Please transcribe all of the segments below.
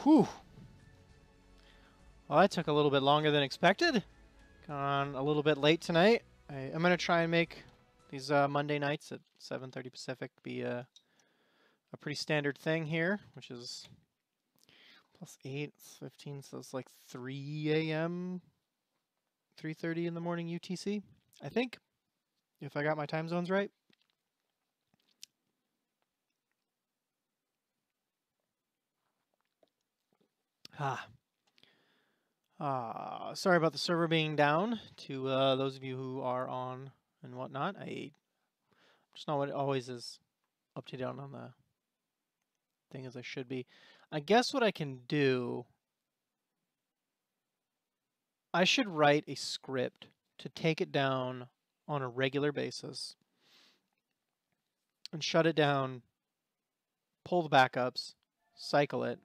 Whew. Well, that took a little bit longer than expected. Gone a little bit late tonight. I'm going to try and make these Monday nights at 7:30 Pacific be a pretty standard thing here, which is plus 8, 15, so it's like 3 a.m., 3:30 in the morning UTC, I think, if I got my time zones right. Sorry about the server being down to those of you who are on and whatnot. I'm just not always as up to date on the thing as I should be. I guess what I can do, I should write a script to take it down on a regular basis and shut it down, pull the backups, cycle it,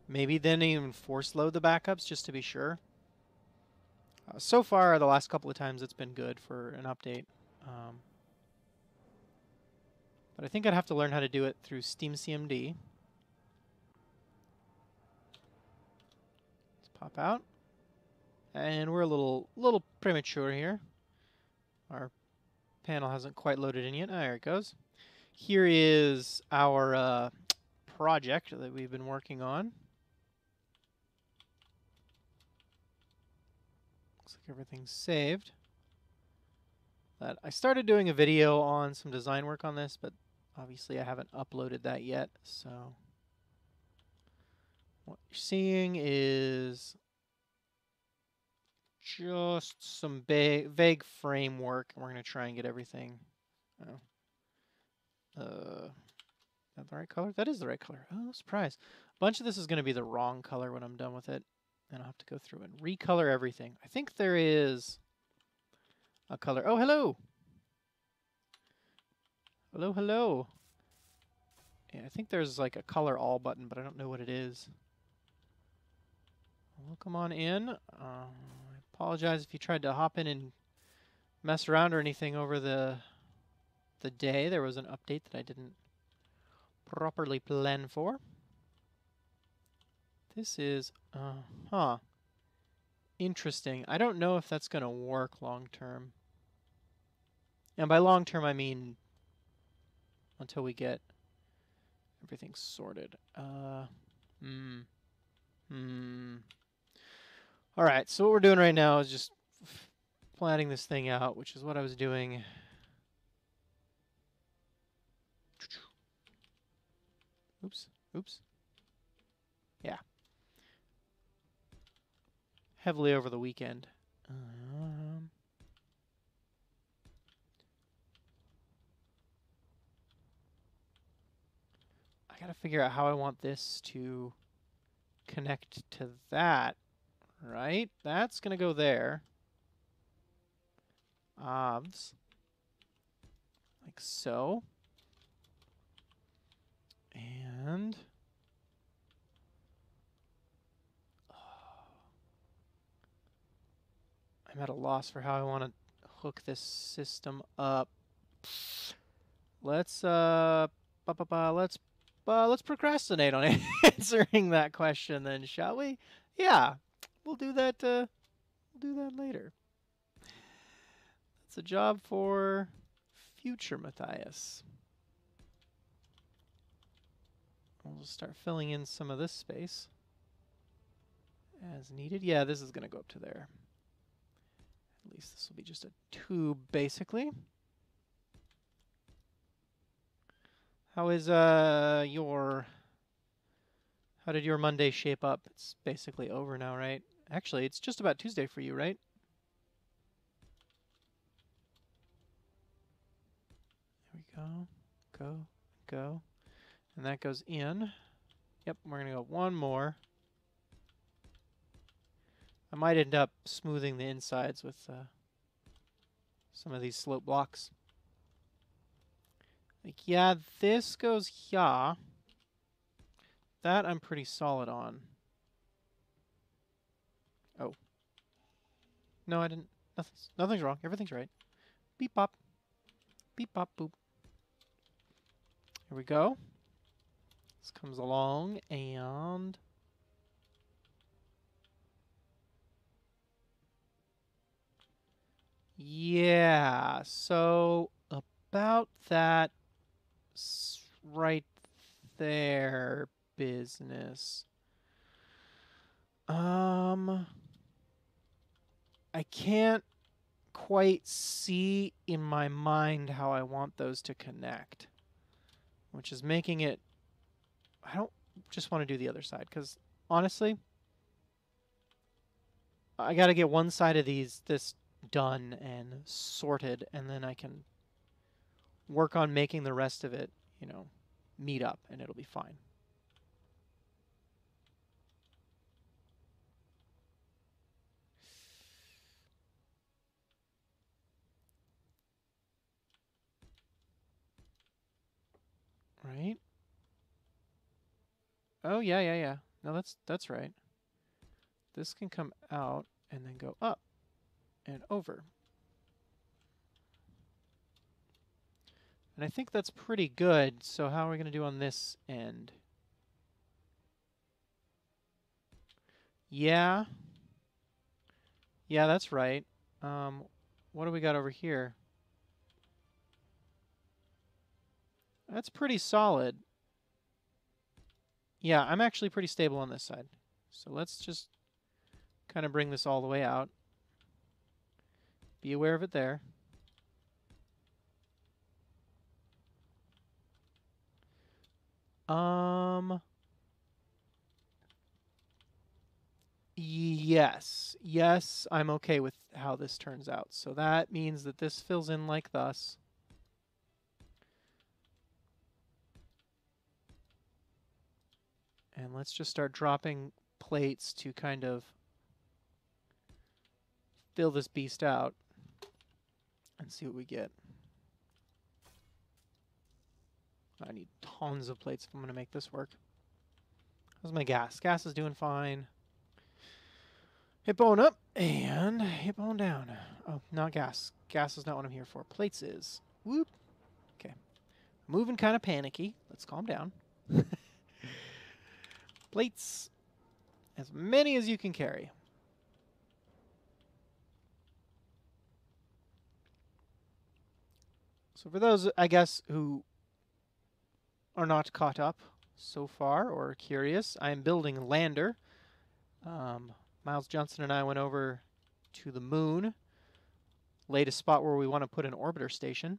maybe then even force load the backups just to be sure. So far, the last couple of times it's been good for an update. But I think I'd have to learn how to do it through SteamCMD. Let's pop out. And we're a little premature here. Our panel hasn't quite loaded in yet. There it goes. Here is our project that we've been working on. Looks like everything's saved. I started doing a video on some design work on this, but obviously I haven't uploaded that yet. So what you're seeing is just some vague framework. We're going to try and get everything. Is that the right color? That is the right color. Oh, surprise. A bunch of this is going to be the wrong color when I'm done with it. And I'll have to go through and recolor everything. I think there is a color. Oh, hello. Hello, hello. Yeah, I think there's like a color all button, but I don't know what it is. Welcome on in. I apologize if you tried to hop in and mess around or anything over the day. There was an update that I didn't properly plan for. This is, interesting. I don't know if that's going to work long term. And by long term, I mean until we get everything sorted. All right, so what we're doing right now is just planning this thing out, which is what I was doing. Oops. Yeah. Heavily over the weekend. I gotta figure out how I want this to connect to that, right? That's gonna go there. Obs. Like so. And I'm at a loss for how I want to hook this system up. Let's procrastinate on answering that question then, shall we? Yeah, we'll do that. We'll do that later. That's a job for future Matthias. We'll just start filling in some of this space as needed. Yeah, this is going to go up to there. At least this will be just a tube, basically. How is how did your Monday shape up? It's basically over now, right? Actually, it's just about Tuesday for you, right? There we go. Go. And that goes in. Yep, we're going to go one more. I might end up smoothing the insides with some of these slope blocks. Like, yeah, this goes here. That I'm pretty solid on. Oh. No, I didn't. Nothing's wrong. Everything's right. Beep pop. Beep pop boop. Here we go. This comes along and Yeah, so about that right there business. I can't quite see in my mind how I want those to connect, which is making it, I don't just want to do the other side because honestly, I got to get one side of this done and sorted, and then I can work on making the rest of it, you know, meet up, and it'll be fine. Right? Oh, yeah, yeah, yeah. No, that's right. This can come out and then go up and over. And I think that's pretty good. So how are we going to do on this end? Yeah. Yeah, that's right. What do we got over here? That's pretty solid. Yeah, I'm actually pretty stable on this side. So let's just kind of bring this all the way out. Be aware of it there. Yes. Yes, I'm okay with how this turns out. So that means that this fills in like thus. And let's just start dropping plates to kind of fill this beast out and see what we get. I need tons of plates if I'm going to make this work. How's my gas? Gas is doing fine. Hip bone up and hip bone down. Oh, not gas. Gas is not what I'm here for. Plates is. Whoop. Okay. Moving kind of panicky. Let's calm down. Plates. As many as you can carry. So for those, I guess, who are not caught up so far or curious, I am building Lander. Miles Johnson and I went over to the moon, laid a spot where we want to put an orbiter station.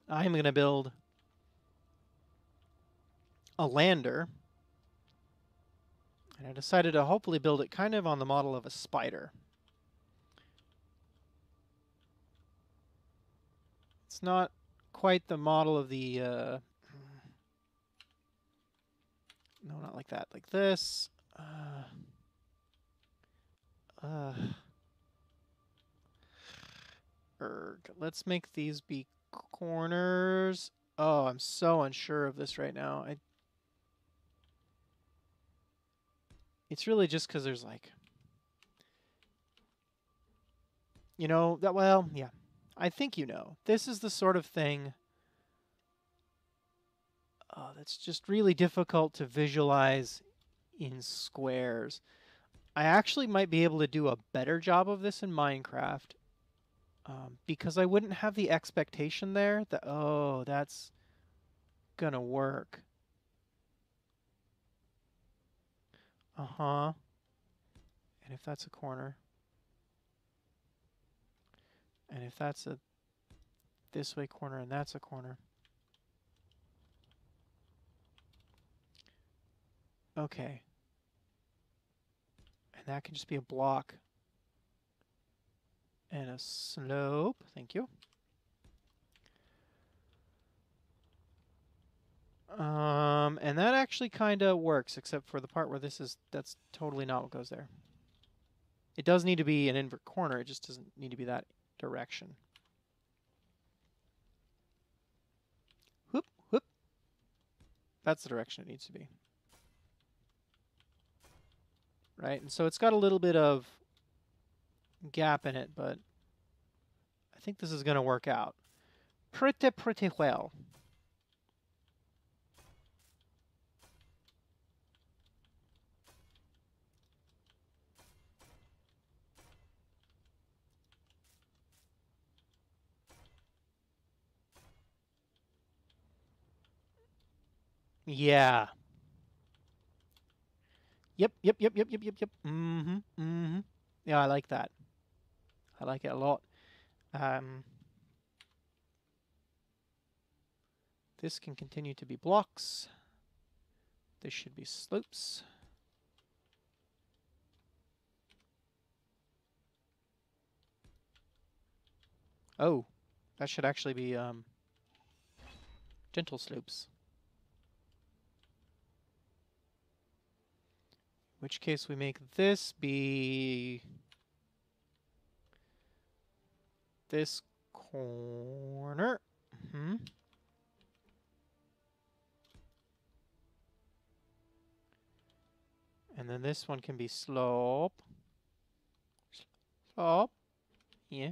I'm going to build a lander, and I decided to hopefully build it kind of on the model of a spider. It's not quite the model of the, no, not like that, like this. Let's make these be corners. Oh, I'm so unsure of this right now. It's really just because there's like, you know, that, well, yeah. I think you know. This is the sort of thing that's just really difficult to visualize in squares. I actually might be able to do a better job of this in Minecraft because I wouldn't have the expectation there that, oh, that's gonna work. Uh-huh. And if that's a corner, and if that's a this way corner and that's a corner. Okay. And that can just be a block and a slope. Thank you. And that actually kind of works, except for the part where that's totally not what goes there. It does need to be an invert corner, it just doesn't need to be that direction. Whoop, whoop. That's the direction it needs to be. Right, and so it's got a little bit of gap in it, but I think this is going to work out pretty well. Yeah. Yep. Mm-hmm. Mm-hmm. Yeah, I like that. I like it a lot. This can continue to be blocks. This should be slopes. Oh, that should actually be gentle slopes. In which case we make this be this corner. Mm-hmm. And then this one can be slope. Slope. Yeah.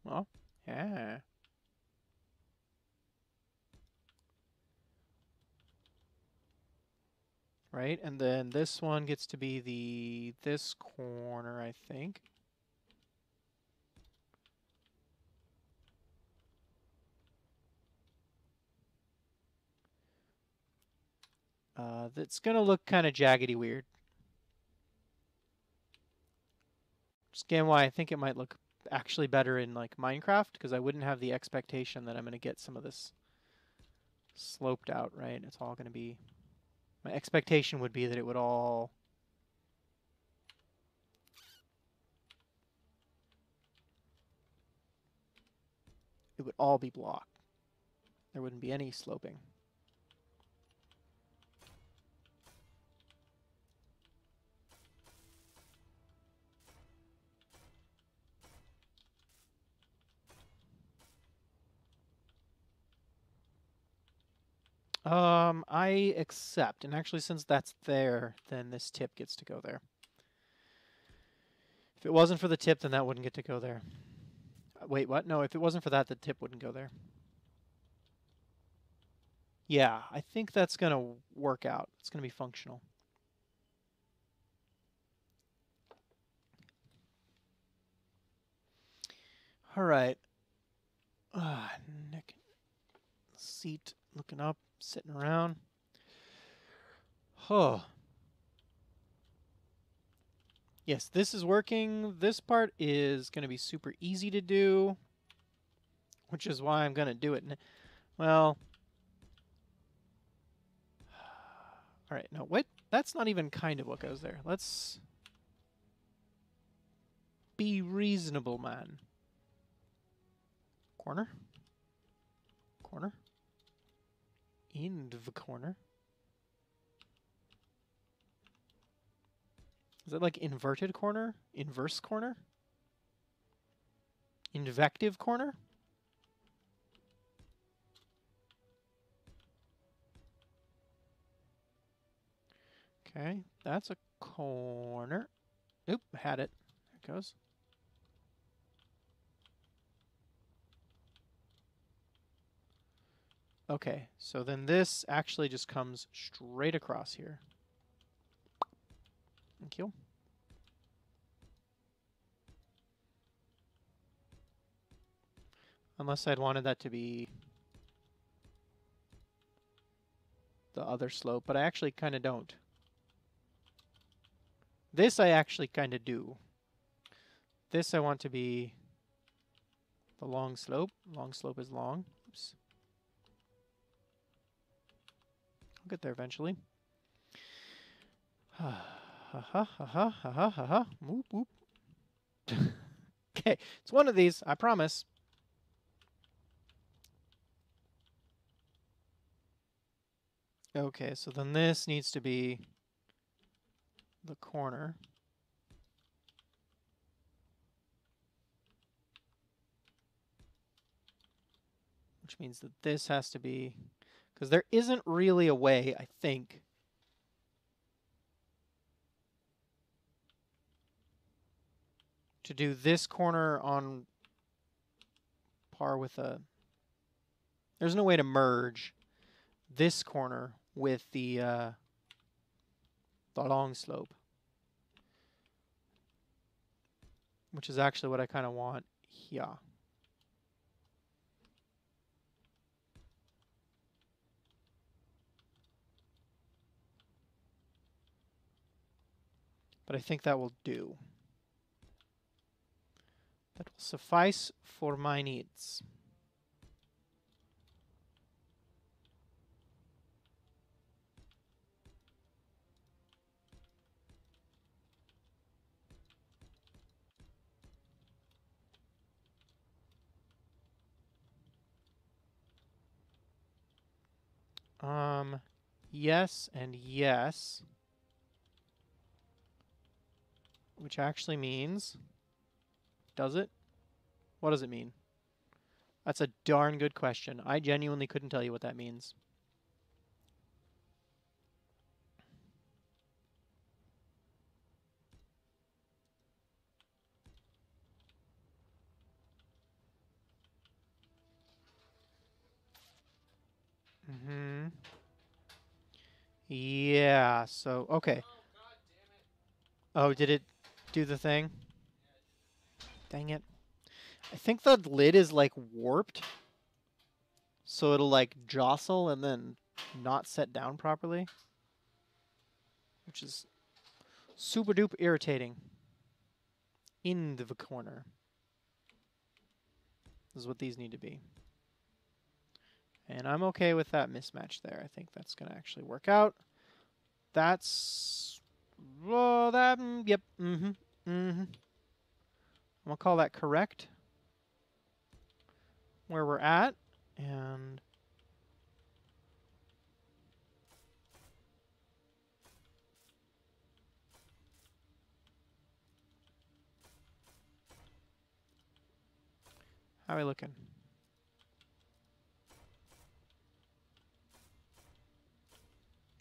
Oh, yeah. Right, and then this one gets to be this corner, I think. That's gonna look kind of jaggedy weird. Just again, why I think it might look actually better in like Minecraft, because I wouldn't have the expectation that I'm gonna get some of this sloped out, right? It's all gonna be, my expectation would be that it would all be blocked. There wouldn't be any sloping. I accept, and actually since that's there, then this tip gets to go there. If it wasn't for the tip, then that wouldn't get to go there. Wait, what? No, if it wasn't for that, the tip wouldn't go there. Yeah, I think that's going to work out. It's going to be functional. All right. Nick, seat, looking up, sitting around. Oh. Yes, this is working. This part is going to be super easy to do, which is why I'm going to do it. Well, all right. No, wait. That's not even kind of what goes there. Let's be reasonable, man. Corner. Corner. Into the corner. Is that like inverted corner? Inverse corner? Invective corner? Okay, that's a corner. Oop, had it. There it goes. Okay, so then this actually just comes straight across here. Thank you. Unless I'd wanted that to be the other slope, but I actually kind of don't. This I actually kind of do. This I want to be the long slope. Long slope is long. Oops. I'll get there eventually. Whoop, whoop. Okay, it's one of these, I promise. Okay, so then this needs to be the corner. Which means that this has to be, because there isn't really a way, I think, to do this corner on par with a, there's no way to merge this corner with the long slope, which is actually what I kind of want here. But I think that will do. That will suffice for my needs. Yes and yes. Which actually means... Does it? What does it mean? That's a darn good question. I genuinely couldn't tell you what that means. Mm-hmm. Yeah, so, okay. Oh, did it do the thing? Dang it. I think the lid is, like, warped. So it'll, like, jostle and then not set down properly. Which is super duper irritating. In the corner. This is what these need to be. And I'm okay with that mismatch there. I think that's going to actually work out. That's... Well, that... Yep. Mm-hmm. Mm-hmm. I'm going to call that correct. Where we're at. And... How are we looking?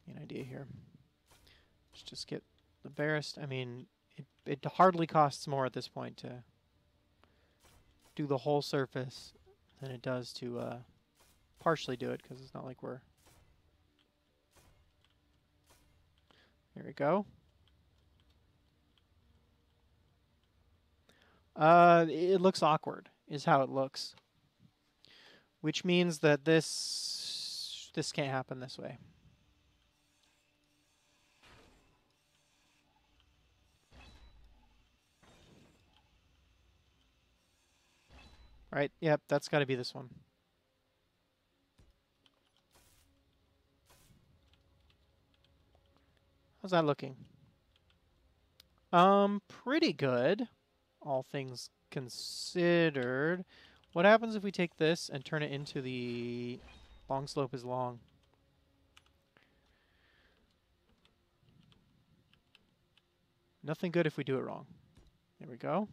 An idea here. Let's just get the barest. I mean, it hardly costs more at this point to do the whole surface than it does to partially do it, because it's not like we're... There we go. It looks awkward, is how it looks. Which means that this can't happen this way. Right? Yep, that's got to be this one. How's that looking? Pretty good, all things considered. What happens if we take this and turn it into the long slope is long? Nothing good if we do it wrong. There we go.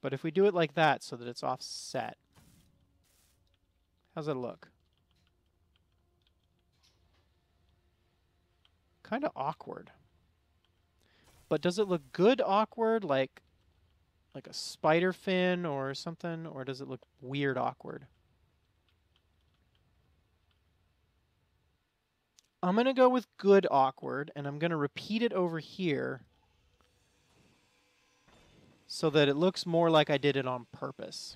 But if we do it like that so that it's offset, how's it look? Kind of awkward. But does it look good awkward, like a spider fin or something, or does it look weird awkward? I'm going to go with good awkward, and I'm going to repeat it over here so that it looks more like I did it on purpose.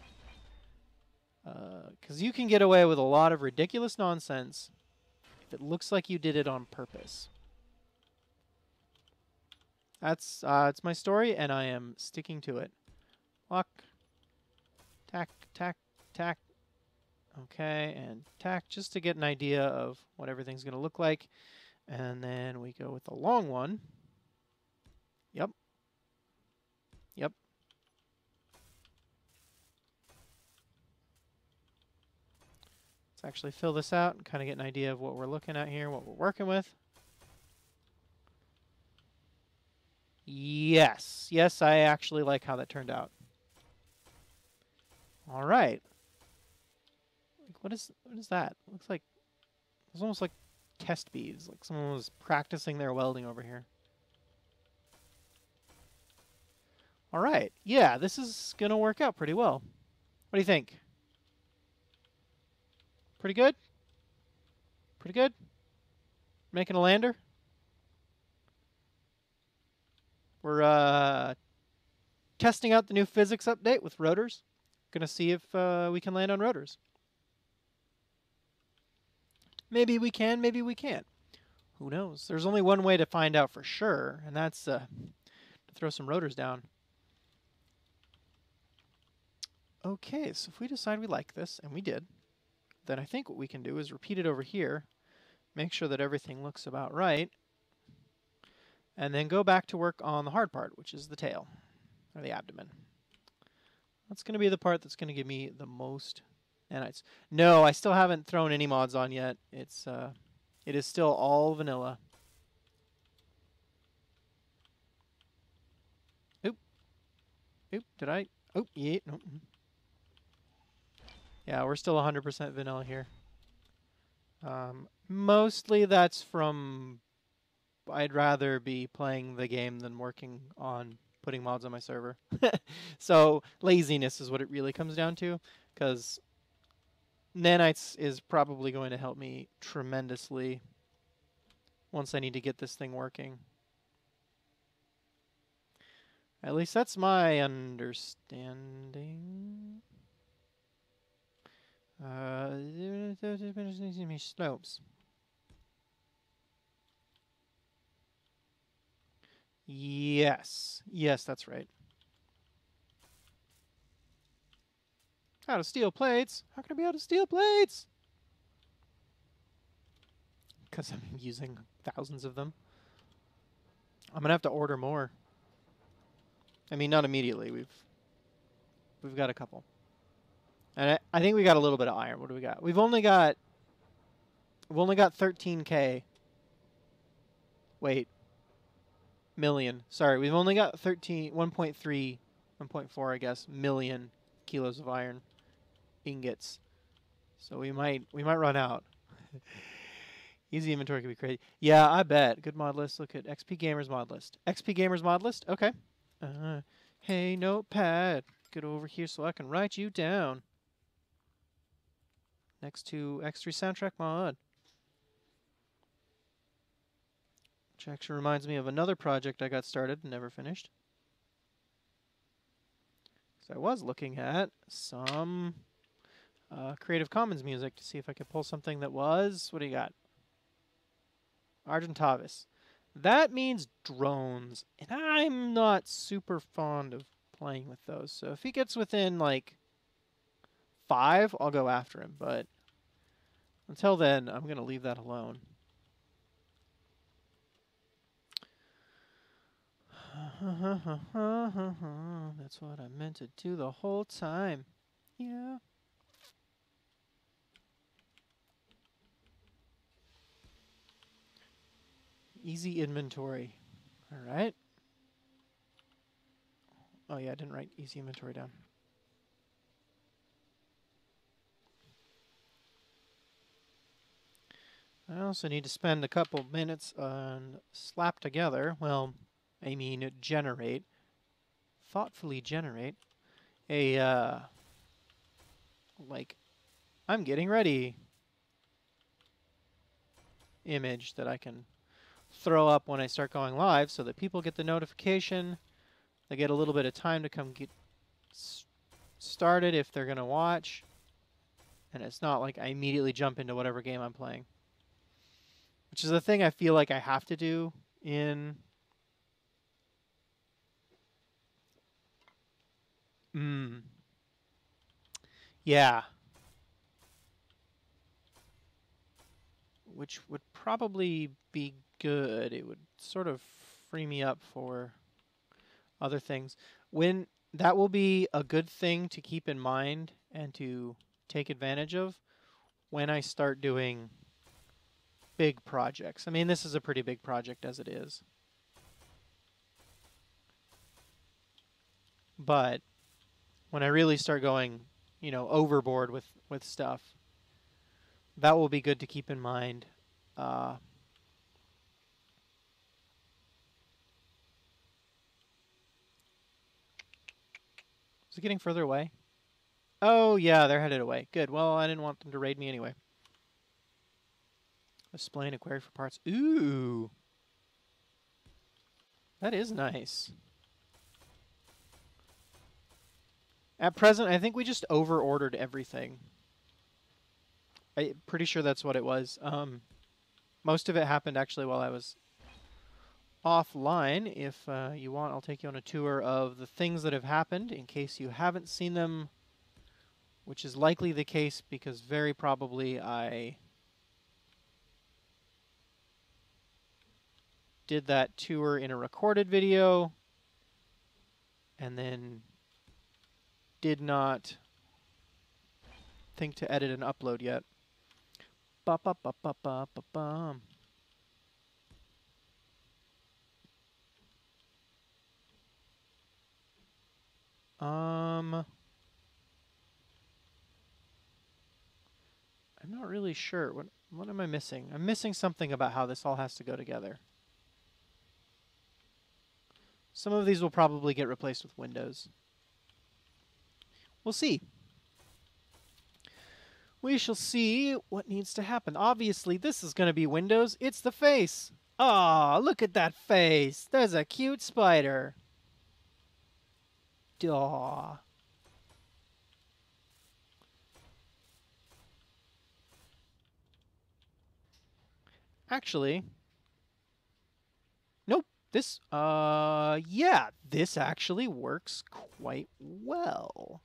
Because you can get away with a lot of ridiculous nonsense if it looks like you did it on purpose. That's it's my story, and I am sticking to it. Lock. Tack, tack, tack. Okay, and tack, just to get an idea of what everything's going to look like. And then we go with the long one. Yep. Yep. Let's actually fill this out and kind of get an idea of what we're looking at here, what we're working with. Yes. Yes, I actually like how that turned out. All right. What is that? It looks like it's almost like test beads, like someone was practicing their welding over here. All right. Yeah, this is going to work out pretty well. What do you think? Pretty good? Pretty good? Making a lander? We're testing out the new physics update with rotors. Gonna see if we can land on rotors. Maybe we can, maybe we can't. Who knows? There's only one way to find out for sure, and that's to throw some rotors down. Okay, so if we decide we like this, and we did, then I think what we can do is repeat it over here, make sure that everything looks about right, and then go back to work on the hard part, which is the tail, or the abdomen. That's going to be the part that's going to give me the most nanites. No, I still haven't thrown any mods on yet. It is still all vanilla. Oop. Oop, did I? Oop, yeah, nope. Yeah, we're still 100% vanilla here. Mostly that's from I'd rather be playing the game than working on putting mods on my server. So laziness is what it really comes down to, because nanites is probably going to help me tremendously once I need to get this thing working. At least that's my understanding. Slopes. Yes. Yes, that's right. Out of steel plates? How can I be out of steel plates? Because I'm using thousands of them. I'm going to have to order more. I mean, not immediately. We've got a couple. And I think we got a little bit of iron. What do we got? We've only got 13K. Wait. Million. Sorry, we've only got 1.3, 1.4, I guess, million kilos of iron ingots. So we might run out. Easy inventory could be crazy. Yeah, I bet. Good mod list. Look at XP Gamers mod list. XP Gamers mod list? Okay. Hey, notepad. Get over here so I can write you down. Next to X3 soundtrack mod. Which actually reminds me of another project I got started and never finished. So I was looking at some Creative Commons music to see if I could pull something that was... What do you got? Argentavis. That means drones, and I'm not super fond of playing with those. So if he gets within, like, 5, I'll go after him. But until then, I'm going to leave that alone. That's what I meant to do the whole time. Yeah. Easy inventory. All right. Oh, yeah, I didn't write easy inventory down. I also need to spend a couple minutes on slap together. Well, I mean generate. Thoughtfully generate a, like, I'm getting ready image that I can throw up when I start going live so that people get the notification. They get a little bit of time to come get started if they're going to watch. And it's not like I immediately jump into whatever game I'm playing. Which is a thing I feel like I have to do in... Yeah. Which would probably be good. It would sort of free me up for other things. That will be a good thing to keep in mind and to take advantage of when I start doing big projects. I mean, this is a pretty big project as it is. But when I really start going, you know, overboard with stuff, that will be good to keep in mind. Is it getting further away? Oh, yeah, they're headed away. Good. Well, I didn't want them to raid me anyway. Displaying a query for parts. Ooh. That is nice. At present, I think we just over-ordered everything. I'm pretty sure that's what it was. Most of it happened actually while I was offline. If you want, I'll take you on a tour of the things that have happened in case you haven't seen them, which is likely the case because very probably I did that tour in a recorded video and then did not think to edit and upload yet. Ba ba ba ba ba ba bum. I'm not really sure. What am I missing? I'm missing something about how this all has to go together. Some of these will probably get replaced with windows. We'll see. We shall see what needs to happen. Obviously, this is going to be windows. It's the face. Aw, look at that face. There's a cute spider. Duh. Actually, nope. This, yeah, this actually works quite well.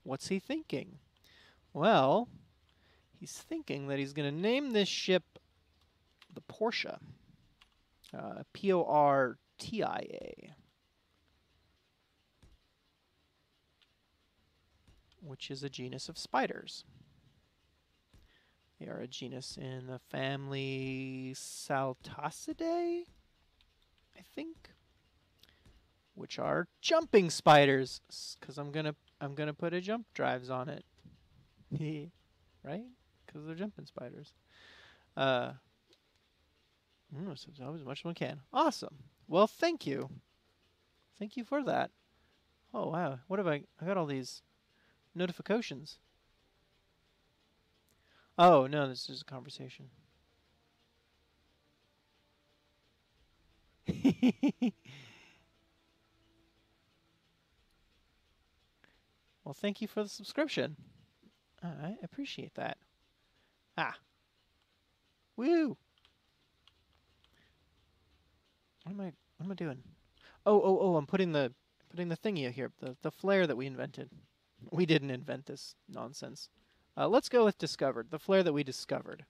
What's he thinking? Well, he's thinking that he's going to name this ship the Portia. Portia. Which is a genus of spiders. They are a genus in the family Saltacidae, I think, which are jumping spiders. Because I'm gonna put a jump drives on it, right? Because they're jumping spiders. So as much as one can. Awesome. Well, thank you. Thank you for that. Oh wow, what have I got all these notifications. Oh, no, this is a conversation. Well, thank you for the subscription. I appreciate that. Ah. Woo! What am I doing? Oh, I'm putting the thingy here, the flare that we invented. We didn't invent this nonsense. Let's go with discovered. The flare that we discovered.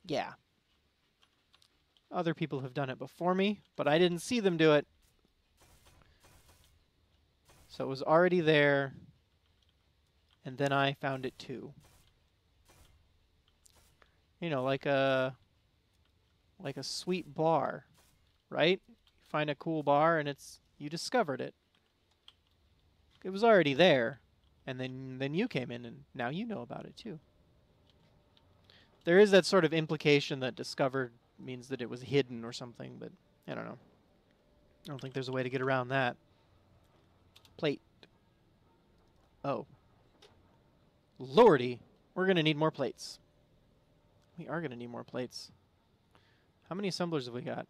Yeah. Other people have done it before me, but I didn't see them do it. So it was already there, and then I found it too. You know, like a sweet bar, right? You find a cool bar and you discovered it. It was already there. And then you came in, and now you know about it, too. There is that sort of implication that discovered means that it was hidden or something, but I don't know. I don't think there's a way to get around that. Plate. Oh. Lordy. We're going to need more plates. We are going to need more plates. How many assemblers have we got?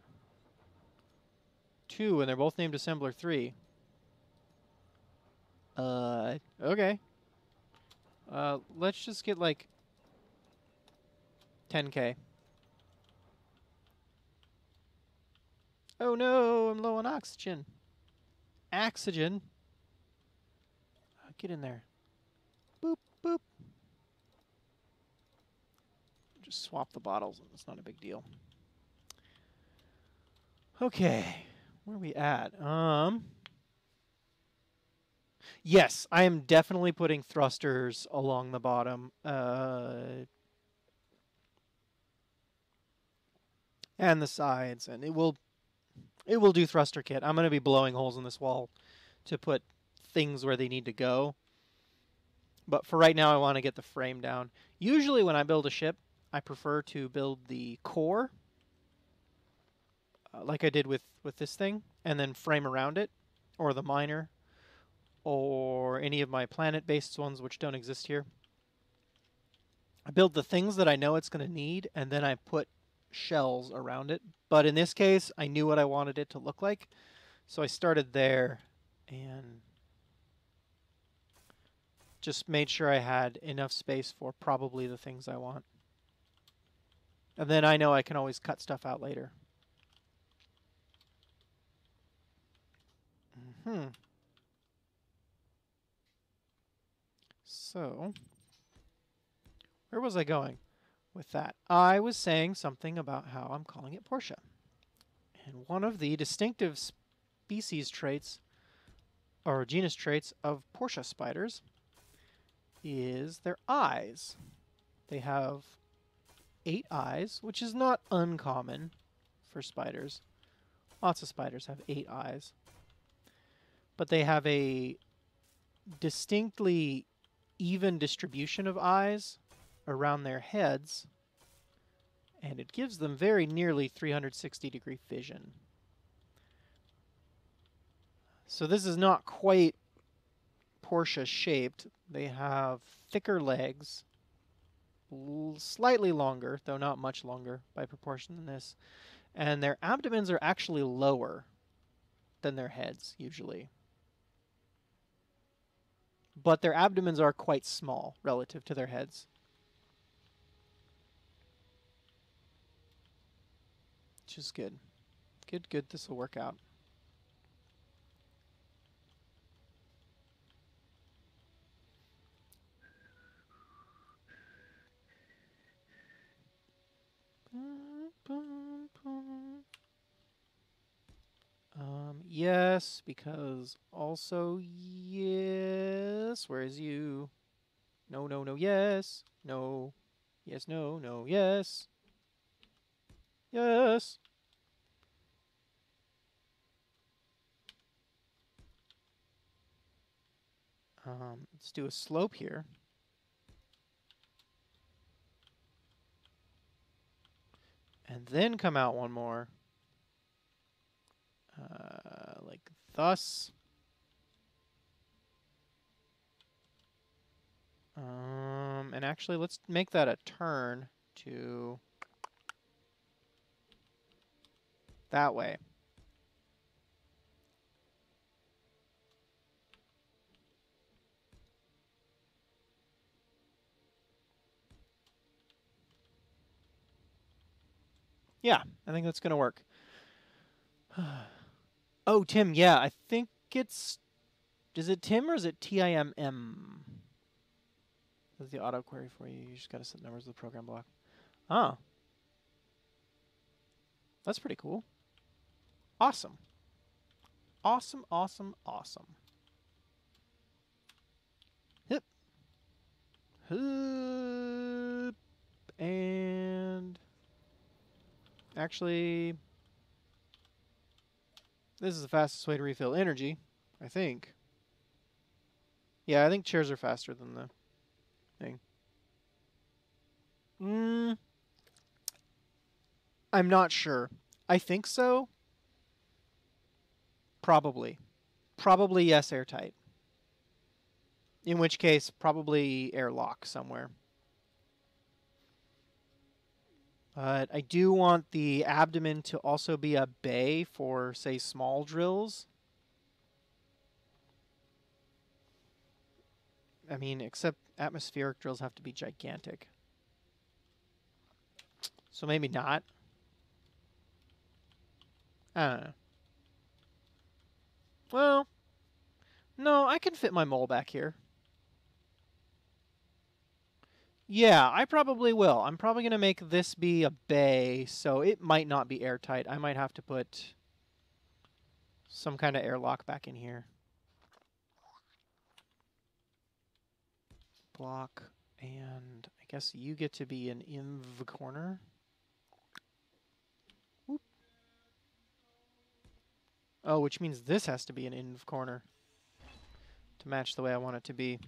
2, and they're both named Assembler 3. Okay. Let's just get like 10K. Oh no, I'm low on oxygen. Oxygen. Get in there. Boop, boop. Just swap the bottles. It's not a big deal. Okay. Where are we at? Yes, I am definitely putting thrusters along the bottom. And the sides, and it will do thruster kit. I'm going to be blowing holes in this wall to put things where they need to go. But for right now, I want to get the frame down. Usually when I build a ship, I prefer to build the core, like I did with this thing, and then frame around it, or the miner, or any of my planet-based ones which don't exist here. I build the things that I know it's going to need, and then I put shells around it. But in this case, I knew what I wanted it to look like, so I started there and Just made sure I had enough space for probably the things I want. And then I know I can always cut stuff out later. So, where was I going with that? I was saying something about how I'm calling it Portia. And one of the distinctive species traits, or genus traits, of Portia spiders is their eyes. They have 8 eyes, which is not uncommon for spiders. Lots of spiders have 8 eyes. But they have a distinctly even distribution of eyes around their heads, and it gives them very nearly 360-degree vision. So this is not quite Portia shaped. They have thicker legs, slightly longer, though not much longer by proportion than this, and their abdomens are actually lower than their heads usually. But their abdomens are quite small relative to their heads. Which is good. Good, this will work out. Yes, because also yes. Where is you? No, no, no, yes. No. Yes, no, no, yes. Yes. Let's do a slope here. And then come out one more. Like thus. And actually, let's make that a turn to that way. Yeah, I think that's going to work. Oh, Tim, yeah, I think it's... Is it Tim or is it TIMM? That's the auto query for you. You just got to set numbers of the program block. Oh. That's pretty cool. Awesome. Awesome, awesome, awesome. Hip. Hoop. And... Actually... This is the fastest way to refill energy, I think. Yeah, I think chairs are faster than the thing. I'm not sure. I think so. Probably. Probably yes, airtight. In which case, probably airlock somewhere. But I do want the abdomen to also be a bay for, say, small drills. I mean, except atmospheric drills have to be gigantic. So maybe not. I don't know. Well, no, I can fit my mole back here. Yeah, I probably will. I'm probably going to make this be a bay, so it might not be airtight. I might have to put some kind of airlock back in here. Block, and I guess you get to be an inv corner. Whoop. Oh, which means this has to be an inv corner to match the way I want it to be.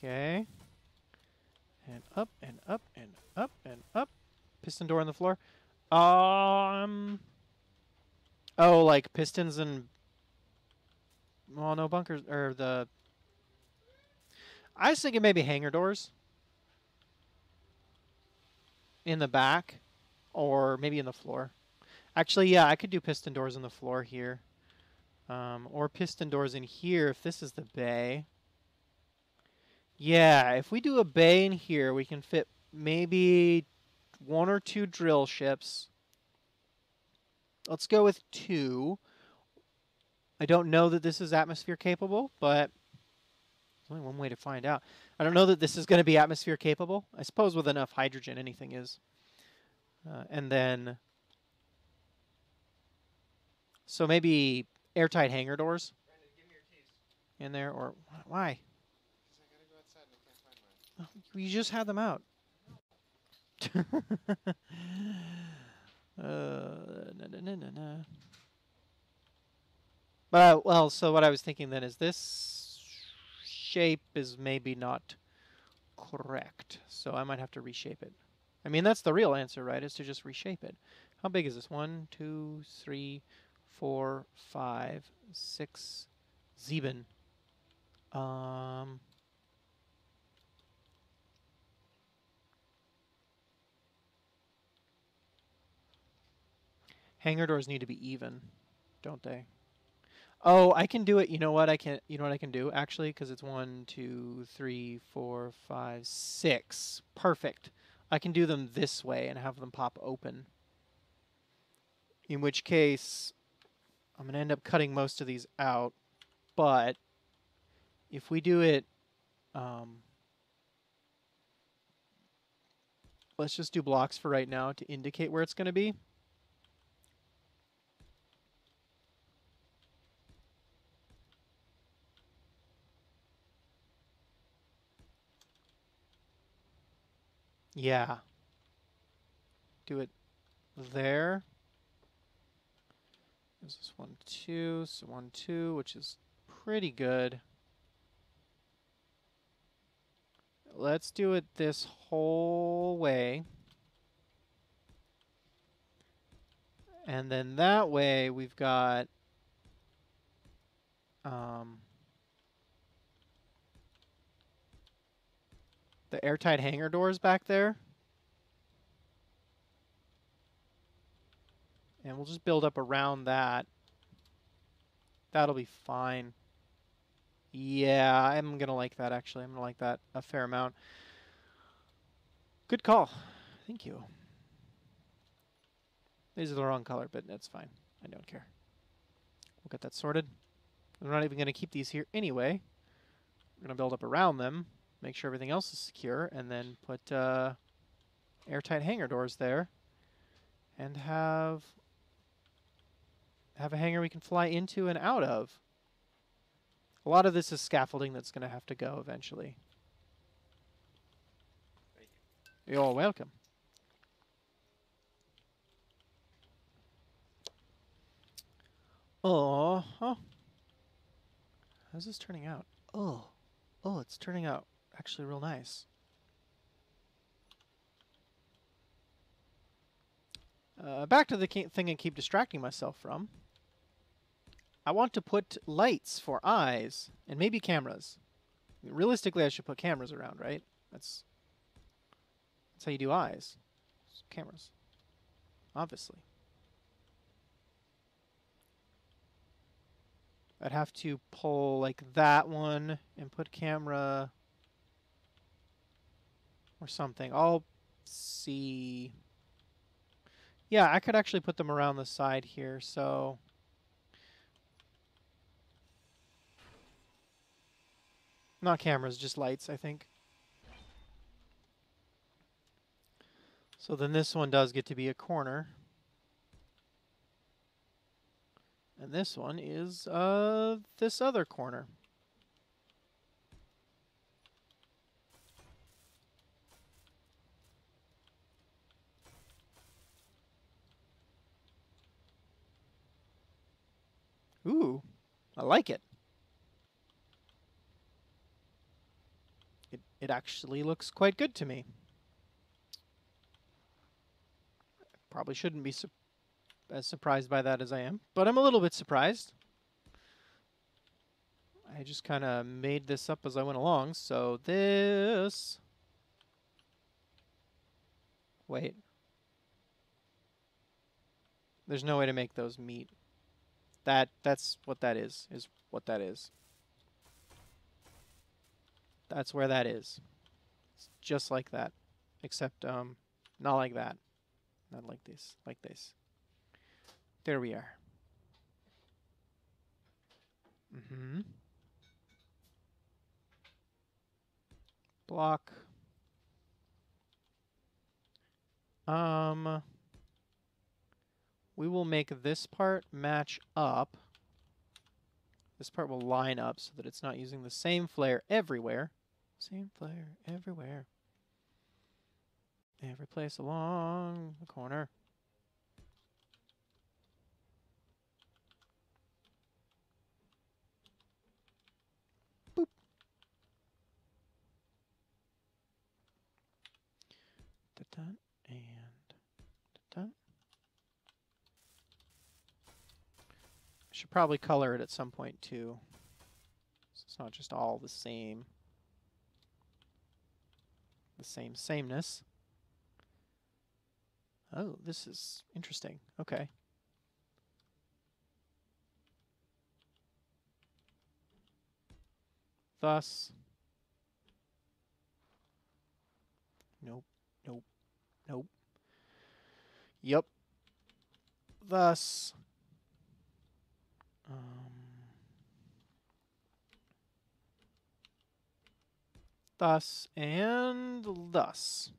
Okay. And up and up and up and up. Piston door on the floor. Oh, like pistons and... Well, no bunkers, or the... I was thinking maybe hangar doors. in the back, or maybe in the floor. Actually, yeah, I could do piston doors in the floor here. Or piston doors in here if this is the bay. Yeah, if we do a bay in here, we can fit maybe 1 or 2 drill ships. Let's go with 2. I don't know that this is atmosphere capable, but there's only one way to find out. I don't know that this is going to be atmosphere capable. I suppose with enough hydrogen, anything is. And then, so maybe airtight hangar doors in there, or why? You just had them out. But well, so what I was thinking then is this shape is maybe not correct, so I might have to reshape it. I mean, that's the real answer, right? Is to just reshape it. How big is this? 1, 2, 3, 4, 5, 6, 7. Hangar doors need to be even, don't they? Oh, I can do it. You know what I can? You know what I can do actually, because it's 1, 2, 3, 4, 5, 6. Perfect. I can do them this way and have them pop open. In which case, I'm gonna end up cutting most of these out. But if we do it, let's just do blocks for right now to indicate where it's gonna be. Yeah. Do it there. This is 1, 2, so 1, 2, which is pretty good. Let's do it this whole way. And then that way we've got the airtight hangar doors back there. And we'll just build up around that. That'll be fine. Yeah, I'm going to like that, actually. I'm going to like that a fair amount. Good call. Thank you. These are the wrong color, but that's fine. I don't care. We'll get that sorted. We're not even going to keep these here anyway. We're going to build up around them, make sure everything else is secure, and then put airtight hangar doors there. And have a hangar we can fly into and out of. A lot of this is scaffolding that's going to have to go eventually. You're welcome. Oh, how's this turning out? Oh, it's turning out actually real nice. Back to the thing I keep distracting myself from. I want to put lights for eyes and maybe cameras. Realistically, I should put cameras around, right? That's how you do eyes. Cameras, obviously. I'd have to pull like that one and put camera or something. I'll see. Yeah, I could actually put them around the side here, so not cameras, just lights, I think. So then this one does get to be a corner. And this one is this other corner. Ooh, I like it. It actually looks quite good to me. Probably shouldn't be as surprised by that as I am, but I'm a little bit surprised. I just kind of made this up as I went along, so this Wait. There's no way to make those meet. That's what that is what that is. That's where that is. It's just like that. Except, not like that. Not like this. Like this. There we are. Mm-hmm. Block. We will make this part match up. This part will line up so that it's not using the same flare everywhere. Same flare everywhere. Every place along the corner. Boop. Da-dun and da-dun. I should probably color it at some point too. So it's not just all the same. The same sameness. Oh, this is interesting. Okay. Thus. Nope. Nope. Nope. Yep. Thus. Thus and thus.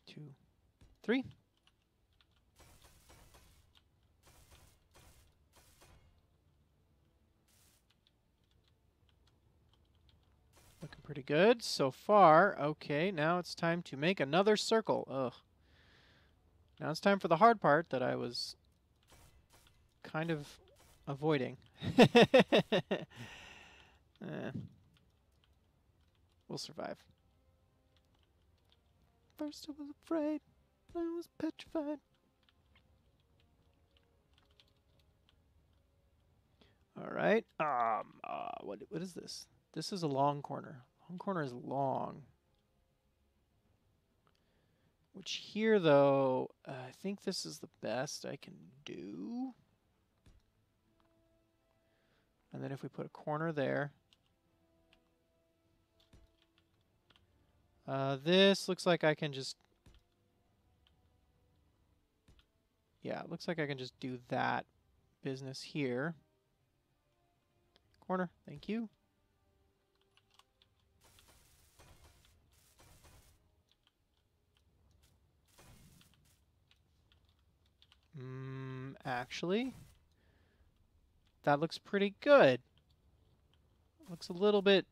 2, 3. Looking pretty good so far. Okay, now it's time to make another circle. Ugh. Now it's time for the hard part that I was kind of avoiding. We'll survive. First I was afraid, I was petrified. All right. What is this? This is a long corner. Long corner is long. Which here, though, I think this is the best I can do. And then if we put a corner there. This looks like I can just... Yeah, it looks like I can just do that business here. Corner, thank you. Actually, that looks pretty good. Looks a little bit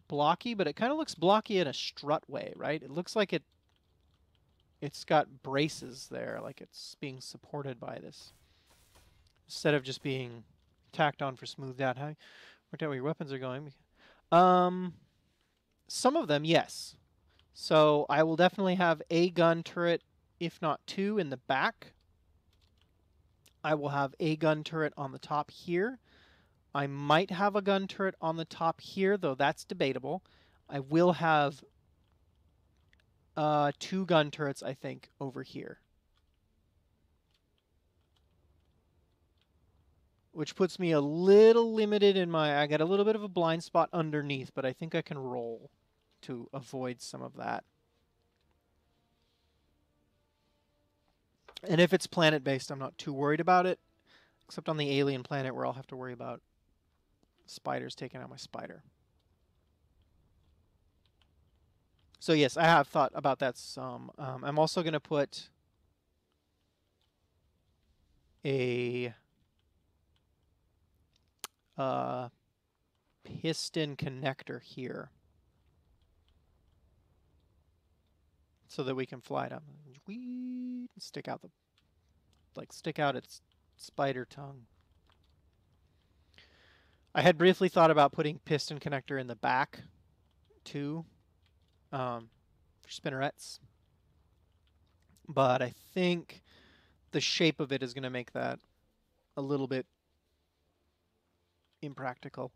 blocky, but it kind of looks blocky in a strut way, right? It looks like it's got braces there, like it's being supported by this. Instead of just being tacked on for smoothed out. Worked out where your weapons are going. Some of them, yes. So I will definitely have a gun turret, if not 2, in the back. I will have a gun turret on the top here. I might have a gun turret on the top here, though that's debatable. I will have 2 gun turrets, I think, over here. Which puts me a little limited in I got a little bit of a blind spot underneath, but I think I can roll to avoid some of that. And if it's planet-based, I'm not too worried about it. Except on the alien planet where I'll have to worry about spiders taking out my spider. So yes, I have thought about that some. I'm also going to put a piston connector here. So that we can fly it up. Stick out its spider tongue. I had briefly thought about putting piston connector in the back too, for spinnerets, but I think the shape of it is going to make that a little bit impractical.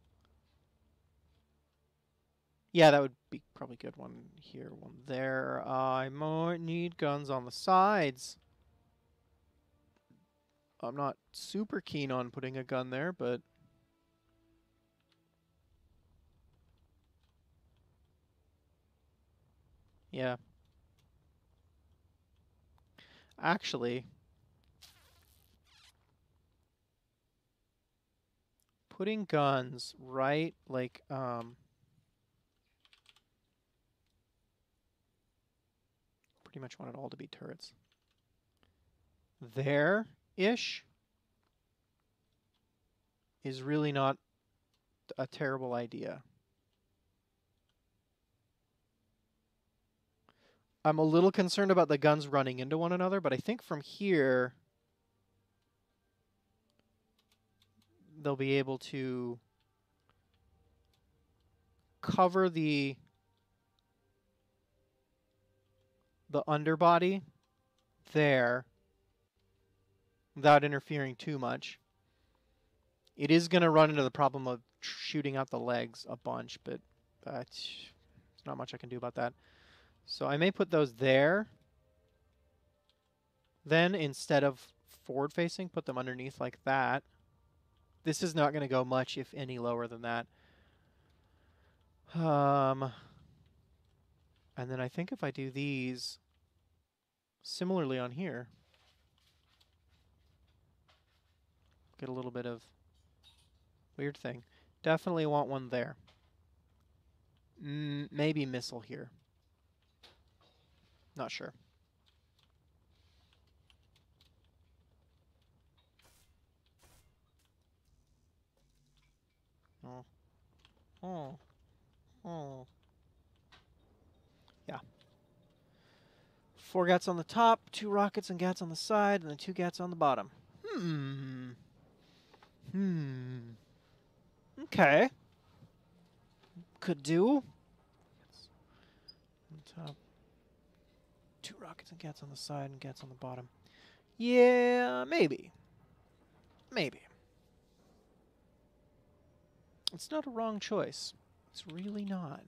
Yeah, that would be probably good. One here, one there. I might need guns on the sides. I'm not super keen on putting a gun there, but yeah. Actually, putting guns right, like, pretty much want it all to be turrets. There-ish is really not a terrible idea. I'm a little concerned about the guns running into one another, but I think from here they'll be able to cover the underbody there without interfering too much. It is going to run into the problem of shooting out the legs a bunch, but there's not much I can do about that. So I may put those there. Then instead of forward facing, put them underneath like that. This is not going to go much, if any, lower than that. And then I think if I do these similarly on here, get a little bit of weird thing. Definitely want one there. Maybe missile here. Not sure. Oh. Oh. Oh. Yeah. 4 gats on the top, 2 rockets and gats on the side, and then 2 gats on the bottom. Okay. Could do. On top. 2 rockets and gats on the side and gats on the bottom. Yeah, maybe. Maybe. It's not a wrong choice. It's really not.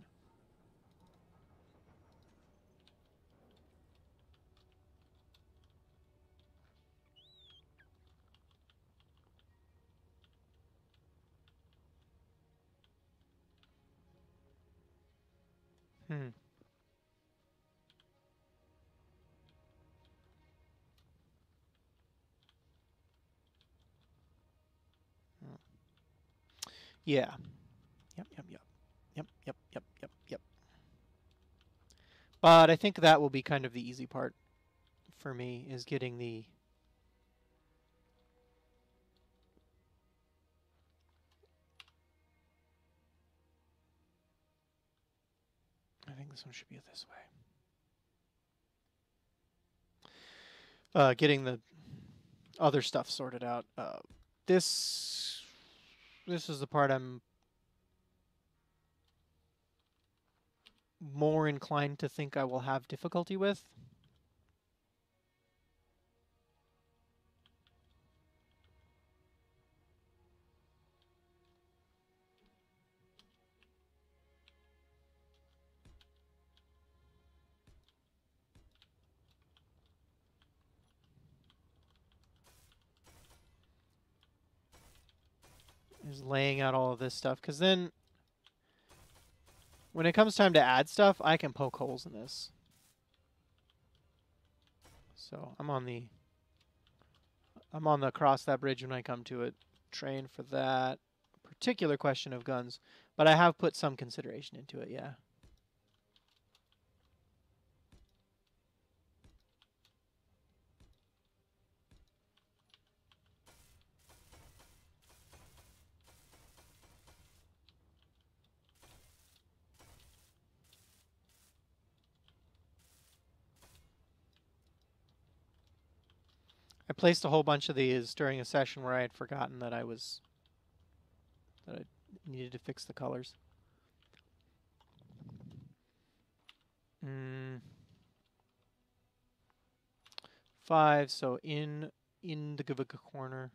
Yeah. Yep, yep, yep. Yep, yep, yep, yep, yep. But I think that will be kind of the easy part for me, is getting the... I think this one should be this way. Getting the other stuff sorted out. This is the part I'm more inclined to think I will have difficulty with. Is laying out all of this stuff, because then when it comes time to add stuff, I can poke holes in this. So I'm on the cross that bridge when I come to it train for that particular question of guns, but I have put some consideration into it, yeah. I placed a whole bunch of these during a session where I had forgotten that I needed to fix the colors. 5, so in the Gavika corner.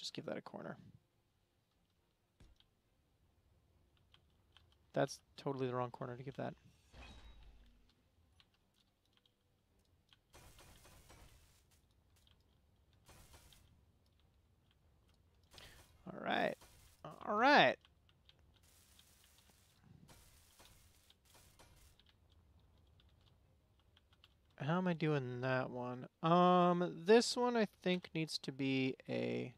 just give that a corner. That's totally the wrong corner to give that. All right. All right. How am I doing that one? This one I think needs to be a...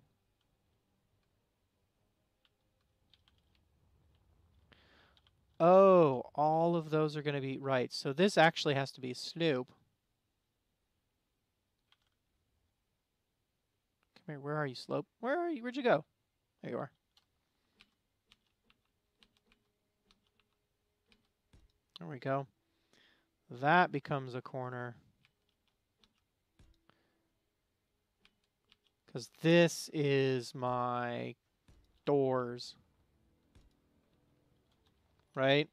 Oh, all of those are going to be... Right, so this actually has to be Snoop. Come here, where are you, Slope? Where are you? Where'd you go? There you are. There we go. That becomes a corner. Because this is my doors. Right?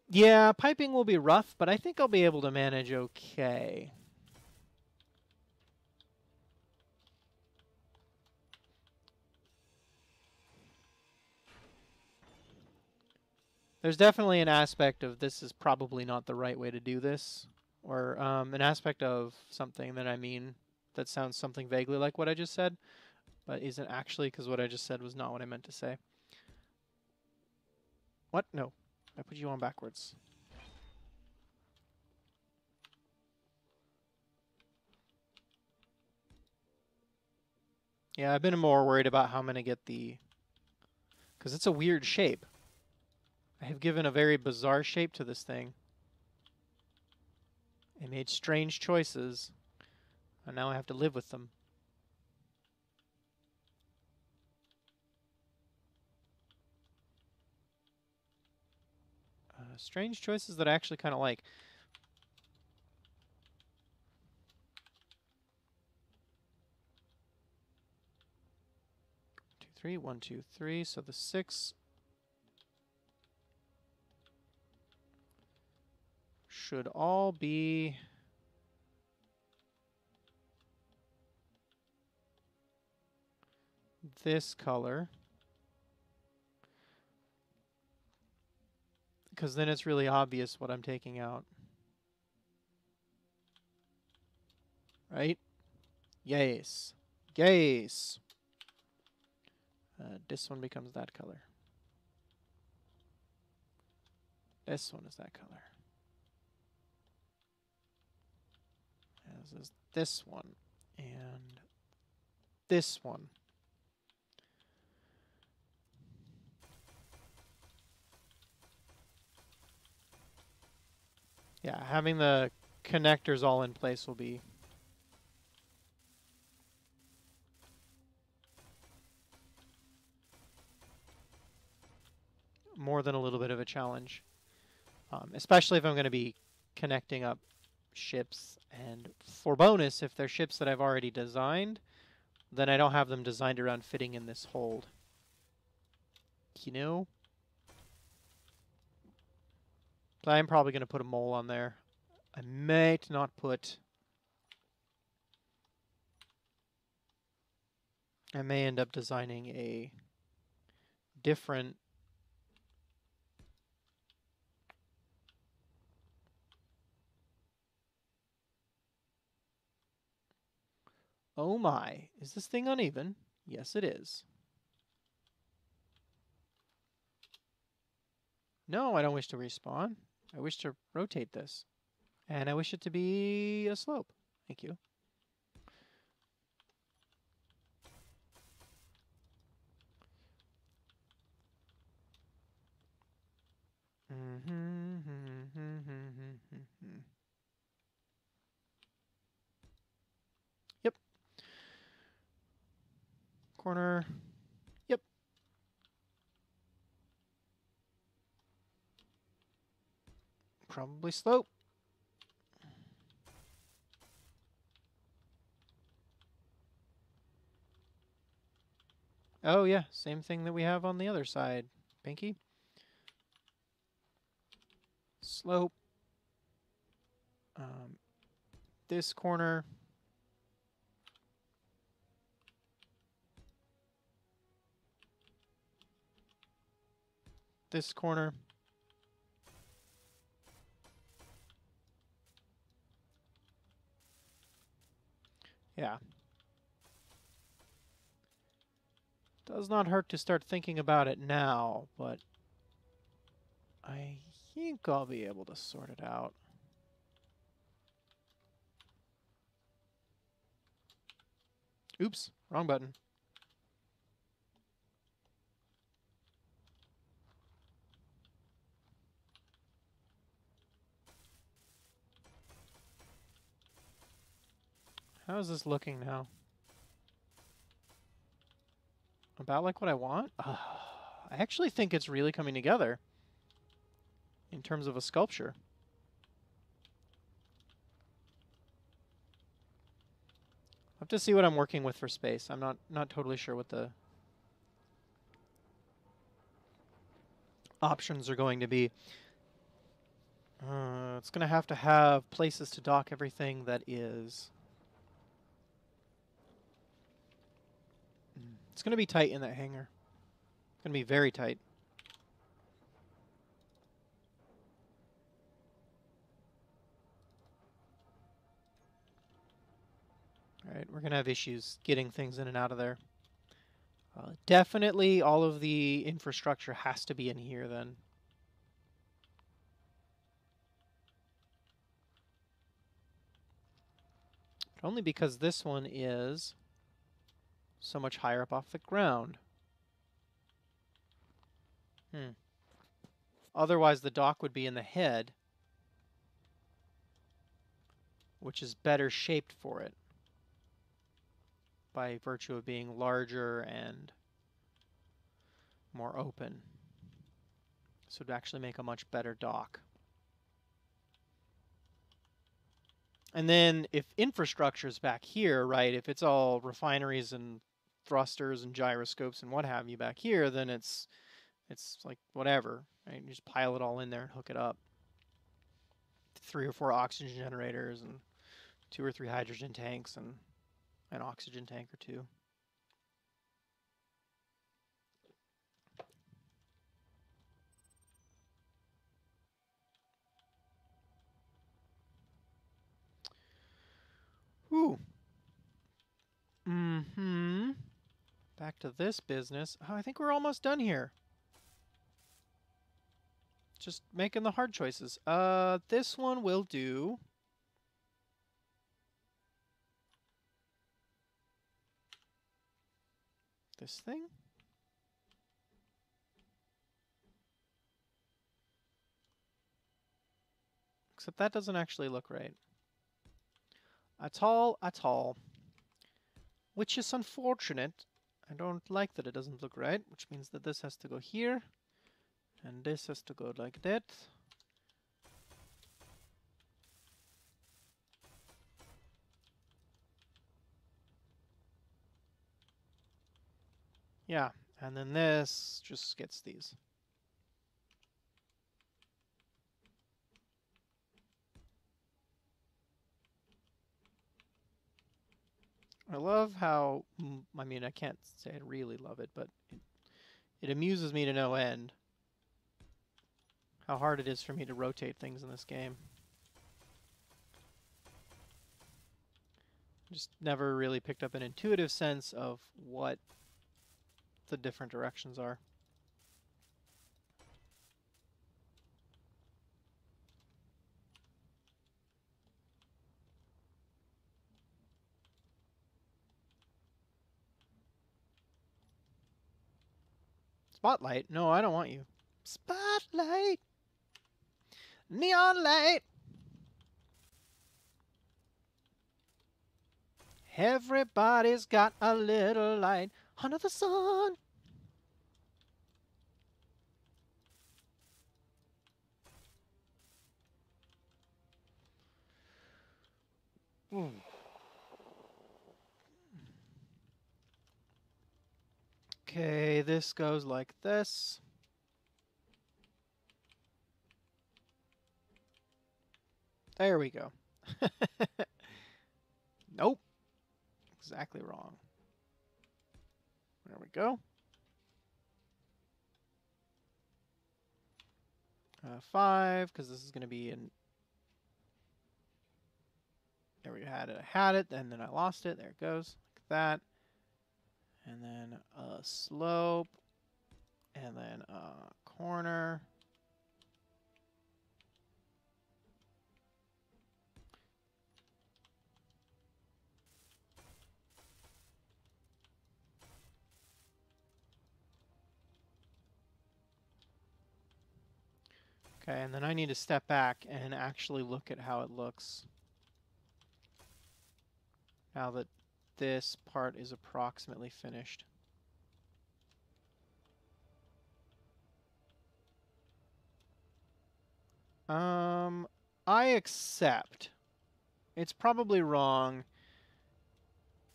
Yeah, piping will be rough, but I think I'll be able to manage okay. There's definitely an aspect of this is probably not the right way to do this. Or an aspect of something that I mean that sounds something vaguely like what I just said, but isn't actually, because what I just said was not what I meant to say. What? No. I put you on backwards. Yeah, I've been more worried about how I'm going to get the... Because it's a weird shape. I have given a very bizarre shape to this thing. I made strange choices, and now I have to live with them. Strange choices that I actually kind of like. Two, three, 1, 2, 3. So the 6 should all be this color. Because then it's really obvious what I'm taking out. Right? Yes. Yes. This one becomes that color. This one is that color. As is this one. And this one. Yeah, having the connectors all in place will be more than a little bit of a challenge. Especially if I'm going to be connecting up ships. And for bonus, if they're ships that I've already designed, then I don't have them designed around fitting in this hold. You know? So I'm probably going to put a mole on there. I might not put... I may end up designing a different... Oh my, is this thing uneven? Yes, it is. No, I don't wish to respawn. I wish to rotate this. And I wish it to be a slope. Thank you. Yep. Corner. Yep. Probably slope. Oh yeah, same thing that we have on the other side. Pinky. Slope. This corner. this corner. Yeah. Does not hurt to start thinking about it now, but I think I'll be able to sort it out. Oops, wrong button. How is this looking now? About like what I want? I actually think it's really coming together in terms of a sculpture. I have to see what I'm working with for space. I'm not totally sure what the options are going to be. It's going to have places to dock everything that is... It's going to be tight in that hangar. It's going to be very tight. All right, we're going to have issues getting things in and out of there. Definitely all of the infrastructure has to be in here then. But only because this one is so much higher up off the ground. Otherwise, the dock would be in the head, which is better shaped for it by virtue of being larger and more open. So it would actually make a much better dock. And then if infrastructure's back here, right, if it's all refineries and thrusters and gyroscopes and what have you back here, then it's like whatever, right? You just pile it all in there and hook it up. 3 or 4 oxygen generators and 2 or 3 hydrogen tanks and an oxygen tank or 2. Whew. Back to this business. Oh, I think we're almost done here. Just making the hard choices. This one will do. This thing? Except that doesn't actually look right. At all. Which is unfortunate. I don't like that it doesn't look right, which means that this has to go here. And this has to go like that. Yeah, and then this just gets these. I love how, I mean, I can't say I really love it, but it amuses me to no end how hard it is for me to rotate things in this game. Just never really picked up an intuitive sense of what the different directions are. Spotlight? No, I don't want you. Spotlight! Neon light! Everybody's got a little light under the sun. Okay, this goes like this. There we go. Nope. Exactly wrong. There we go. 5, because this is going to be in... There we had it. I had it, and then I lost it. There it goes. Like that. And then a slope. And then a corner. Okay, and then I need to step back and actually look at how it looks now that this part is approximately finished. I accept. It's probably wrong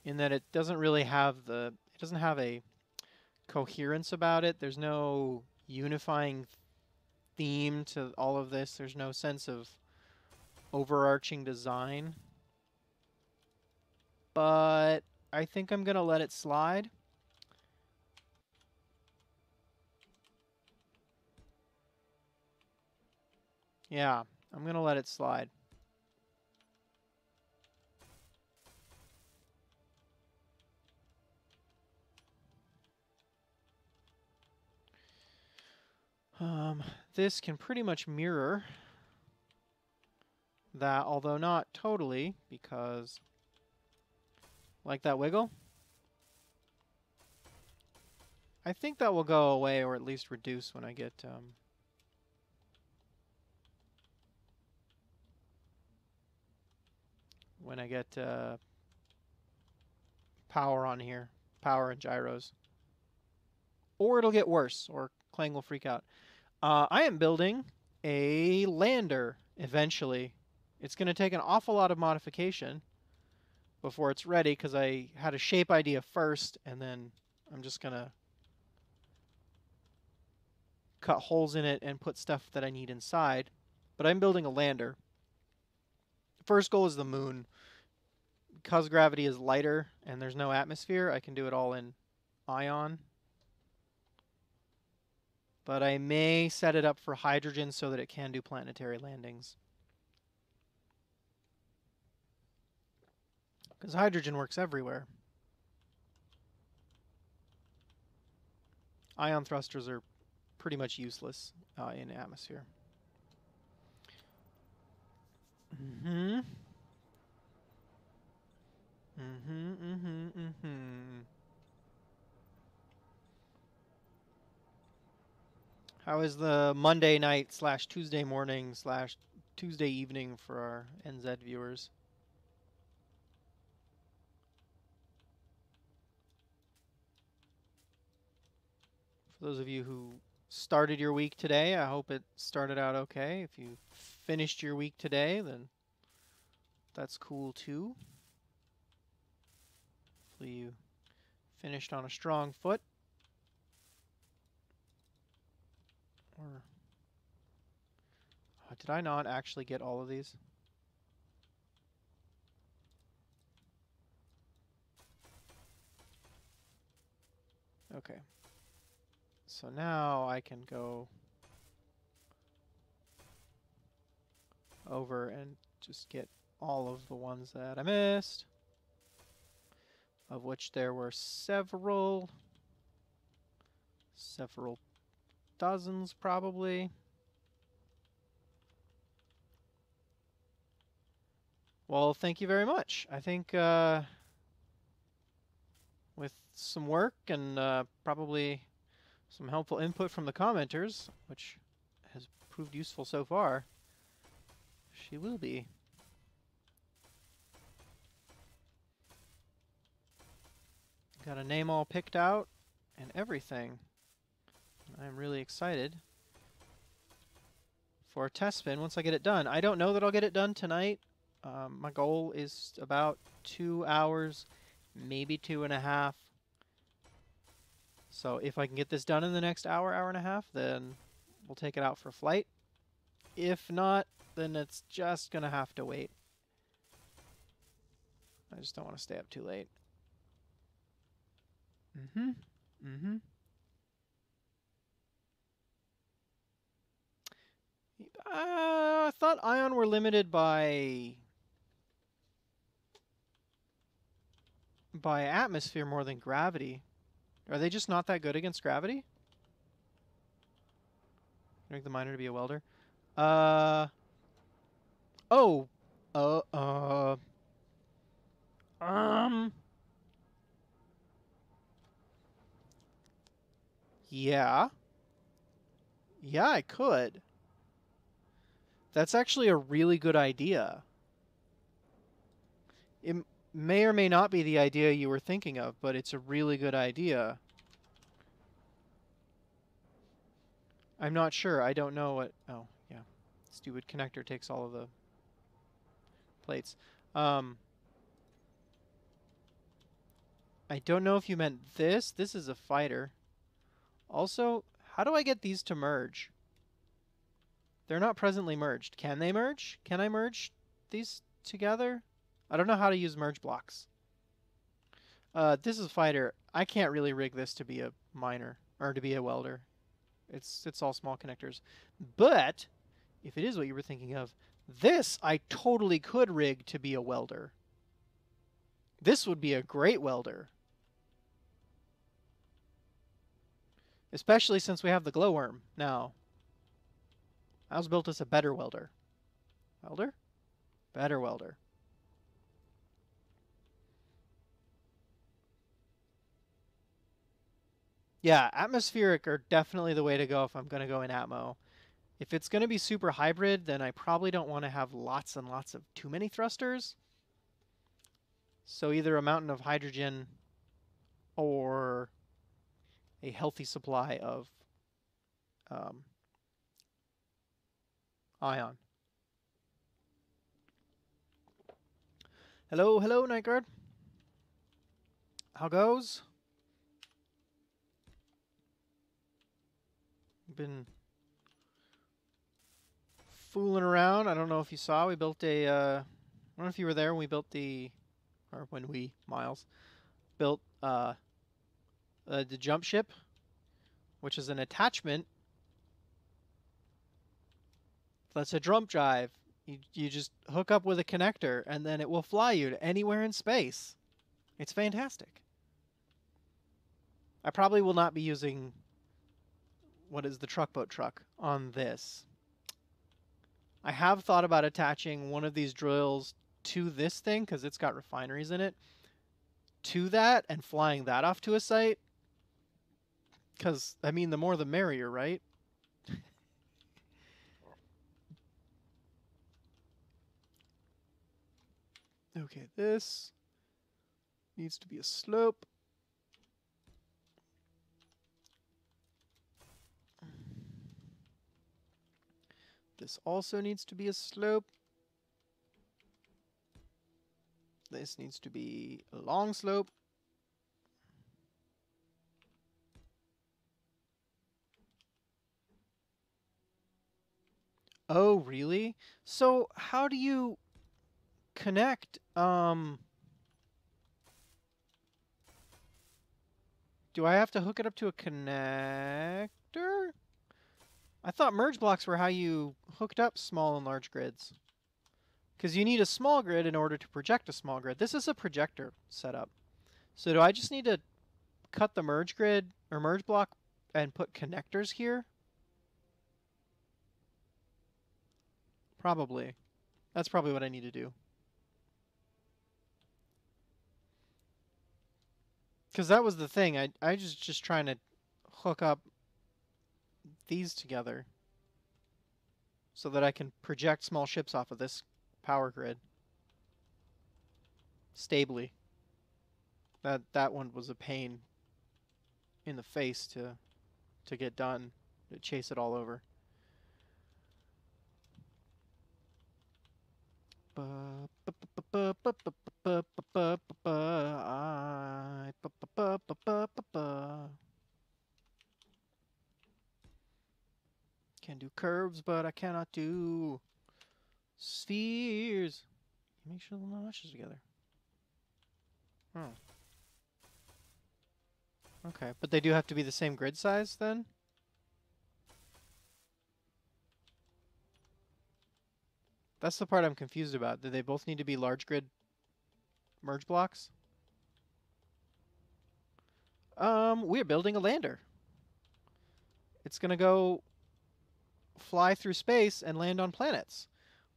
in that it doesn't really have it doesn't have a coherence about it. There's no unifying theme to all of this. There's no sense of overarching design. But I think I'm going to let it slide. Yeah, I'm going to let it slide. This can pretty much mirror that, although not totally, because like that wiggle, I think that will go away or at least reduce when I get power on here, power and gyros. Or it'll get worse, or Clang will freak out. I am building a lander eventually. It's going to take an awful lot of modification before it's ready, because I had a shape idea first, and then I'm just going to cut holes in it and put stuff that I need inside. But I'm building a lander. First goal is the moon. Because gravity is lighter and there's no atmosphere, I can do it all in ion. But I may set it up for hydrogen so that it can do planetary landings. Because hydrogen works everywhere. Ion thrusters are pretty much useless in atmosphere. How is the Monday night / Tuesday morning / Tuesday evening for our NZ viewers? For those of you who started your week today, I hope it started out okay. If you finished your week today, then that's cool too. Hopefully you finished on a strong foot. Or did I not actually get all of these? Okay. So now I can go over and just get all of the ones that I missed, of which there were several dozens probably. Well, thank you very much. I think with some work and probably some helpful input from the commenters, which has proved useful so far, she will be. Got a name all picked out and everything. I'm really excited for a test spin once I get it done. I don't know that I'll get it done tonight. My goal is about 2 hours, maybe 2.5. So if I can get this done in the next hour and a half, then we'll take it out for flight. If not, then it's just going to have to wait. I just don't want to stay up too late. I thought ion were limited by atmosphere more than gravity. Are they just not that good against gravity? Make the miner to be a welder. Oh. Um. Yeah. Yeah, I could. That's actually a really good idea. It may or may not be the idea you were thinking of, but it's a really good idea. I'm not sure. I don't know what... Oh, yeah. Stupid connector takes all of the plates. I don't know if you meant this. This is a fighter. Also, how do I get these to merge? They're not presently merged. Can they merge? Can I merge these together? I don't know how to use merge blocks. This is a fighter. I can't really rig this to be a miner or to be a welder. It's all small connectors. But if it is what you were thinking of, this I totally could rig to be a welder. This would be a great welder. Especially since we have the glowworm now. I was built as a better welder. Welder? Better welder. Yeah, atmospheric are definitely the way to go if I'm going to go in Atmo. If it's going to be super hybrid, then I probably don't want to have lots and lots of too many thrusters. So either a mountain of hydrogen or a healthy supply of ion. Hello, hello, Night Guard. How goes? Been fooling around. I don't know if you saw. We built a. I don't know if you were there when we built the, or when we Miles built the jump ship, which is an attachment. That's a jump drive. You just hook up with a connector, and then it will fly you to anywhere in space. It's fantastic. I probably will not be using what is the truck boat truck on this. I have thought about attaching one of these drills to this thing, because it's got refineries in it, to that and flying that off to a site. Because, I mean, the more the merrier, right? Okay, this needs to be a slope. This also needs to be a slope. This needs to be a long slope. Oh, really? So how do you connect? Do I have to hook it up to a connector? I thought merge blocks were how you hooked up small and large grids. Because you need a small grid in order to project a small grid. This is a projector setup. So do I just need to cut the merge grid or merge block and put connectors here? Probably. That's probably what I need to do. Because that was the thing. I was just trying to hook up these together so that I can project small ships off of this power grid stably. That one was a pain in the face to get done, to chase it all over. Can do curves, but I cannot do spheres. Make sure they're not meshes together. Oh. Okay, but they do have to be the same grid size then? That's the part I'm confused about. Do they both need to be large grid merge blocks? We're building a lander. It's gonna go fly through space and land on planets.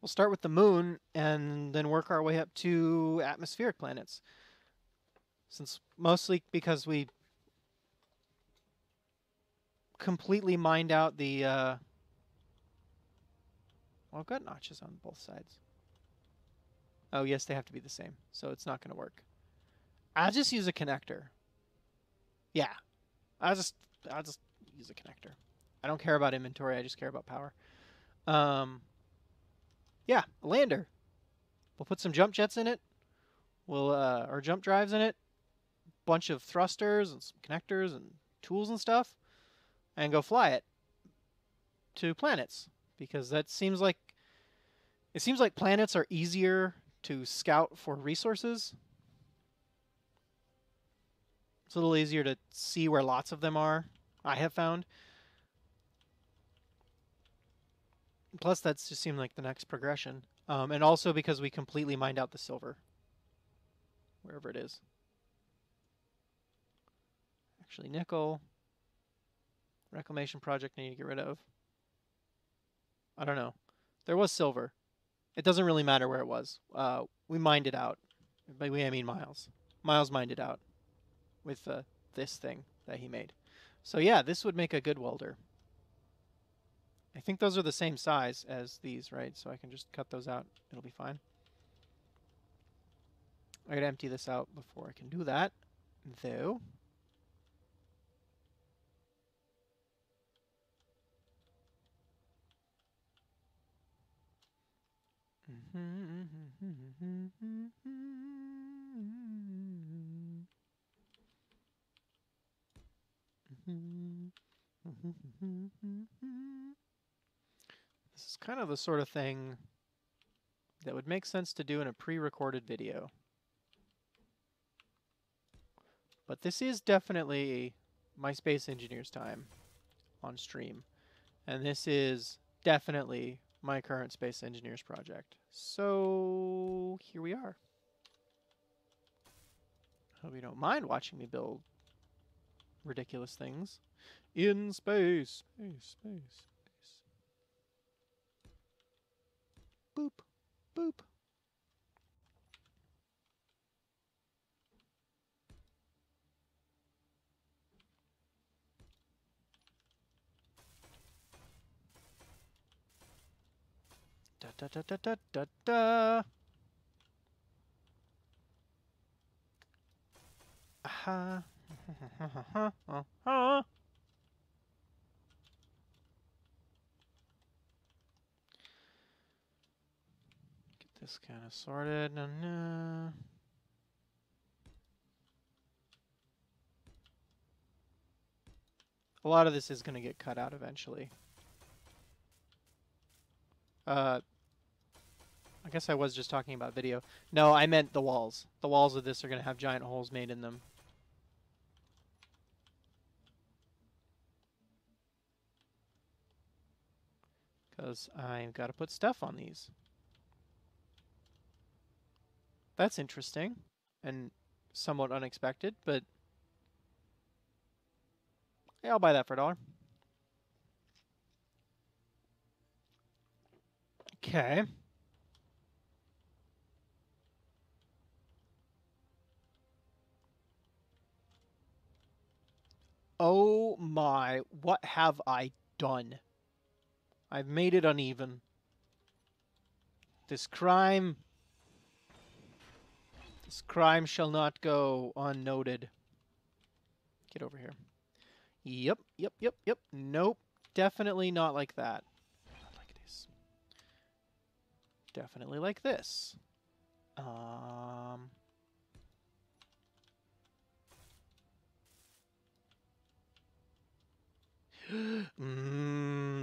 We'll start with the moon and then work our way up to atmospheric planets. Since mostly because we completely mined out the well, I've got notches on both sides. Oh yes, they have to be the same, so it's not gonna work. I'll just use a connector. Yeah. I'll just use a connector. I don't care about inventory, I just care about power. Yeah, a lander. We'll put some jump jets in it. We'll or jump drives in it. Bunch of thrusters and some connectors and tools and stuff, and go fly it to planets, because it seems like planets are easier to scout for resources. It's a little easier to see where lots of them are, I have found. Plus, that just seemed like the next progression. And also because we completely mined out the silver. Wherever it is. Actually, nickel. Reclamation project I need to get rid of. I don't know. There was silver. It doesn't really matter where it was. We mined it out. By we, I mean Miles. Miles mined it out with this thing that he made. So yeah, this would make a good welder. I think those are the same size as these, right? So I can just cut those out. It'll be fine. I gotta empty this out before I can do that, though. This is kind of the sort of thing that would make sense to do in a pre-recorded video. But this is definitely my Space Engineer's time on stream. And this is definitely my current Space Engineers project. So here we are. Hope you don't mind watching me build ridiculous things in space. Space. Boop. Boop. Da da da da da da da. Aha. Get this kind of sorted. A lot of this is going to get cut out eventually. I guess I was just talking about video. No, I meant the walls. The walls of this are going to have giant holes made in them. Because I've got to put stuff on these. That's interesting and somewhat unexpected, but yeah, I'll buy that for $1. Okay. Oh my, what have I done? I've made it uneven. This crime shall not go unnoted. Get over here. Yep. Nope. Definitely not like that. Not like this. Definitely like this.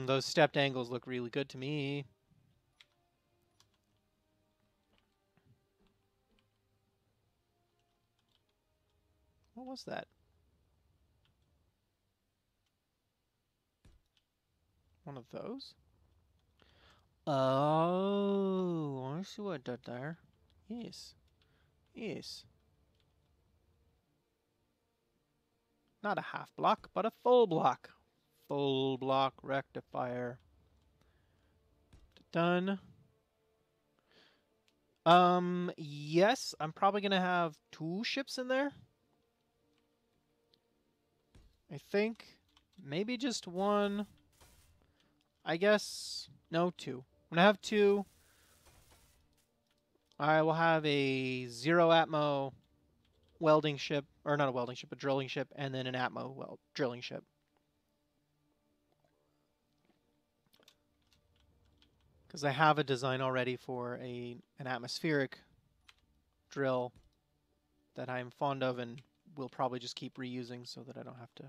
Those stepped angles look really good to me. What was that? One of those? Oh, I see what I did there. Yes. Yes. Not a half block, but a full block. Full block rectifier. Done. Yes, I'm probably gonna have 2 ships in there. I think. Maybe just 1. I guess. No, 2. When I have 2, I will have a 0 atmo welding ship, or not a welding ship, a drilling ship, and then an atmo drilling ship. Because I have a design already for an atmospheric drill that I'm fond of and will probably just keep reusing so that I don't have to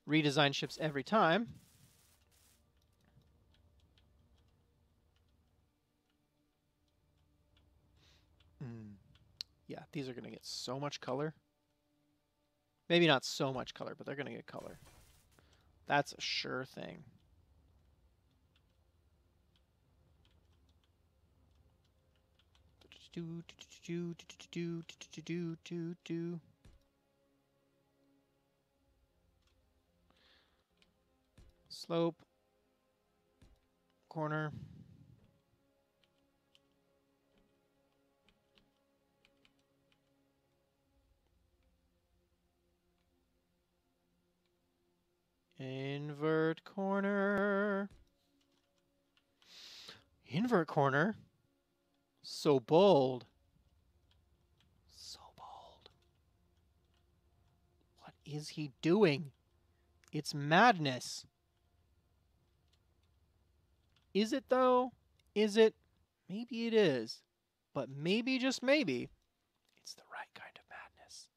redesign ships every time. Yeah, these are going to get so much color. Maybe not so much color, but they're going to get color. That's a sure thing. Slope. Corner. Invert corner. Invert corner? So bold. So bold. What is he doing? It's madness. Is it though? Is it? Maybe it is. But maybe, just maybe, it's the right kind of madness.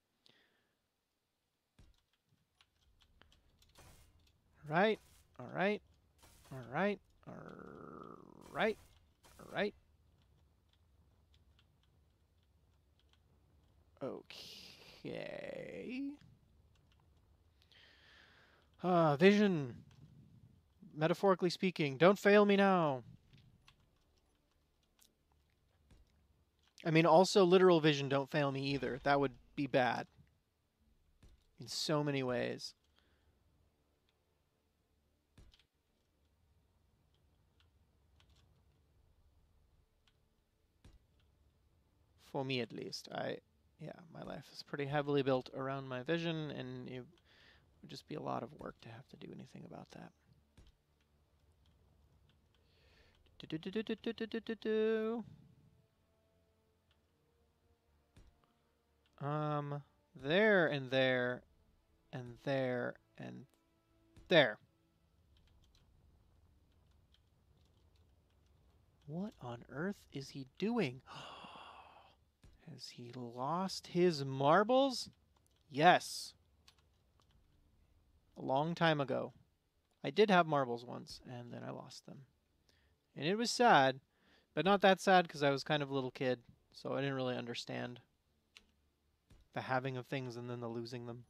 Right. All right. All right. All right. All right. Okay. Vision. Metaphorically speaking, don't fail me now. I mean, also literal vision, don't fail me either. That would be bad. In so many ways. For me, at least. Yeah, my life is pretty heavily built around my vision, and it would just be a lot of work to have to do anything about that. There and there and there and there. What on earth is he doing? Has he lost his marbles? Yes. A long time ago. I did have marbles once, and then I lost them. And it was sad, but not that sad because I was kind of a little kid, so I didn't really understand the having of things and then the losing them.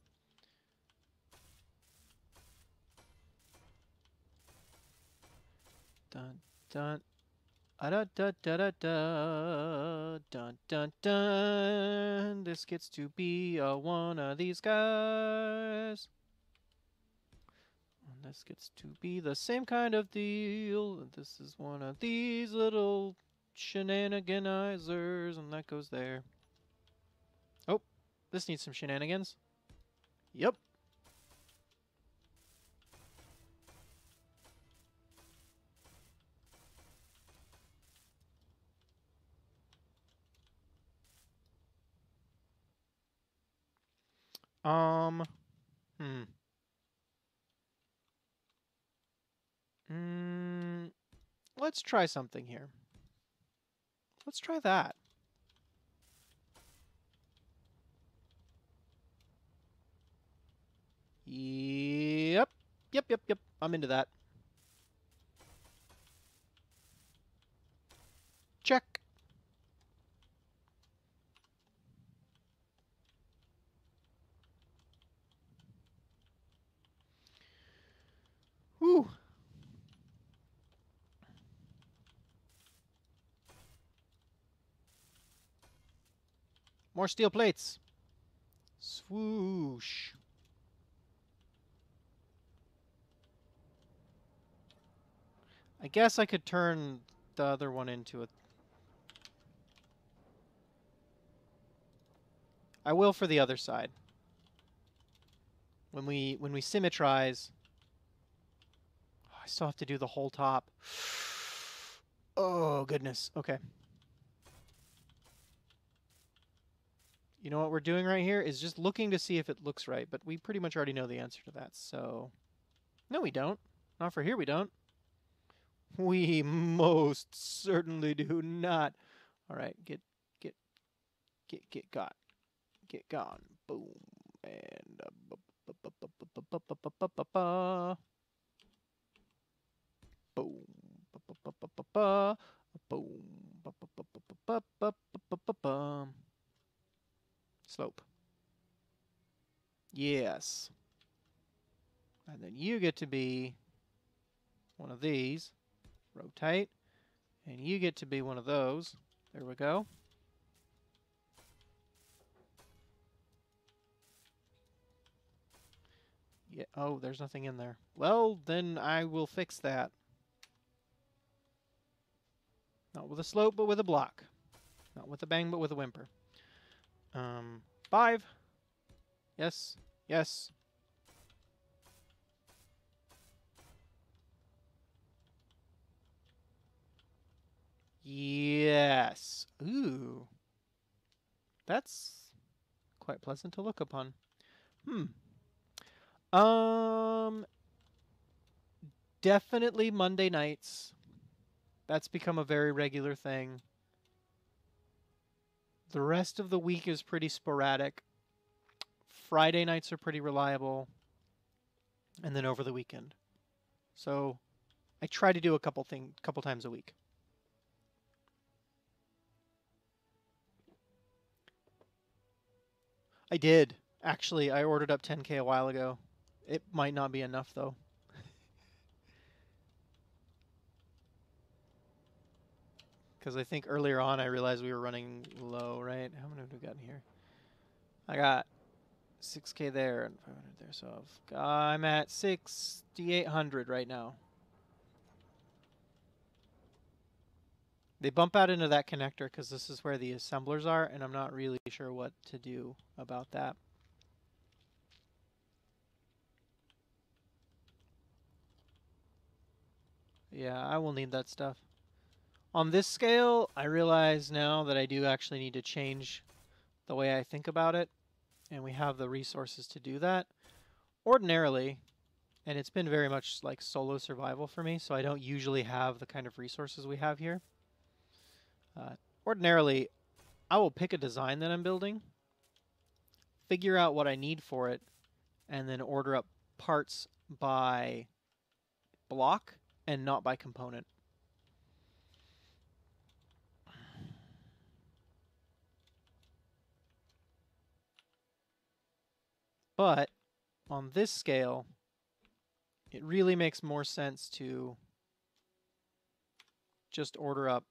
Dun dun. Da da da da da. Dun dun dun. This gets to be one of these guys. And this gets to be the same kind of deal. This is one of these little shenaniganizers, and that goes there. Oh, this needs some shenanigans. Yep. Hmm. Let's try something here. Let's try that. Yep. Yep. I'm into that. Check. Whew. More steel plates. Swoosh. I guess I could turn the other one into a... I will for the other side. When we symmetrize... Oh, I still have to do the whole top. Oh, goodness. Okay. You know what we're doing right here is just looking to see if it looks right, but we pretty much already know the answer to that, so... No, we don't. Not for here, we don't. We most certainly do not. All right, get got. Get gone. Boom. And boom. Boom. Slope. Yes. And then you get to be one of these. Rotate. And you get to be one of those. There we go. Yeah. Oh, there's nothing in there. Well, then I will fix that. Not with a slope, but with a block. Not with a bang, but with a whimper. 5. Yes. Yes. Yes. Ooh. That's quite pleasant to look upon. Definitely Monday nights. That's become a very regular thing. The rest of the week is pretty sporadic. Friday nights are pretty reliable. And then over the weekend. So I try to do a couple times a week. I did. Actually, I ordered up 10K a while ago. It might not be enough, though. Because I think earlier on I realized we were running low, right? How many have we got in here? I got 6K there and 500 there, so I'm at 6,800 right now. They bump out into that connector because this is where the assemblers are, and I'm not really sure what to do about that. Yeah, I will need that stuff. On this scale, I realize now that I do actually need to change the way I think about it, and we have the resources to do that. Ordinarily, and it's been very much like solo survival for me, so I don't usually have the kind of resources we have here. Ordinarily, I will pick a design that I'm building, figure out what I need for it, and then order up parts by block and not by component. But on this scale, it really makes more sense to just order up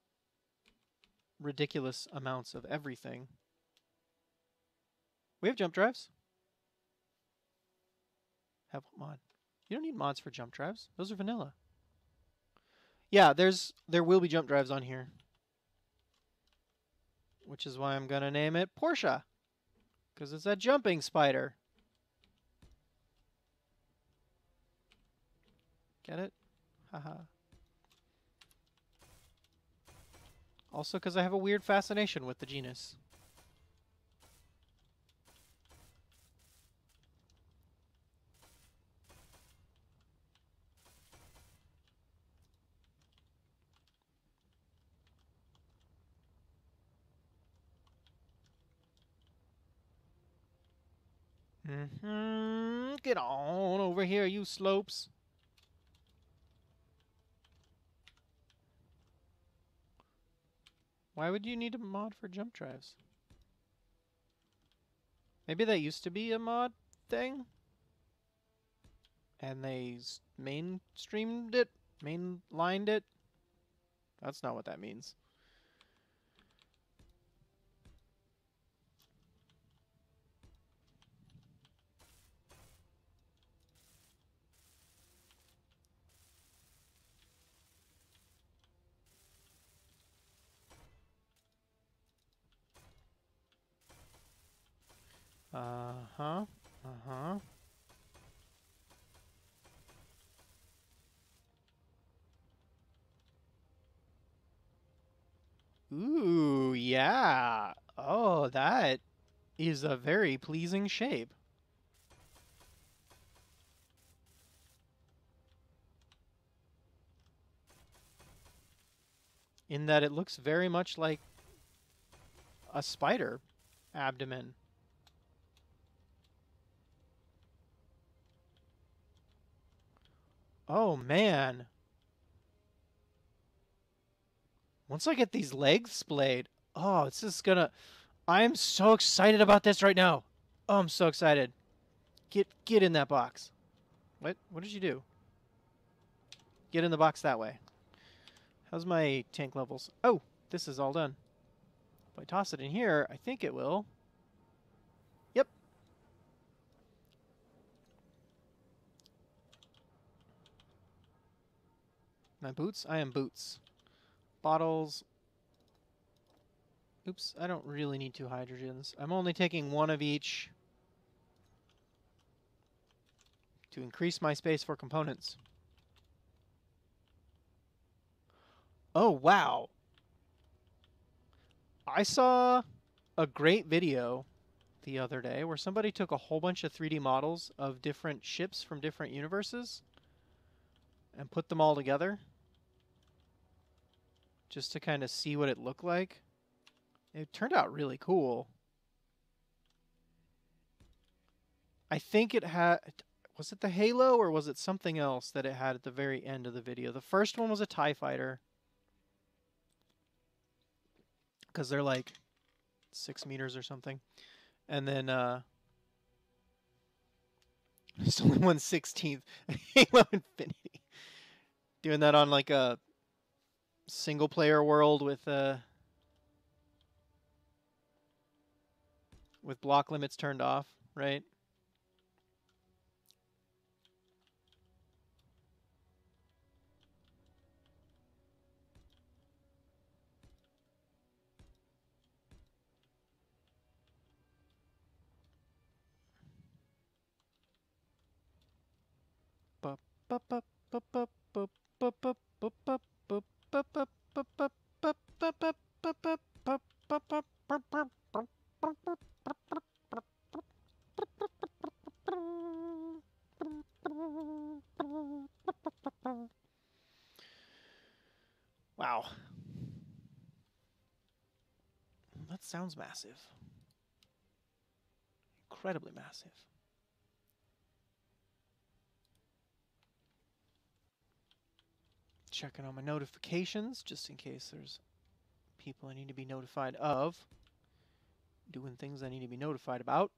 ridiculous amounts of everything. We have jump drives. Have what mod? You don't need mods for jump drives. Those are vanilla. Yeah, there will be jump drives on here. Which is why I'm going to name it Porsche. Because it's a jumping spider. Get it? Haha. Also because I have a weird fascination with the genus. Get on over here, you slopes. Why would you need a mod for jump drives? Maybe that used to be a mod thing? And they mainstreamed it? Mainlined it? That's not what that means. Uh-huh. Uh-huh. Ooh, yeah. Oh, that is a very pleasing shape. In that it looks very much like a spider abdomen. Oh, man. Once I get these legs splayed, oh, it's just gonna... I'm so excited about this right now. Oh, I'm so excited. Get in that box. What did you do? Get in the box that way. How's my tank levels? Oh, this is all done. If I toss it in here, I think it will. Yep. My boots? I am boots. Bottles. Oops, I don't really need 2 hydrogens. I'm only taking 1 of each to increase my space for components. Oh, wow. I saw a great video the other day where somebody took a whole bunch of 3D models of different ships from different universes and put them all together just to kind of see what it looked like. It turned out really cool. I think it had... Was it the Halo or was it something else that it had at the very end of the video? The first one was a TIE fighter. Because they're like 6 meters or something. And then it's only 1/16 Halo Infinity. Doing that on like a single player world with block limits turned off, right? Wow. That sounds massive. Incredibly massive. Checking on my notifications just in case there's people I need to be notified of. Doing things I need to be notified about.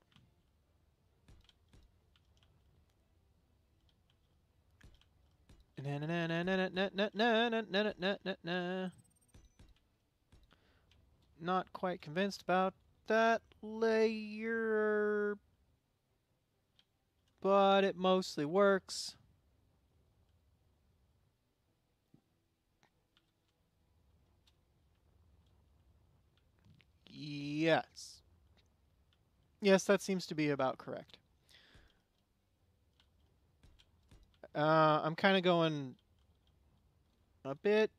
Not quite convinced about that layer, but it mostly works. Yes. Yes, that seems to be about correct. I'm kind of going a bit...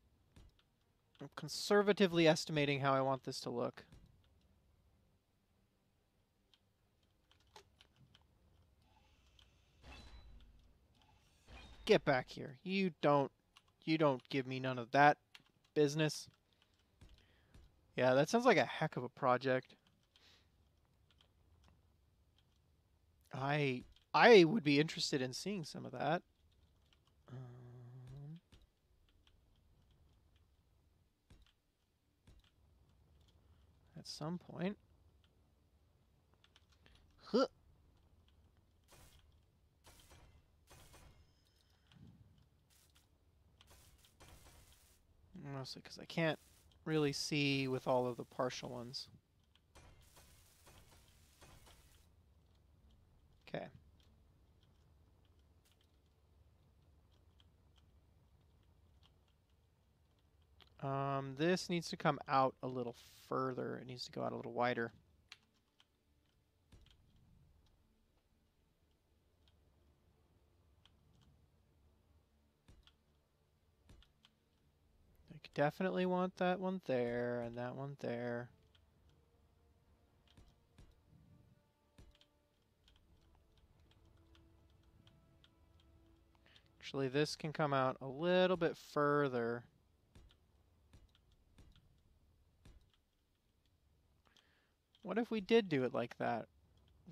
I'm conservatively estimating how I want this to look. Get back here. You don't give me none of that business. Yeah, that sounds like a heck of a project. I would be interested in seeing some of that. At some point. Huh. Mostly because I can't really see with all of the partial ones. Okay. This needs to come out a little further. It needs to go out a little wider. definitely want that one there and that one there. Actually, this can come out a little bit further. What if we did do it like that,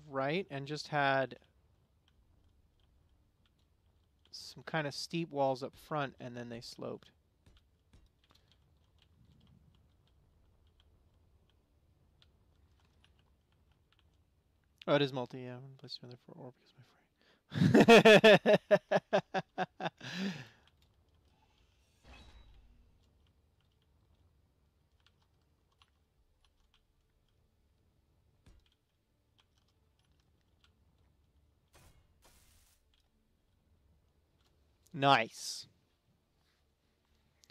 right? And just had some kind of steep walls up front and then they sloped. Oh, it is multi, yeah. One place another for orb because my frame. Nice.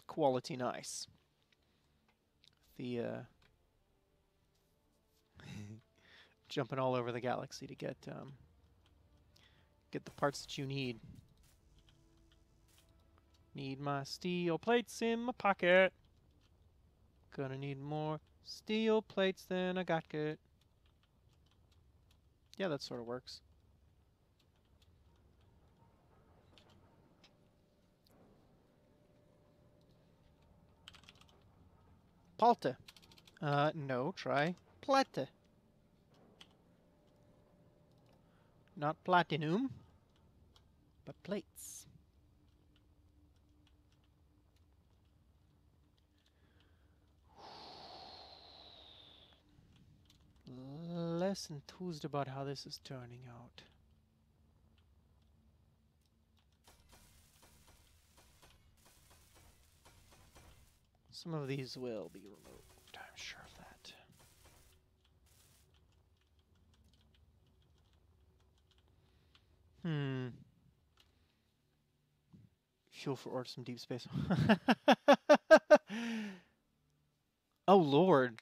Quality nice. The jumping all over the galaxy to get the parts that you need. Need my steel plates in my pocket. Gonna need more steel plates than I got it. Yeah, that sort of works. Palta. No, try plata. Not platinum, but plates. Less enthused about how this is turning out. Some of these will be removed, I'm sure of that. Fuel for order some deep space. Oh, Lord.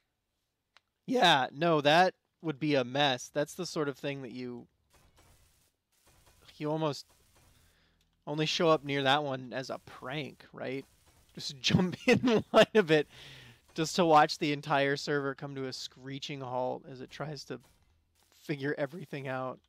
Yeah, no, that would be a mess. That's the sort of thing that you almost only show up near that one as a prank, right? Just jump in line of it just to watch the entire server come to a screeching halt as it tries to figure everything out.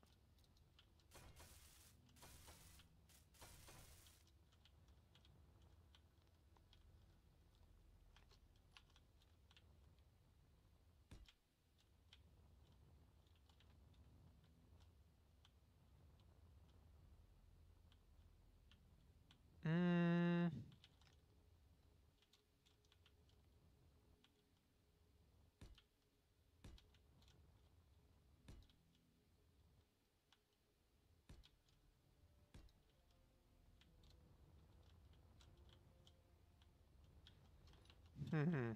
Mm. Hmm.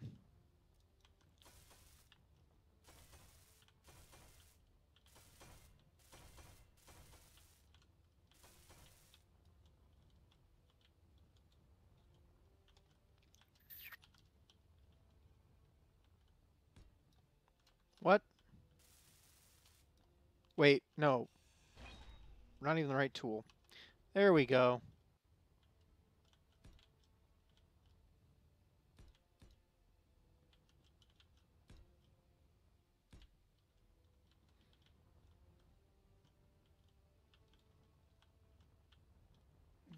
What? Wait, no. Not even the right tool. There we go.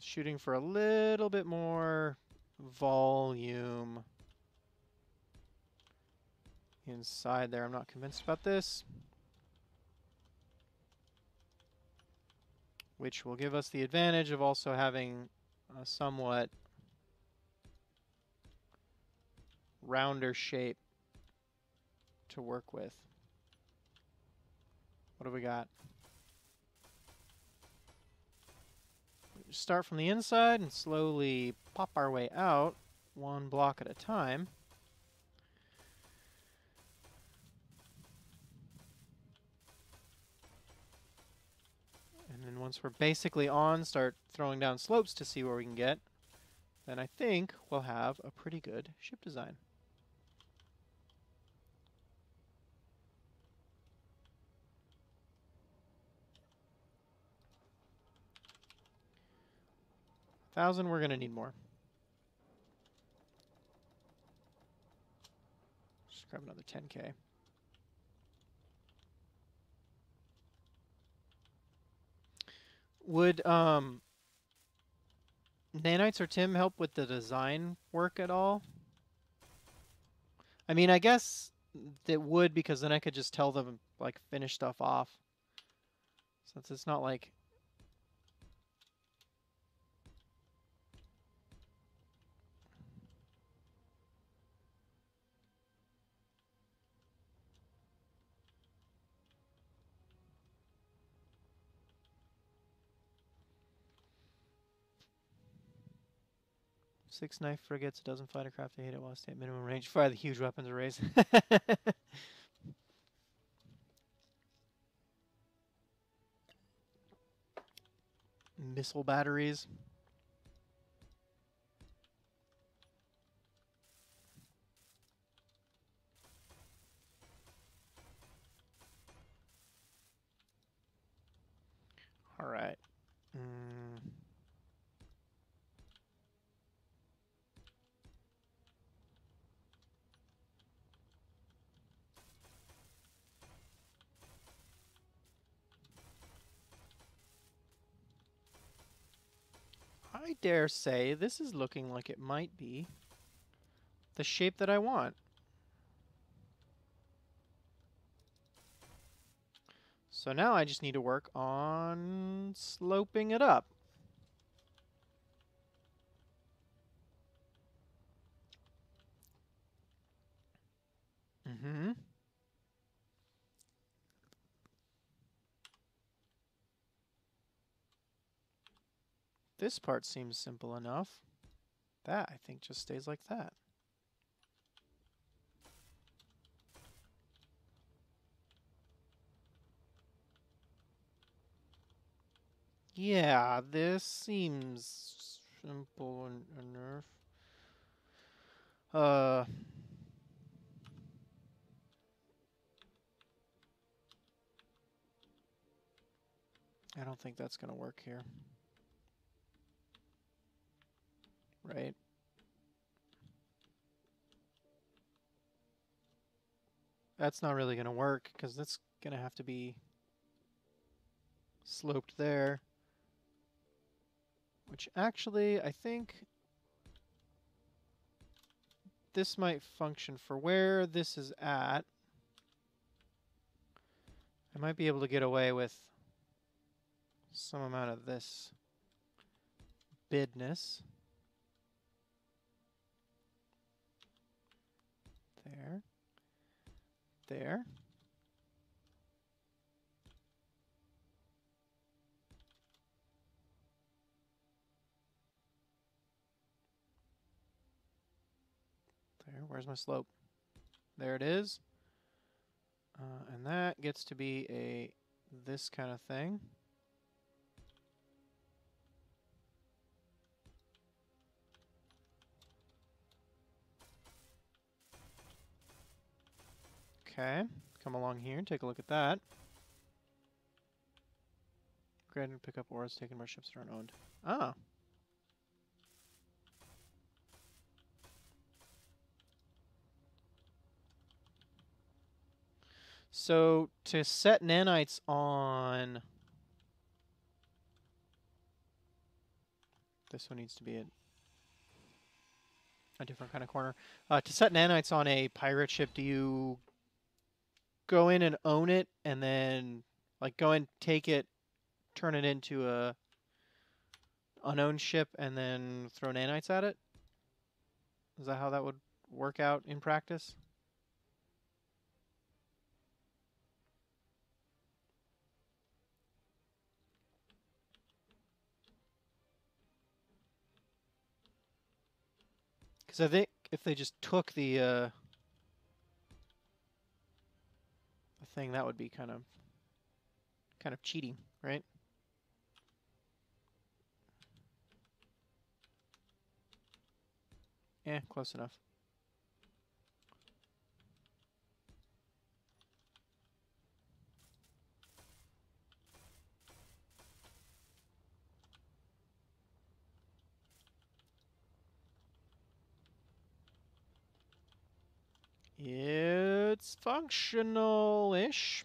Shooting for a little bit more volume inside there. I'm not convinced about this. Which will give us the advantage of also having a somewhat rounder shape to work with. What do we got? Start from the inside and slowly pop our way out, one block at a time. And then once we're basically on, start throwing down slopes to see where we can get. Then I think we'll have a pretty good ship design. We're going to need more. grab another 10K. Would Nanites or Tim help with the design work at all? I mean, I guess it would, because then I could just tell them, like, finish stuff off. Since it's not like... Six knife frigates, a dozen fighter craft, to hit it while stay at minimum range. Fire the huge weapons arrays. Missile batteries. All right. I dare say this is looking like it might be the shape that I want. So now I just need to work on sloping it up. Mm-hmm. This part seems simple enough. That, I think, just stays like that. Yeah, this seems simple enough. I don't think that's gonna work here. Right? That's not really gonna work, because that's gonna have to be sloped there. Which actually, I think this might function for where this is at. I might be able to get away with some amount of this bidness. There. There. There. Where's my slope? There it is. And that gets to be a this kind of thing. Okay. Come along here and take a look at that. Grade and pick up ores taken by ships that aren't owned. Ah. So to set nanites on... This one needs to be a different kind of corner. To set nanites on a pirate ship, do you go in and own it and then like go and take it, turn it into a unowned ship and then throw nanites at it? Is that how that would work out in practice? Because I think if they just took the thing, that would be kind of cheating, right? Eh, close enough. it's functional-ish.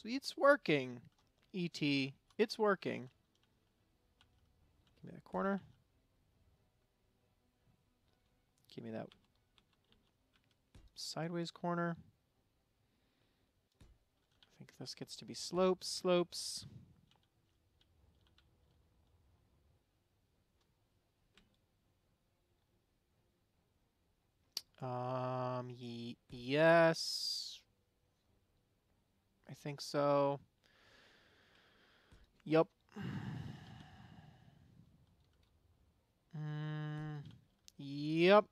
It's working. E.T. It's working. Give me that corner. Give me that sideways corner. I think this gets to be slopes, slopes. Yes. I think so. Yup. Yep.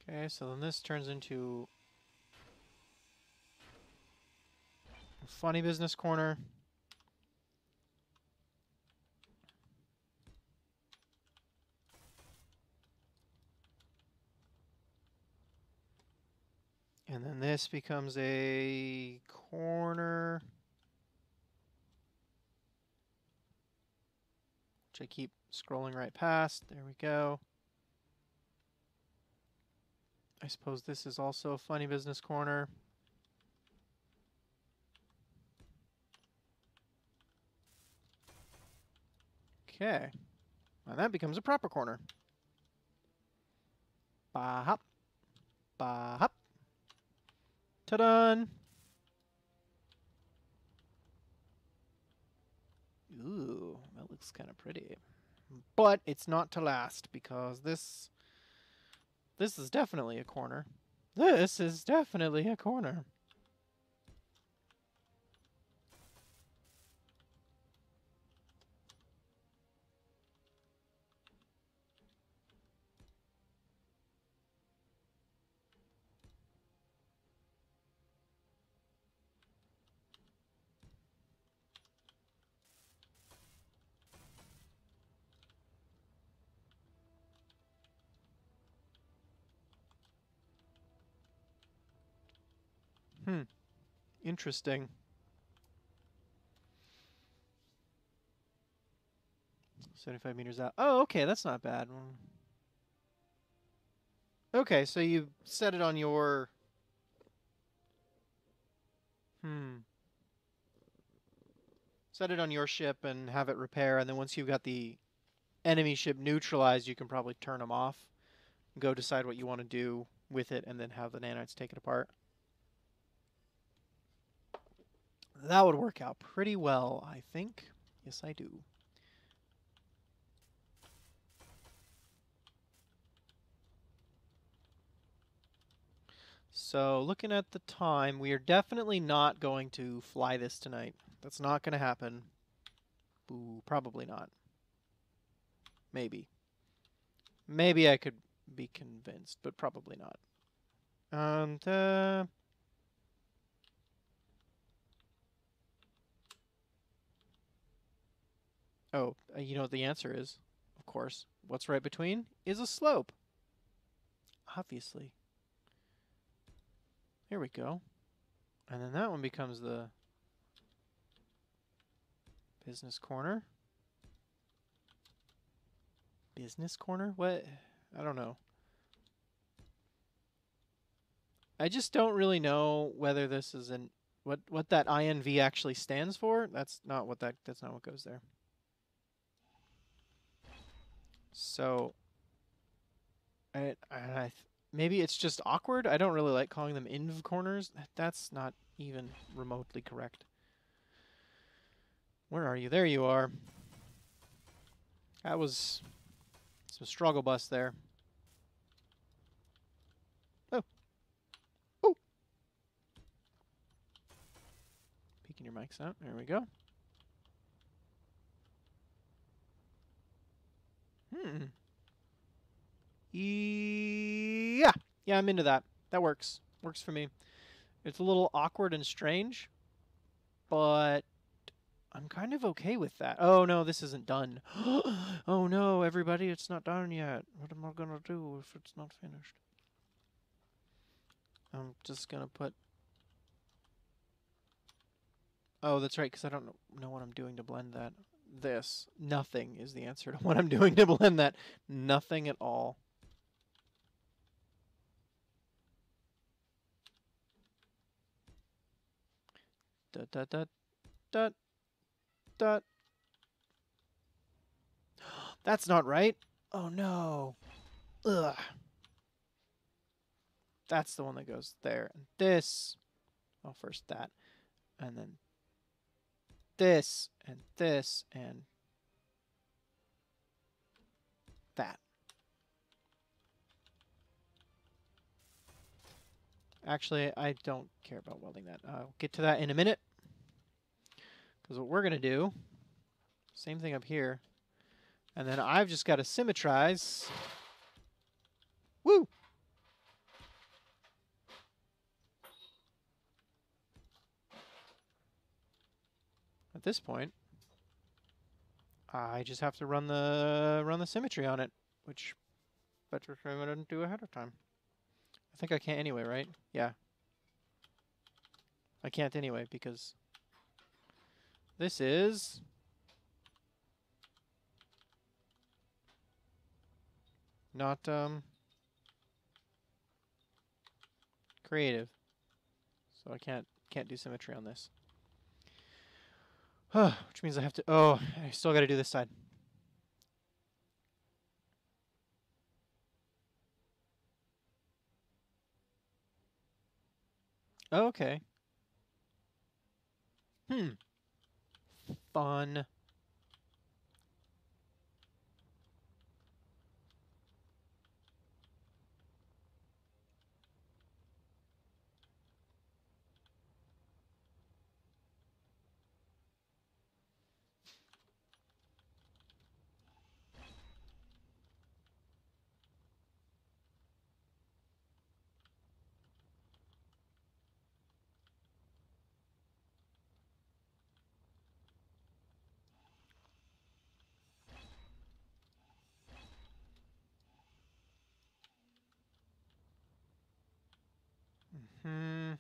Okay, so then this turns into a funny business corner. And then this becomes a corner, which I keep scrolling right past. There we go. I suppose this is also a funny business corner. Okay. And that becomes a proper corner. Ba-hop. Ba-hop. Ta-da! Ooh, that looks kind of pretty. But it's not to last, because this is definitely a corner. This is definitely a corner. Interesting. $75 meters out. Oh, okay, that's not bad. Okay, so you set it on your... Set it on your ship and have it repair, and then once you've got the enemy ship neutralized, you can probably turn them off. Go decide what you want to do with it, and then have the nanites take it apart. That would work out pretty well, I think. Yes, I do. So, looking at the time, we are definitely not going to fly this tonight. That's not going to happen. Ooh, probably not. Maybe. Maybe I could be convinced, but probably not. And, oh, you know what the answer is, of course. What's right between is a slope. Obviously. Here we go. And then that one becomes the business corner. Business corner? What? I don't know. I just don't really know whether this is an what that INV actually stands for. That's not what goes there. So maybe it's just awkward. I don't really like calling them inv corners. That's not even remotely correct. Where are you? There you are. That was some struggle bus there. Oh. Oh. Peeking your mics out. There we go. Yeah. Yeah, I'm into that. That works. Works for me. It's a little awkward and strange, but I'm kind of okay with that. Oh no, this isn't done. Oh no, everybody, it's not done yet. What am I gonna do if it's not finished? I'm just gonna put... Oh, that's right, because I don't know what I'm doing to blend that. This. Nothing is the answer to what I'm doing to blend that. Nothing at all. Dot, dot, dot, dot, dot. That's not right. Oh no. Ugh. That's the one that goes there. And this. Oh, first that. And then this. And this. And that. Actually, I don't care about welding that. I'll get to that in a minute. Because what we're going to do, same thing up here. And then I've just got to symmetrize. Woo! At this point, I just have to run the symmetry on it, which better I didn't do ahead of time. I think I can't anyway, right? Yeah. I can't anyway because this is not creative. So I can't do symmetry on this. Which means I have to... Oh, I still got to do this side. Oh, okay. Fun. Hmm.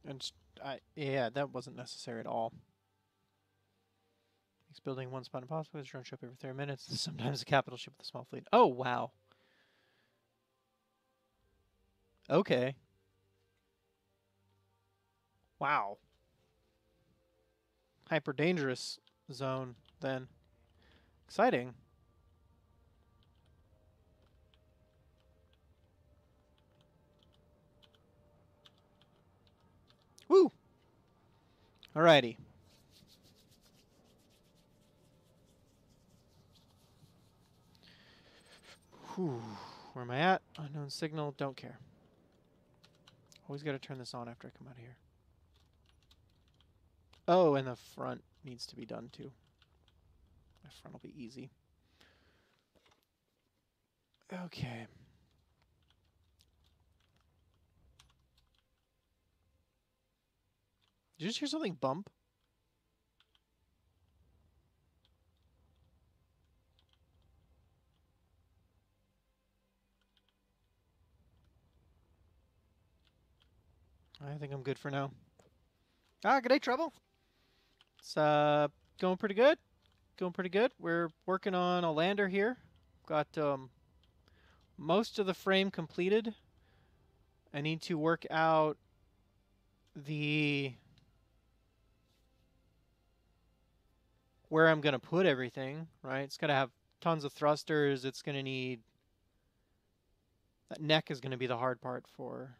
And yeah, that wasn't necessary at all. Makes building one spot impossible. Drone ship every 30 minutes. Sometimes a capital ship with a small fleet. Oh wow. Okay. Wow. Hyper dangerous zone then. Exciting. Woo! Alrighty. Whew. Where am I at? Unknown signal. Don't care. Always got to turn this on after I come out of here. Oh, and the front needs to be done too. My front will be easy. Okay. Did you just hear something bump? I think I'm good for now. Ah, good day, Trouble. It's going pretty good. Going pretty good. We're working on a lander here. Got most of the frame completed. I need to work out the where I'm gonna put everything, right? It's gotta have tons of thrusters. It's gonna need that neck is gonna be the hard part for.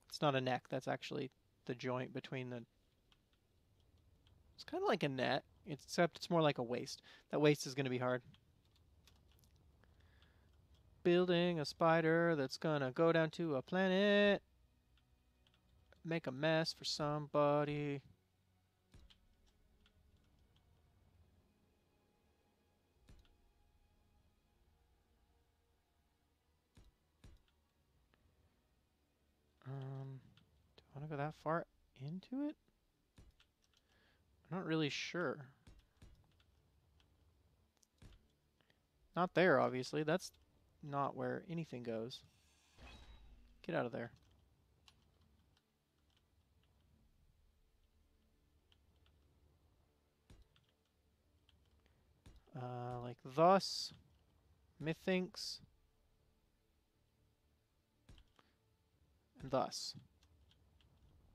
It's not a neck. That's actually the joint between the. It's kind of like a net, except it's more like a waist. That waist is gonna be hard. Building a spider that's gonna go down to a planet. Make a mess for somebody. go that far into it? I'm not really sure. Not there, obviously. That's not where anything goes. Get out of there. Like thus. Methinks. And thus.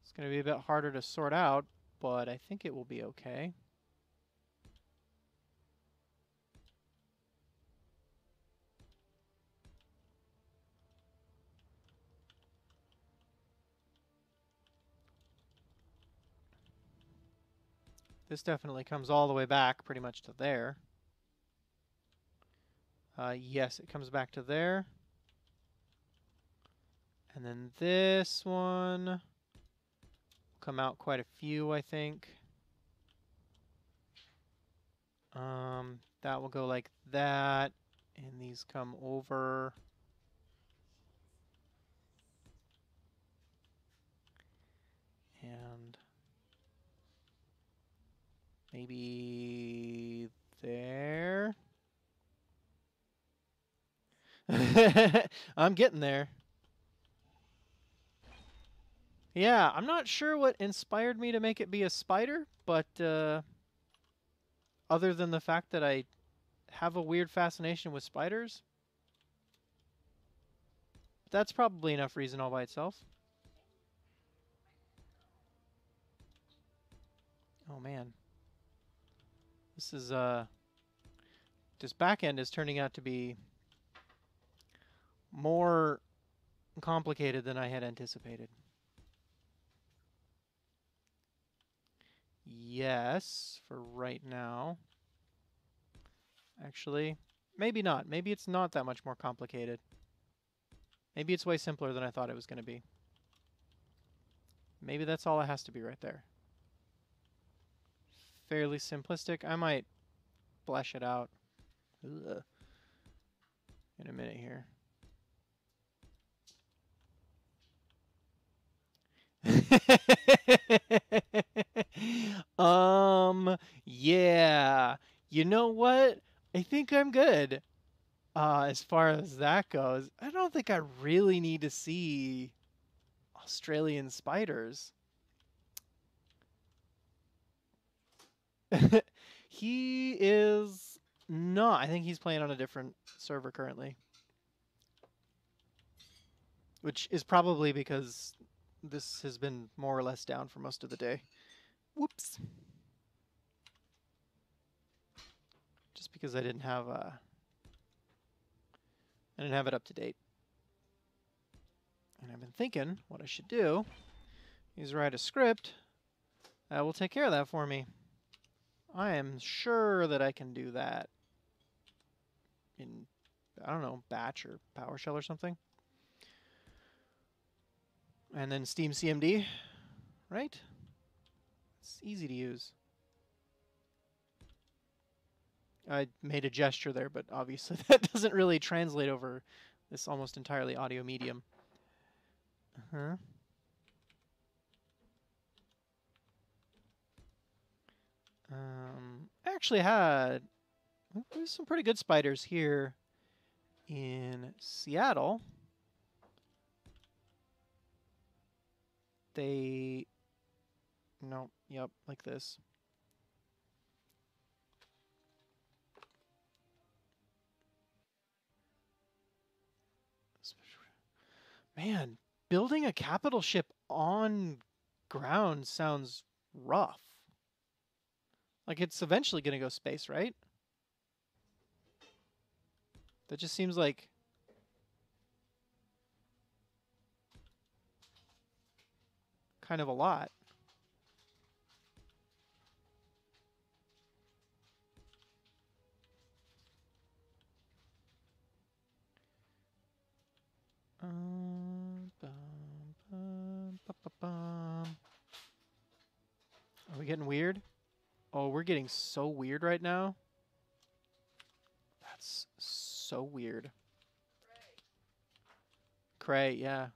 It's going to be a bit harder to sort out, but I think it will be okay. This definitely comes all the way back pretty much to there. Yes, it comes back to there. And then this one will come out quite a few, I think. That will go like that. And these come over. And maybe there. I'm getting there. Yeah, I'm not sure what inspired me to make it be a spider, but other than the fact that I have a weird fascination with spiders, that's probably enough reason all by itself. Oh man. This is this back end is turning out to be more complicated than I had anticipated. Yes, for right now. Actually, maybe not. Maybe it's not that much more complicated. Maybe it's way simpler than I thought it was going to be. Maybe that's all it has to be right there. Fairly simplistic. I might flesh it out in a minute here. Yeah. You know what? I think I'm good. As far as that goes, I don't think I really need to see Australian spiders. He is not. I think he's playing on a different server currently. Which is probably because this has been more or less down for most of the day. Whoops. Just because I didn't have it up to date. And I've been thinking what I should do is write a script that will take care of that for me. I am sure that I can do that in, I don't know, Batch or PowerShell or something. And then Steam CMD, right? It's easy to use. I made a gesture there, but obviously that doesn't really translate over this almost entirely audio medium. Uh-huh. I actually had there's some pretty good spiders here in Seattle. They, no, yep, like this. Man, building a capital ship on ground sounds rough. Like it's eventually going to go space, right? That just seems like kind of a lot. Are we getting weird? Oh, we're getting so weird right now. That's so weird. Cray, yeah.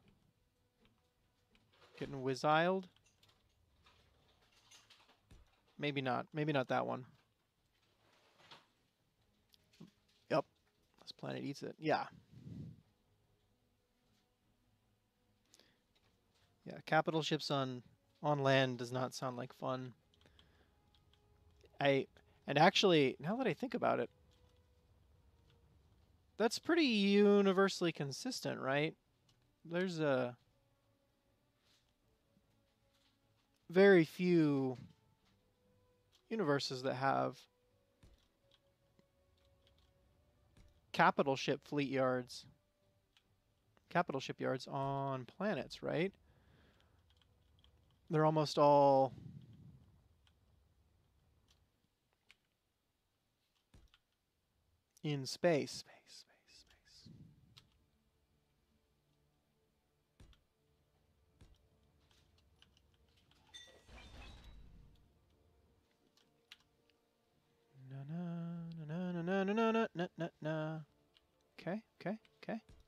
Getting whiz-iled. Maybe not. Maybe not that one. Yep. This planet eats it. Yeah. Yeah, capital ships on land does not sound like fun. And actually, now that I think about it, that's pretty universally consistent, right? There's a very few universes that have capital shipyards on planets, right? They're almost all in space. Na. Okay.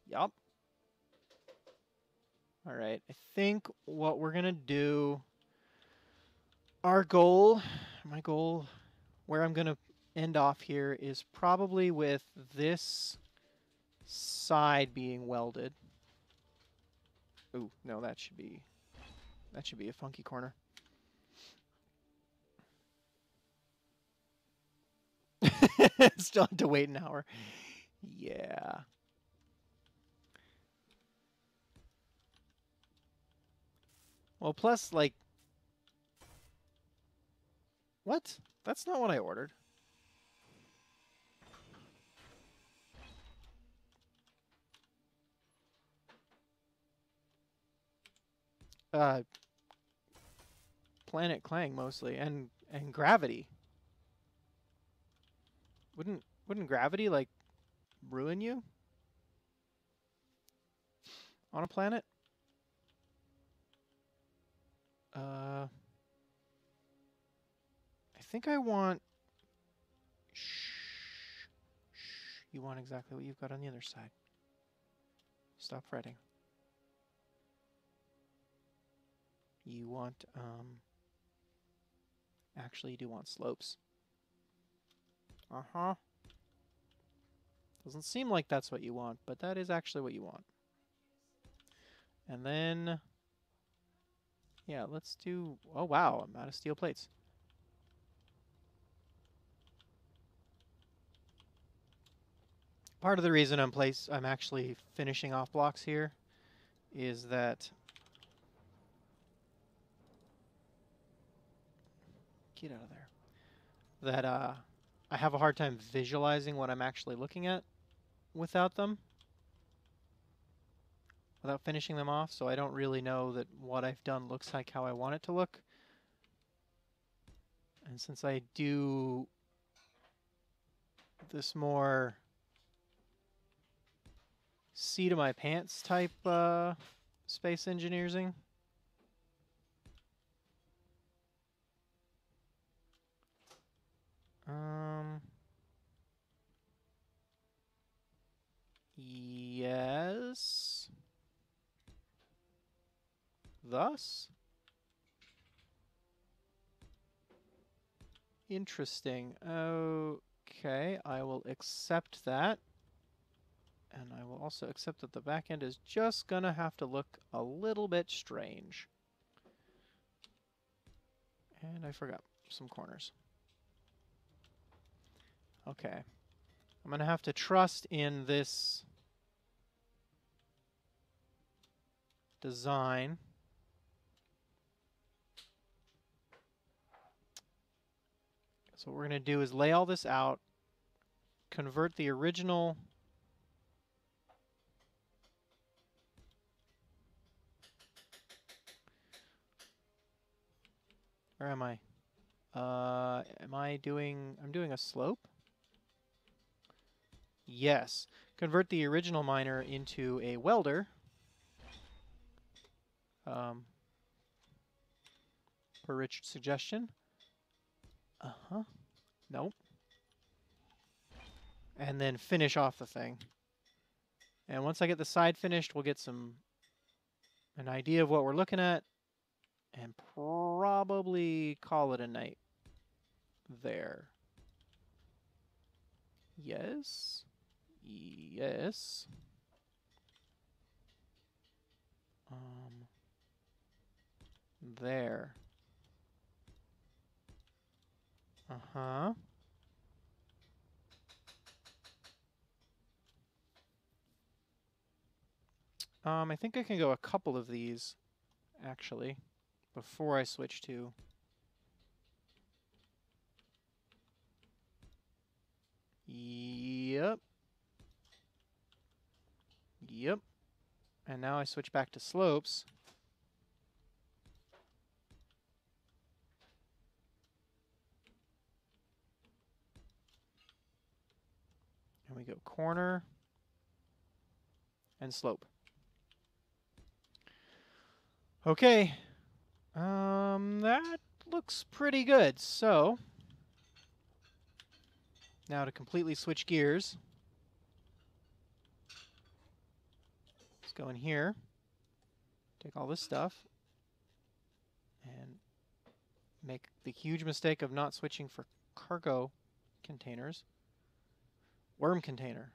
Yup. All right. I think what we're gonna do. My goal, where I'm gonna end off here is probably with this side being welded. Ooh, no, that should be a funky corner. Still have to wait an hour. Yeah. Well, plus, like... What? That's not what I ordered. Planet Clang, mostly. And gravity. Wouldn't gravity, like, ruin you? On a planet? I think I want... Shh. You want exactly what you've got on the other side. Stop fretting. You want, actually, you do want slopes. Uh-huh. Doesn't seem like that's what you want, but that is actually what you want. And then... Yeah, let's do... Oh, wow, I'm out of steel plates. Part of the reason I'm actually finishing off blocks here is that... Get out of there. That, I have a hard time visualizing what I'm actually looking at without them. Without finishing them off, so I don't really know that what I've done looks like how I want it to look. And since I do this more seat of my pants type space engineering, yes. Thus? Interesting. Okay, I will accept that. And I will also accept that the back end is just gonna have to look a little bit strange. And I forgot some corners. Okay. I'm gonna have to trust in this design. So what we're going to do is lay all this out, convert the original where am I? I'm doing a slope? Yes. Convert the original miner into a welder. Per Richard's suggestion. Uh-huh. Nope. And then finish off the thing. And once I get the side finished, we'll get an idea of what we're looking at. and probably call it a night there. Yes. Yes. There. Uh-huh. I think I can go a couple of these, actually, before I switch to... Yep. Yep. And now I switch back to slopes. And we go corner and slope. Okay. That looks pretty good. So, now to completely switch gears. Let's go in here. Take all this stuff. And make the huge mistake of not switching for cargo containers. Worm container.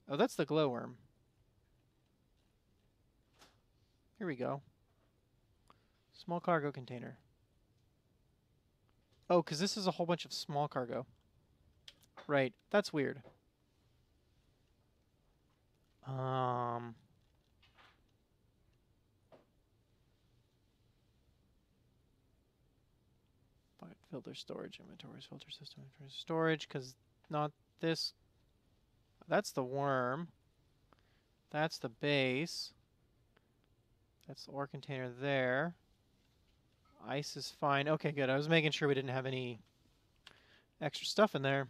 Oh, that's the glowworm. Here we go. Small cargo container. Oh, because this is a whole bunch of small cargo. Right, that's weird. Filter storage, inventories, filter system, storage, because not this. That's the worm. That's the base. That's the ore container there. Ice is fine. Okay, good. I was making sure we didn't have any extra stuff in there.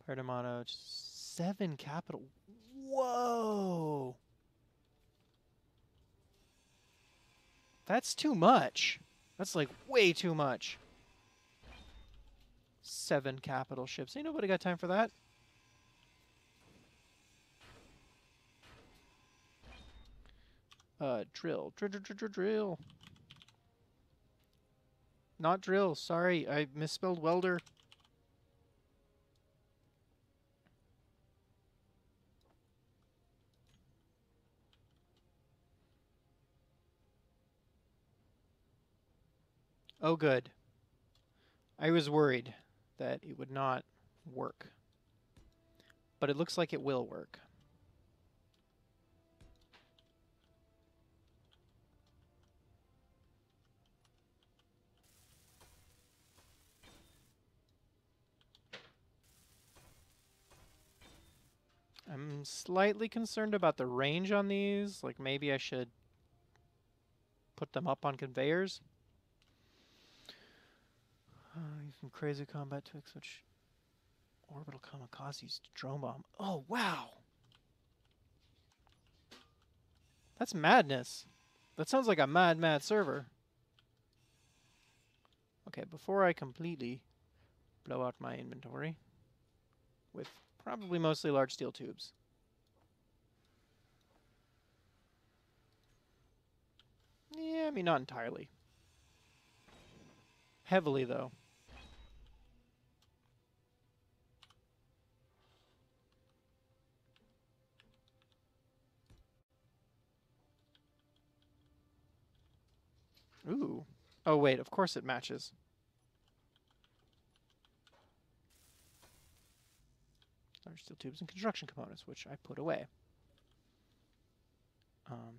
Perdomato, 7 capital. Whoa! That's too much. That's like way too much. 7 capital ships. Ain't nobody got time for that. Drill. Drill. Not drill. Sorry, I misspelled welder. Oh, good. I was worried that it would not work. But it looks like it will work. I'm slightly concerned about the range on these. Like, maybe I should put them up on conveyors. From crazy combat to switch orbital kamikazes to drone bomb. Oh, wow! That's madness. That sounds like a mad server. Okay, before I completely blow out my inventory with probably mostly large steel tubes. Yeah, I mean, not entirely. Heavily, though. Ooh. Oh, wait, of course it matches. Large steel tubes and construction components, which I put away.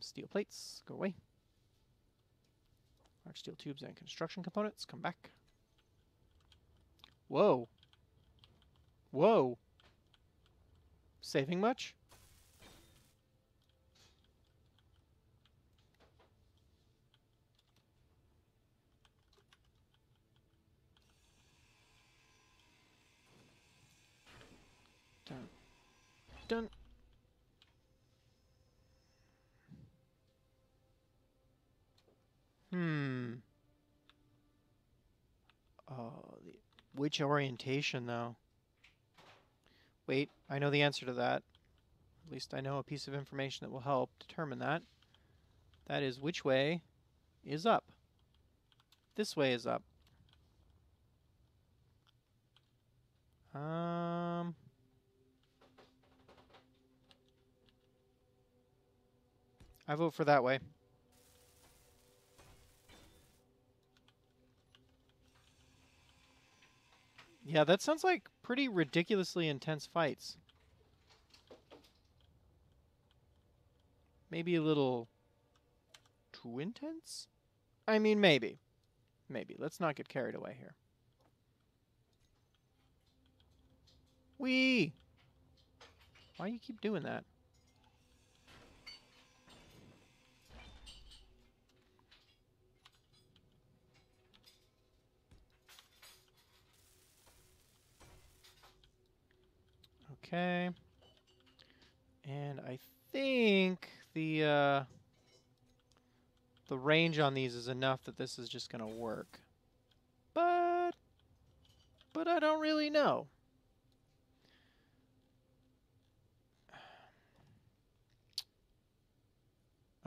Steel plates, go away. Large steel tubes and construction components, come back. Whoa. Whoa. Saving much? Dun. Dun. Which orientation, though? Wait, I know the answer to that. At least I know a piece of information that will help determine that. That is which way is up. This way is up. I vote for that way. Yeah, that sounds like pretty ridiculously intense fights. Maybe a little too intense? I mean, maybe. Maybe. Let's not get carried away here. Whee! Why do you keep doing that? Okay. And I think the range on these is enough that this is just gonna work. But I don't really know.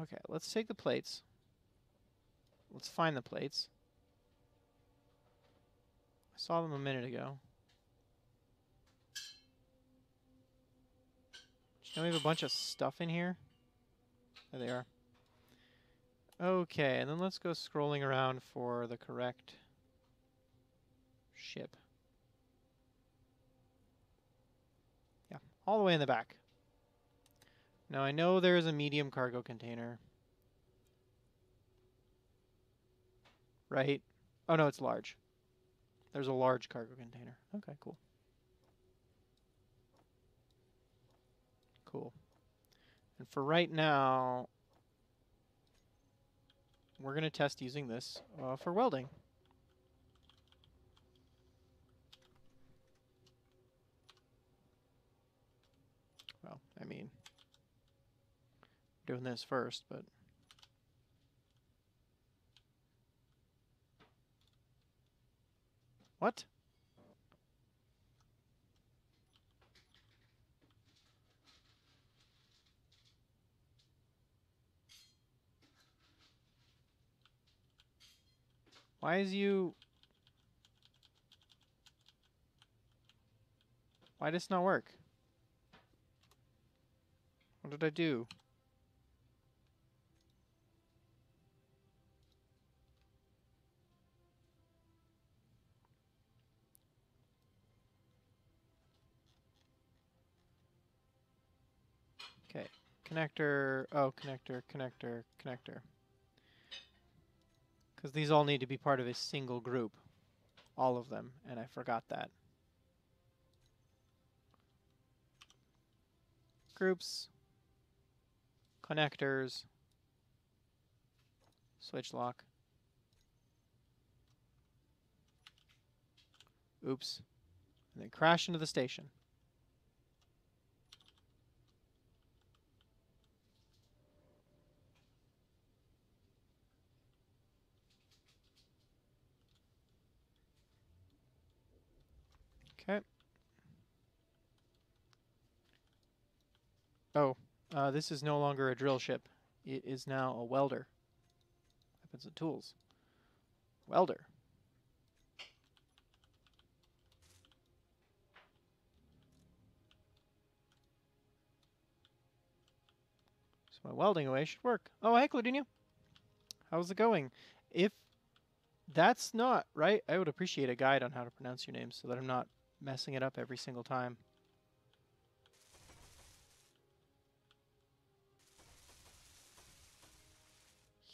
Okay, let's take the plates. Let's find the plates. I saw them a minute ago. Don't we have a bunch of stuff in here? There they are. Okay, and then let's go scrolling around for the correct ship. Yeah, all the way in the back. Now I know there is a medium cargo container. Right? Oh no, it's large. There's a large cargo container. Okay, cool. Cool. And for right now, we're going to test using this for welding. Well, I mean, doing this first, but... What? Why is you... Why does this not work? What did I do? Okay, connector, oh, connector, connector, connector. Because these all need to be part of a single group. All of them, and I forgot that. Groups, connectors, switch lock. Oops. And then crash into the station. Okay. Oh, this is no longer a drill ship. It is now a welder. Weapons and tools. Welder. So my welding away should work. Oh, hey, Claudinia. How's it going? If that's not right, I would appreciate a guide on how to pronounce your name so that I'm not messing it up every single time.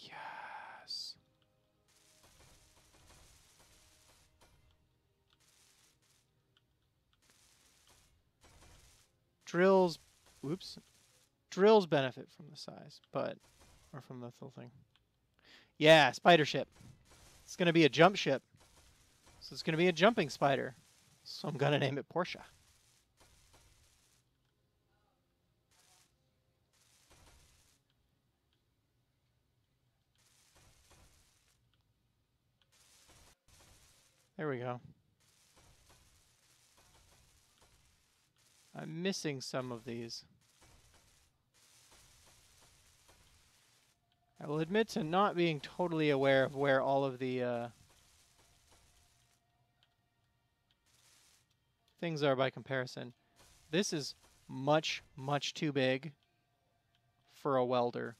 Yes. Drills, whoops. Drills benefit from the size, but, or from the whole thing. Yeah, spider ship. It's going to be a jump ship. So it's going to be a jumping spider. So I'm going to name it Portia. There we go. I'm missing some of these. I will admit to not being totally aware of where all of the things are by comparison. This is much, much too big for a welder.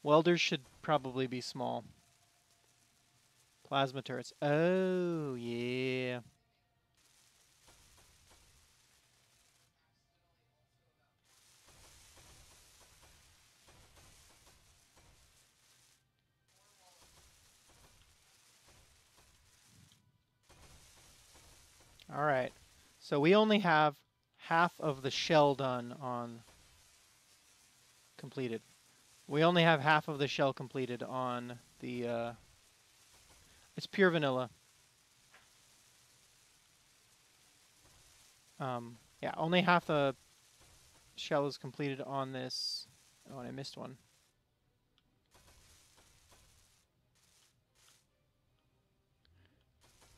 Welders should probably be small. Plasma turrets. Oh, yeah. All right. So we only have half of the shell done on completed. We only have half of the shell completed on the, it's pure vanilla. Yeah, only half the shell is completed on this. Oh, and I missed one.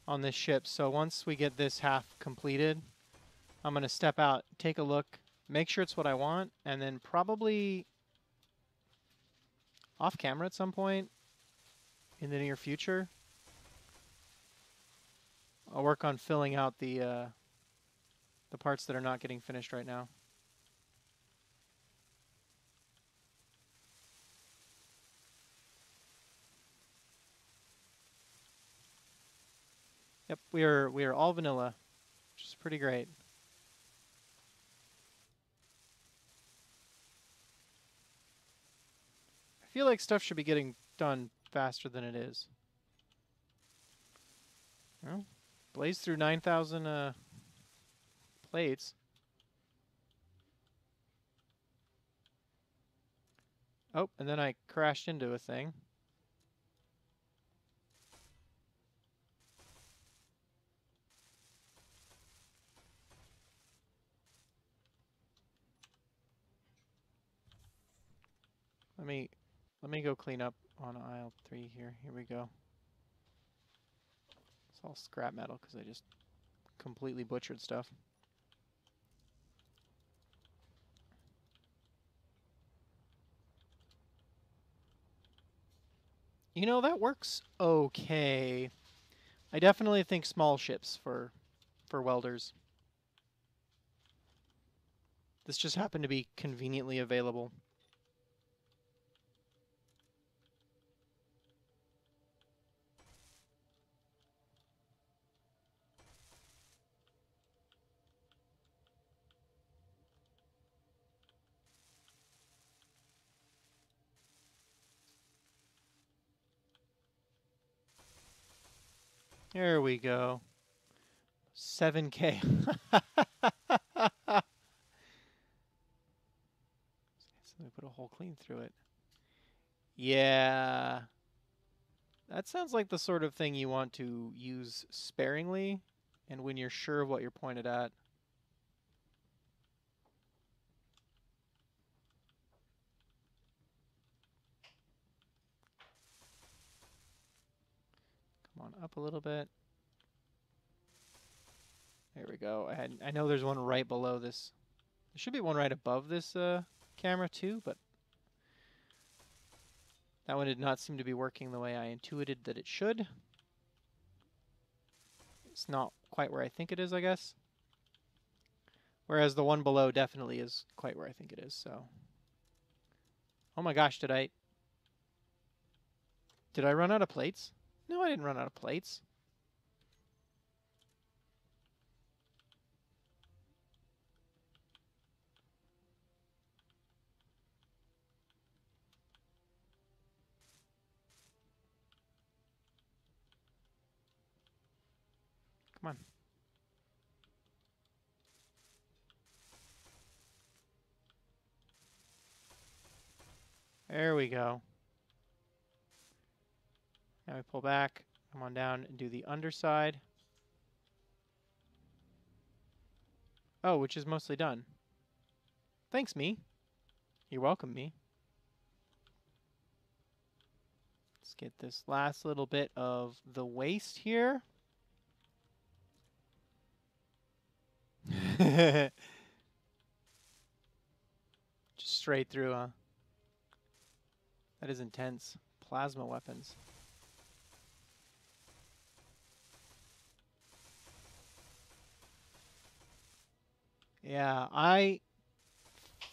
On this ship. So once we get this half completed, I'm going to step out, take a look, make sure it's what I want, and then probably off camera at some point in the near future, I'll work on filling out the parts that are not getting finished right now. Yep, we are all vanilla, which is pretty great. I feel like stuff should be getting done faster than it is. Well, blaze through 9,000 plates. Oh, and then I crashed into a thing. Let me go clean up on aisle 3 here. Here we go. It's all scrap metal because I just completely butchered stuff. You know, that works okay. I definitely think small ships for welders. This just happened to be conveniently available. There we go. 7K. So we put a hole clean through it. Yeah. That sounds like the sort of thing you want to use sparingly and when you're sure of what you're pointed at. Come on, up a little bit. There we go. I know there's one right below this. There should be one right above this camera too, but that one did not seem to be working the way I intuited that it should. It's not quite where I think it is, I guess. Whereas the one below definitely is quite where I think it is, so. Oh my gosh, did I run out of plates? No, I didn't run out of plates. Come on. There we go. Now we pull back, come on down and do the underside. Oh, which is mostly done. Thanks, me. You're welcome, me. Let's get this last little bit of the waste here. Just straight through, huh? That is intense. Plasma weapons. Yeah, I,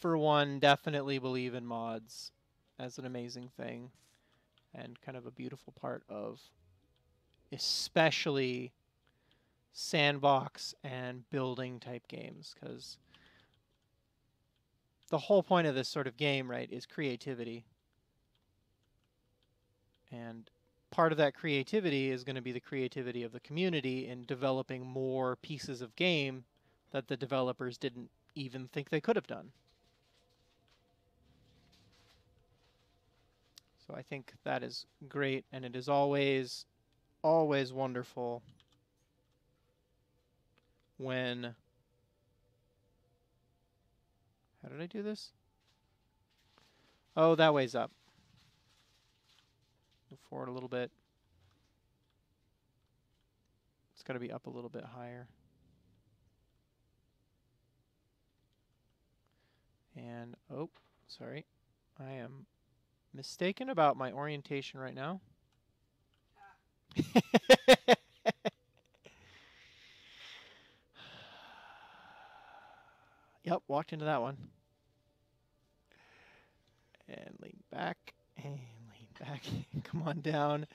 for one, definitely believe in mods as an amazing thing and kind of a beautiful part of especially sandbox and building type games, because the whole point of this sort of game, right, is creativity. And part of that creativity is going to be the creativity of the community in developing more pieces of game that the developers didn't even think they could have done. So I think that is great, and it is always, always wonderful when... How did I do this? Oh, that way's up. Move forward a little bit. It's got to be up a little bit higher. And, oh, sorry. I am mistaken about my orientation right now. Yep, walked into that one. And lean back, and lean back. Come on down.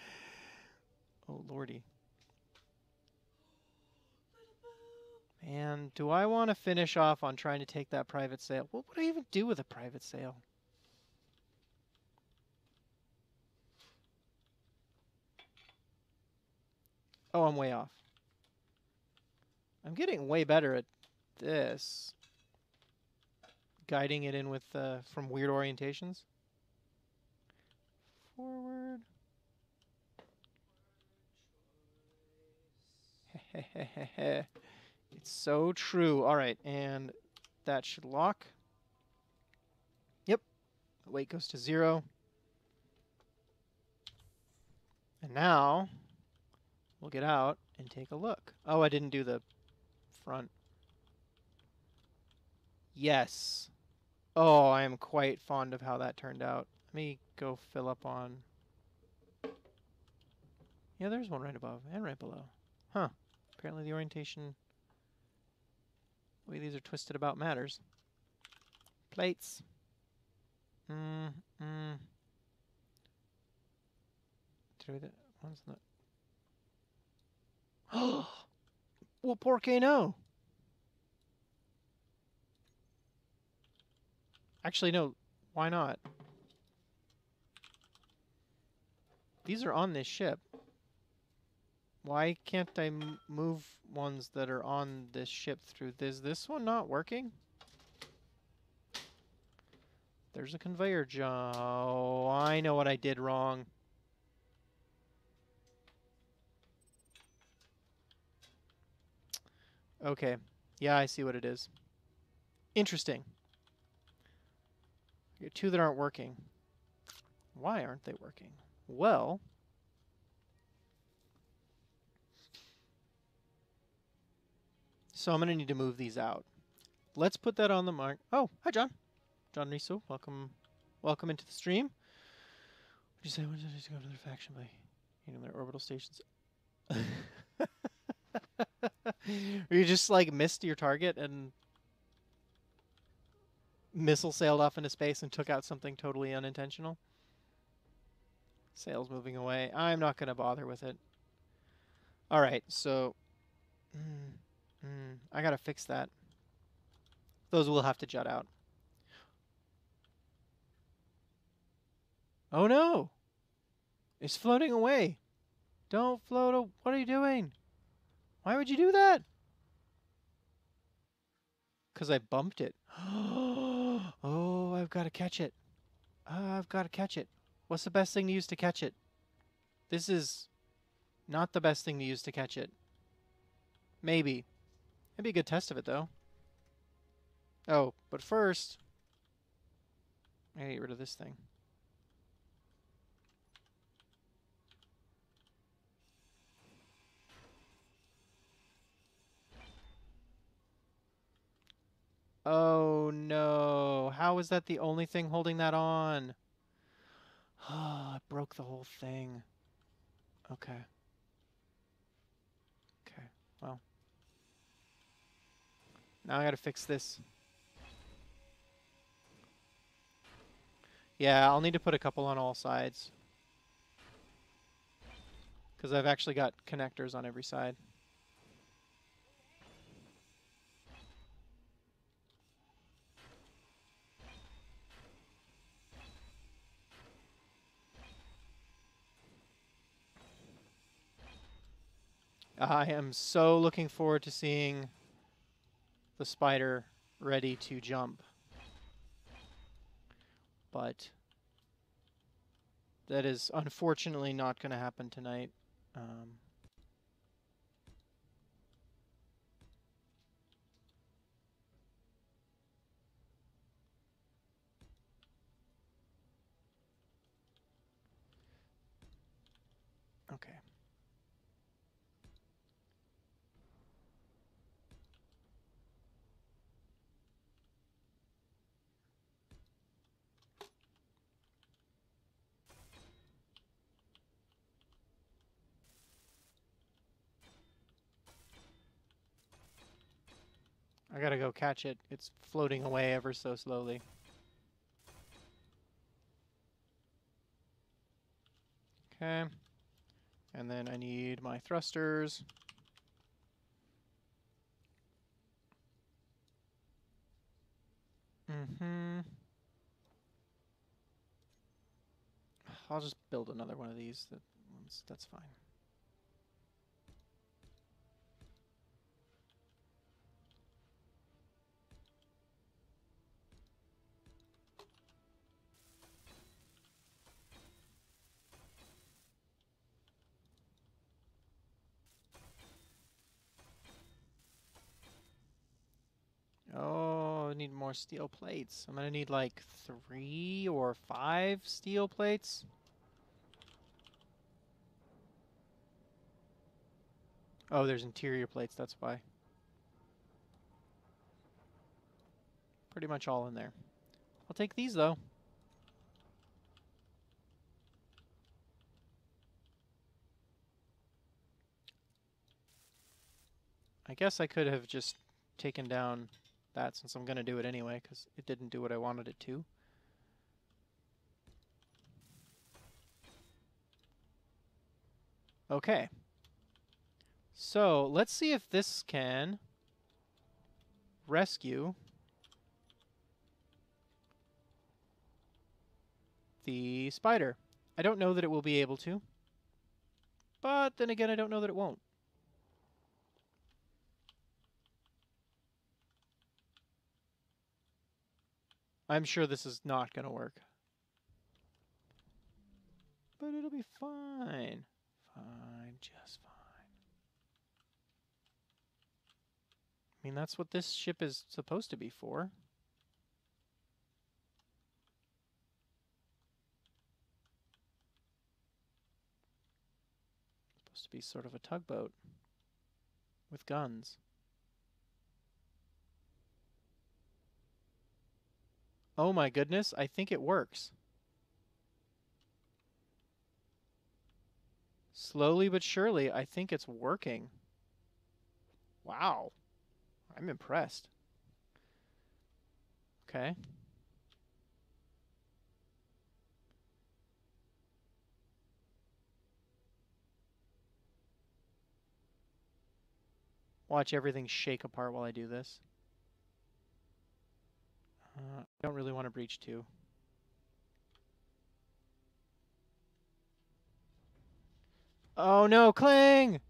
Oh, lordy. Man, do I want to finish off on trying to take that private sale? What would I even do with a private sale? Oh, I'm way off. I'm getting way better at this. Guiding it in with from weird orientations. Forward. It's so true. All right, and that should lock. Yep. The weight goes to 0. And now we'll get out and take a look. Oh, I didn't do the front. Yes. Oh, I am quite fond of how that turned out. Let me go fill up on... Yeah, there's one right above and right below. Huh. Apparently the orientation... The way these are twisted about matters. Plates. Did I do that? One's not... Oh! Well, por qué no? Actually, no. Why not? These are on this ship. Why can't I move ones that are on this ship through? Is this one not working? There's a conveyor job. Oh, I know what I did wrong. Okay. Yeah, I see what it is. Interesting. You got 2 that aren't working. Why aren't they working? Well... So I'm going to need to move these out. Let's put that on the mark. Oh, hi, John. John Riso, welcome into the stream. Would you say I wanted to go to their faction by hitting their orbital stations? Or you just like missed your target and missile sailed off into space and took out something totally unintentional? Sail's moving away. I'm not going to bother with it. All right, so I got to fix that. Those will have to jut out. Oh no! It's floating away. Don't float. What are you doing? Why would you do that? Because I bumped it. Oh, I've got to catch it. I've got to catch it. What's the best thing to use to catch it? This is not the best thing to use to catch it. Maybe. It'd be a good test of it, though. Oh, but first, I gotta get rid of this thing. Oh no, how is that the only thing holding that on? Oh, I broke the whole thing. Okay. Okay, well. Now I gotta fix this. Yeah, I'll need to put a couple on all sides. Because I've actually got connectors on every side. I am so looking forward to seeing the spider ready to jump. But that is unfortunately not going to happen tonight. Okay. I gotta go catch it. It's floating away ever so slowly. Okay. And then I need my thrusters. I'll just build another one of these. That's fine. Oh, I need more steel plates. I'm gonna need like 3 or 5 steel plates. Oh, there's interior plates, that's why. Pretty much all in there. I'll take these though. I guess I could have just taken down that since I'm gonna do it anyway, because it didn't do what I wanted it to. Okay. So let's see if this can rescue the spider. I don't know that it will be able to, but then again, I don't know that it won't. I'm sure this is not going to work. But it'll be fine. Fine, just fine. I mean, that's what this ship is supposed to be for. Supposed to be sort of a tugboat with guns. Oh my goodness, I think it works. Slowly but surely, I think it's working. Wow. I'm impressed. Okay. Watch everything shake apart while I do this. I don't really want to breach 2. Oh no, cling!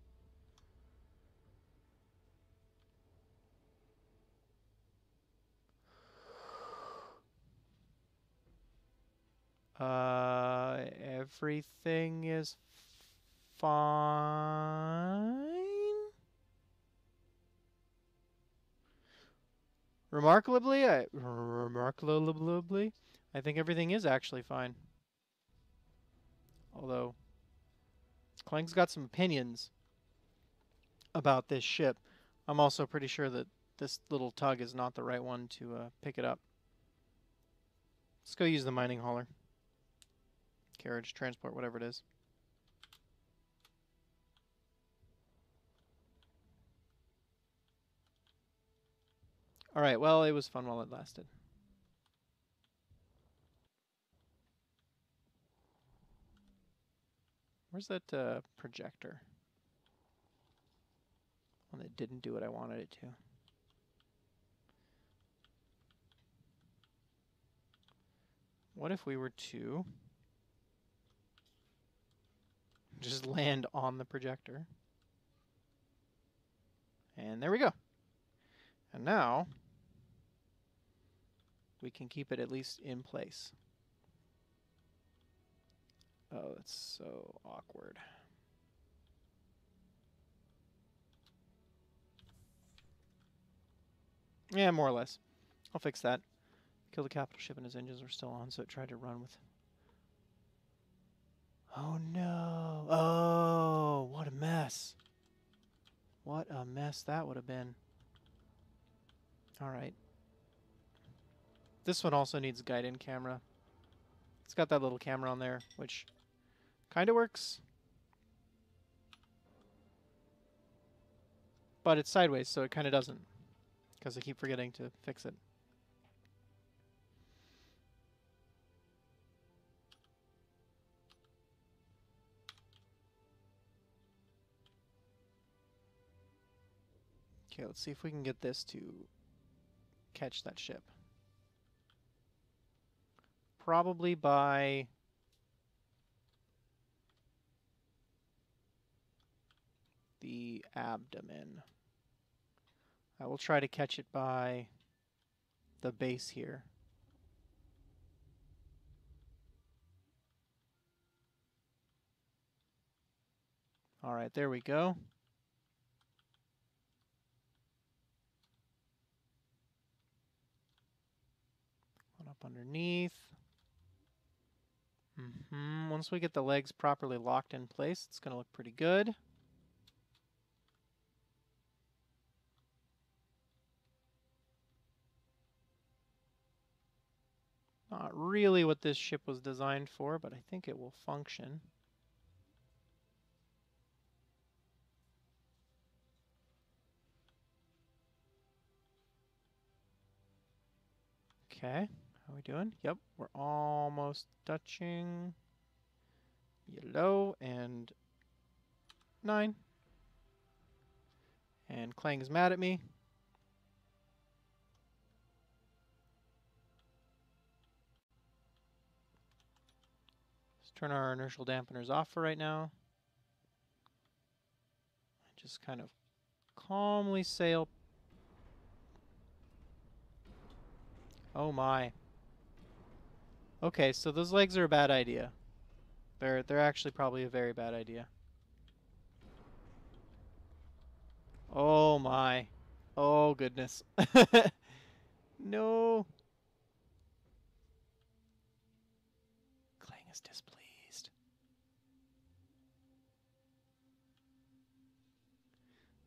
Everything is fine. Remarkably, I think everything is actually fine. Although, Clang's got some opinions about this ship. I'm also pretty sure that this little tug is not the right one to pick it up. Let's go use the mining hauler. Carriage, transport, whatever it is. Alright, well, it was fun while it lasted. Where's that projector? One that didn't do what I wanted it to. What if we were to just land on the projector? And there we go. And now we can keep it at least in place. Oh, it's so awkward. Yeah, more or less. I'll fix that. Kill the capital ship and his engines were still on, so it tried to run with... Oh no! Oh, what a mess. What a mess that would have been. Alright. This one also needs a guide-in camera. It's got that little camera on there, which kind of works. But it's sideways, so it kind of doesn't. Because I keep forgetting to fix it. Okay, let's see if we can get this to catch that ship. Probably by... the abdomen. I will try to catch it by the base here. Alright, there we go. One up underneath. Once we get the legs properly locked in place, it's going to look pretty good. Not really what this ship was designed for, but I think it will function. Okay, how are we doing? Yep, we're almost touching. Yellow and 9. And Clang is mad at me. Let's turn our inertial dampeners off for right now. Just kind of calmly sail. Oh my. Okay, so those legs are a bad idea. They're actually probably a very bad idea. Oh my. Oh goodness. No. Clang is displeased.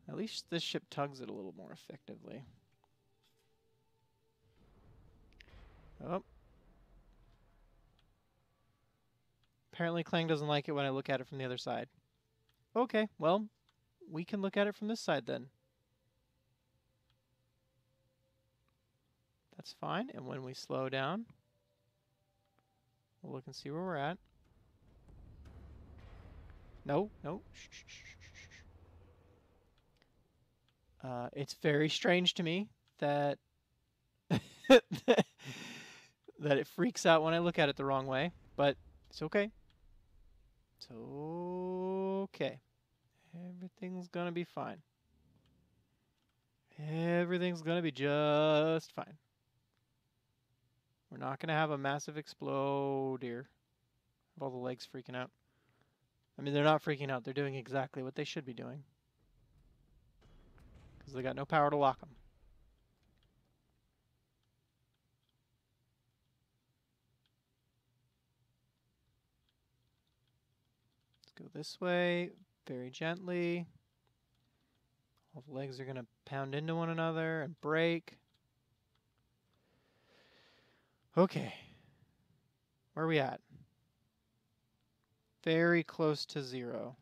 At least this ship tugs it a little more effectively. Oh. Apparently Clang doesn't like it when I look at it from the other side. Okay, well, we can look at it from this side then. That's fine, and when we slow down, we'll look and see where we're at. No, no. Shh, shh, shh, shh, shh. It's very strange to me that that it freaks out when I look at it the wrong way, but it's okay. It's okay. Everything's gonna be fine. Everything's gonna be just fine. We're not gonna have a massive explode here of all the legs freaking out. I mean, they're not freaking out. They're doing exactly what they should be doing. Because they got no power to lock them. Let's go this way, very gently. All the legs are going to pound into one another and break. Okay. Where are we at? very close to 0.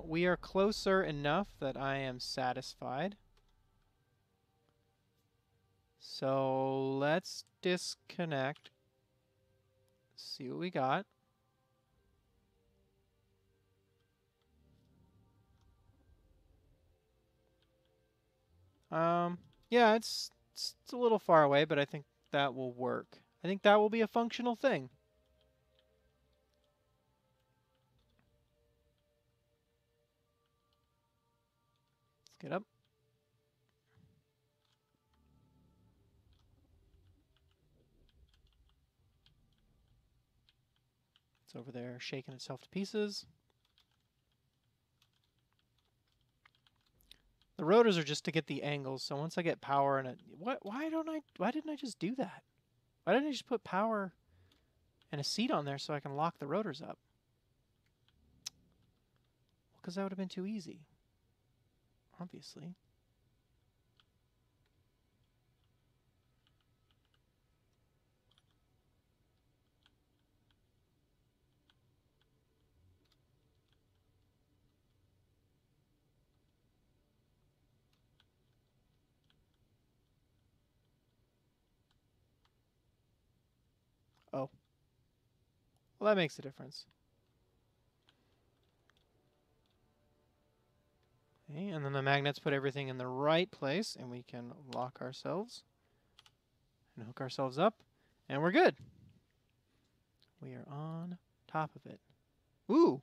We are closer enough that I am satisfied. So let's disconnect. See what we got. Yeah, it's a little far away, but I think that will work. I think that will be a functional thing. Let's get up. It's over there shaking itself to pieces. The rotors are just to get the angles, so once I get power and it... Why didn't I just do that? Why didn't I just put power and a seat on there so I can lock the rotors up? Well, because that would have been too easy. Obviously. Oh. Well, that makes a difference. Okay, and then the magnets put everything in the right place, and we can lock ourselves and hook ourselves up, and we're good. We are on top of it. Woo!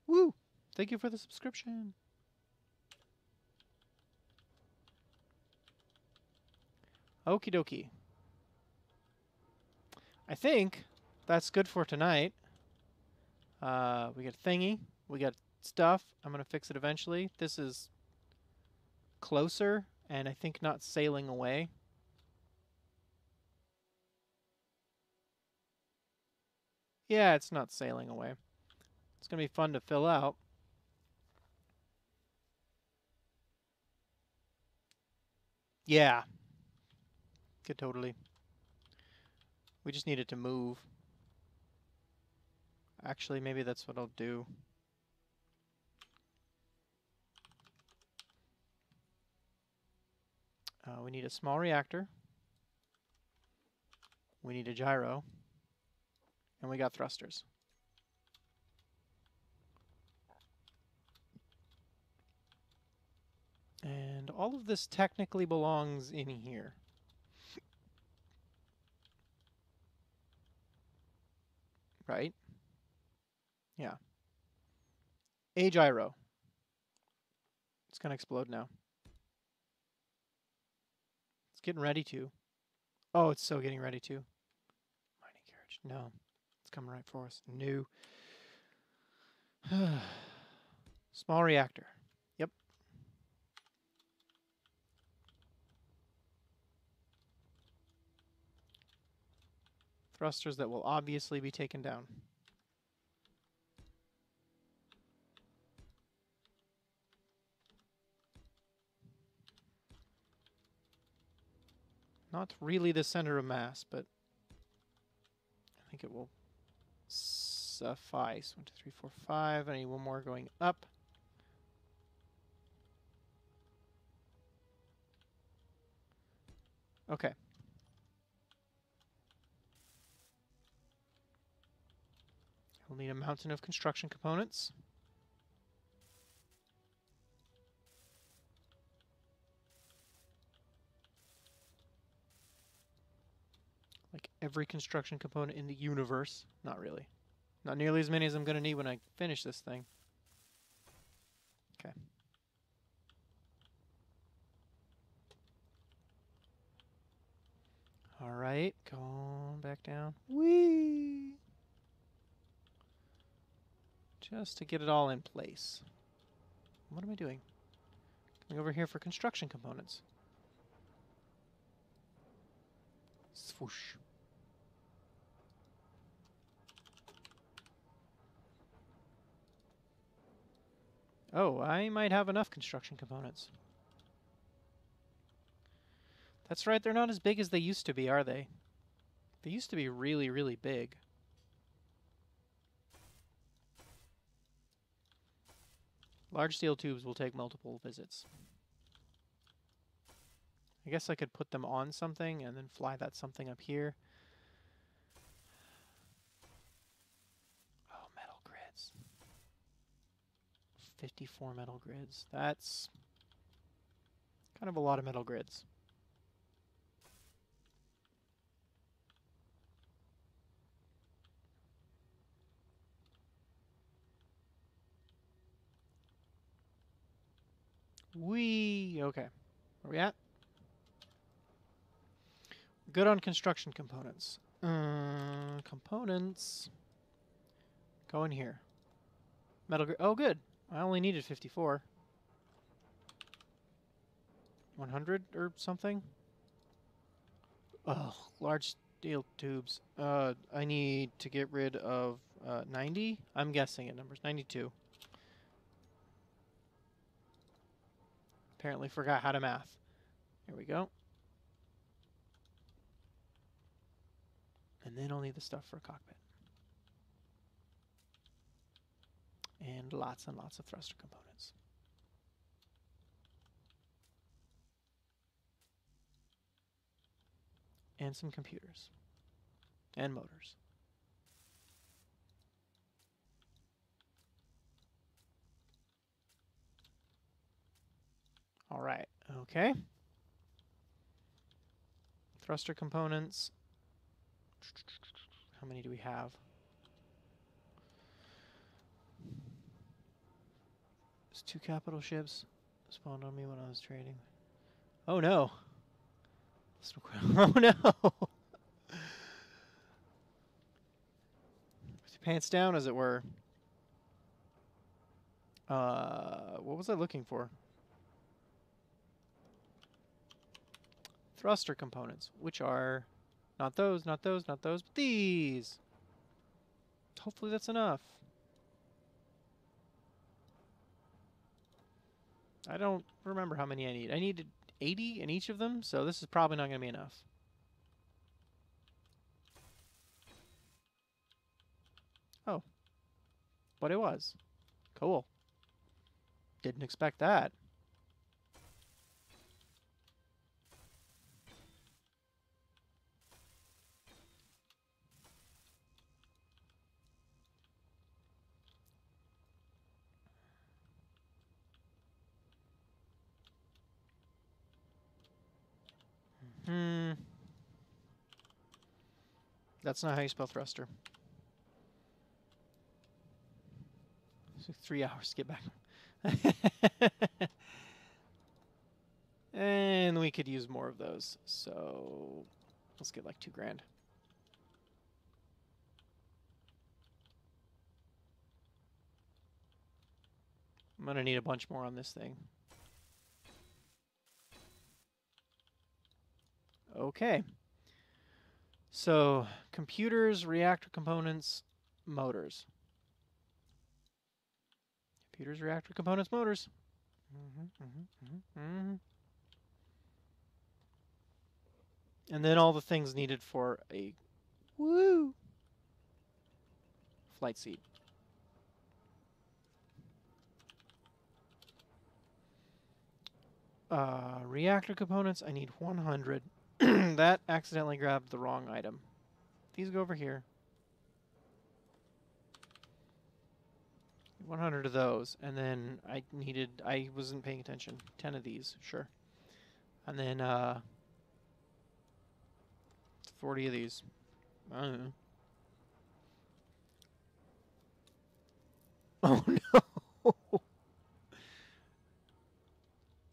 Woo! Thank you for the subscription. Okie dokie. I think that's good for tonight. We got thingy. We got stuff. I'm going to fix it eventually. This is closer, and I think not sailing away. Yeah, it's not sailing away. It's going to be fun to fill out. Yeah. Could totally. We just need it to move. Actually, maybe that's what I'll do. We need a small reactor. We need a gyro. And we got thrusters. And all of this technically belongs in here. Right? Yeah. A gyro. It's going to explode now. It's getting ready to. Oh, it's so getting ready to. Mining carriage. No. It's coming right for us. New. Small reactor. Yep. Thrusters that will obviously be taken down. Not really the center of mass, but I think it will suffice. 1, 2, 3, 4, 5. I need one more going up. Okay. We'll need a mountain of construction components. Like every construction component in the universe. Not really. Not nearly as many as I'm going to need when I finish this thing. Okay. Alright, going back down. Whee! Just to get it all in place. What am I doing? Coming over here for construction components. Swoosh. Oh, I might have enough construction components. That's right, they're not as big as they used to be, are they? They used to be really, really big. Large steel tubes will take multiple visits. I guess I could put them on something and then fly that something up here. Oh, metal grids. 54 metal grids. That's kind of a lot of metal grids. Okay. Where are we at? Good on construction components. Components. Go in here. Metal grid. Oh, good. I only needed 54. 100 or something? Oh, large steel tubes. I need to get rid of 90. I'm guessing at numbers. 92. Apparently forgot how to math. Here we go. And then I'll need the stuff for a cockpit. And lots of thruster components. And some computers. And motors. All right. Okay. Thruster components. How many do we have? There's 2 capital ships spawned on me when I was trading. Oh no. Oh no. With your pants down, as it were. What was I looking for? Thruster components, which are not those, not those, not those, but these. Hopefully that's enough. I don't remember how many I need. I needed 80 in each of them, so this is probably not going to be enough. Oh. But it was. Cool. Didn't expect that. That's not how you spell thruster. It took 3 hours to get back. And we could use more of those, so let's get like 2 grand. I'm gonna need a bunch more on this thing. Okay. So, computers, reactor components, motors. Computers, reactor components, motors. And then all the things needed for a flight seat. Reactor components, I need 100. That accidentally grabbed the wrong item. These go over here. 100 of those, and then I wasn't paying attention. 10 of these, sure. And then 40 of these. I don't know. Oh no!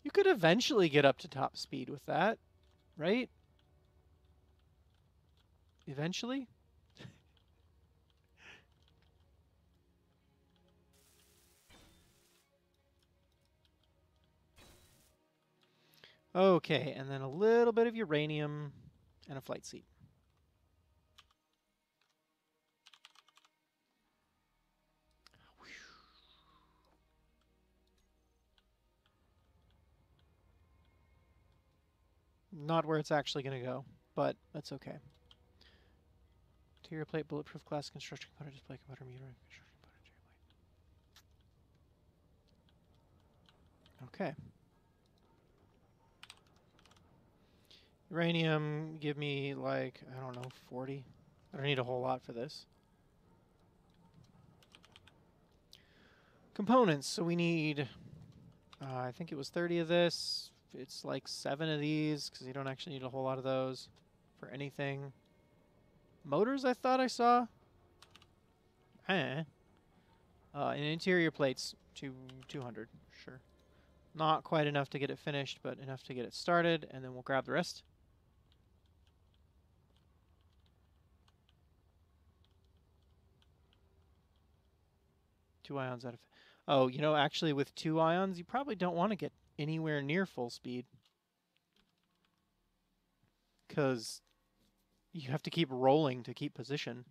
You could eventually get up to top speed with that, right? Eventually? Okay, and then a little bit of uranium and a flight seat. Not where it's actually going to go, but that's okay. Interior plate, bulletproof glass, construction component, display computer, meter, construction component, interior plate. Okay. Uranium, give me like, I don't know, 40. I don't need a whole lot for this. Components, so we need, I think it was 30 of this. It's like 7 of these, because you don't actually need a whole lot of those for anything. Motors, I thought I saw. And interior plates, 200, sure. Not quite enough to get it finished, but enough to get it started, and then we'll grab the rest. Two ions out of... Oh, you know, actually with 2 ions, you probably don't want to get anywhere near full speed. Because you have to keep rolling to keep position.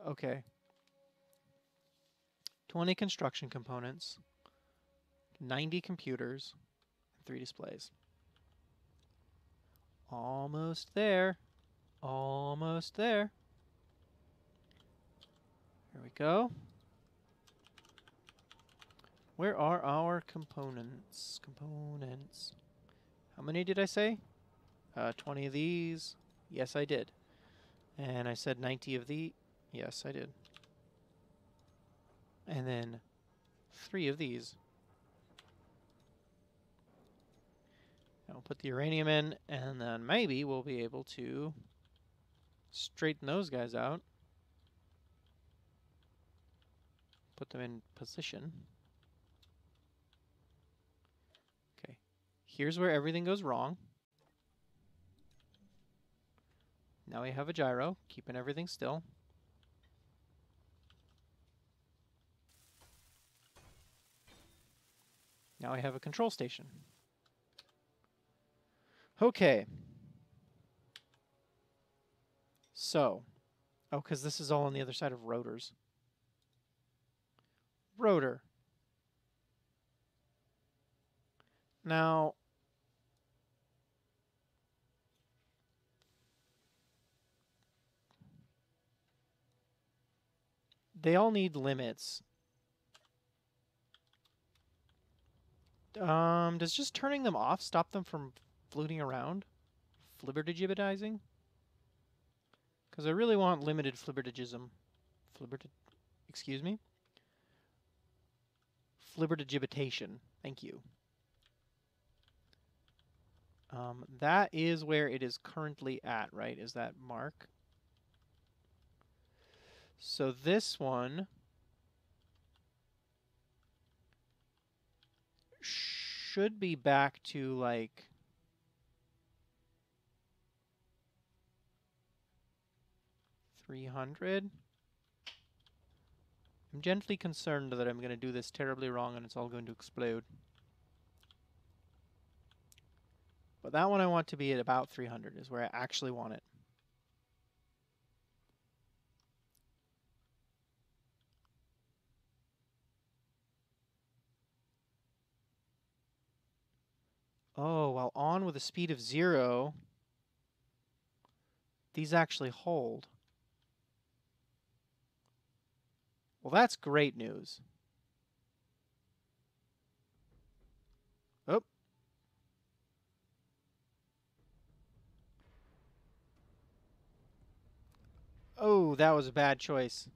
Okay. 20 construction components, 90 computers, and 3 displays. Almost there. Almost there. Here we go. Where are our components? Components. How many did I say? 20 of these. Yes, I did. And I said 90 of the... Yes, I did. And then 3 of these. I'll put the uranium in, and then maybe we'll be able to straighten those guys out. Put them in position. Okay. Here's where everything goes wrong. Now we have a gyro, keeping everything still. Now I have a control station. Okay. So, oh, because this is all on the other side of rotors. Rotor. Now, they all need limits. Does just turning them off stop them from floating around? Flibbertigibbetizing? Because I really want limited flibbertigism. Excuse me? Flibbertigibbetation. Thank you. That is where it is currently at, right? Is that mark? So this one should be back to like 300. I'm gently concerned that I'm going to do this terribly wrong and it's all going to explode. But that one I want to be at about 300 is where I actually want it. Oh, while on with a speed of 0, these actually hold. Well, that's great news. Oh. Oh, that was a bad choice.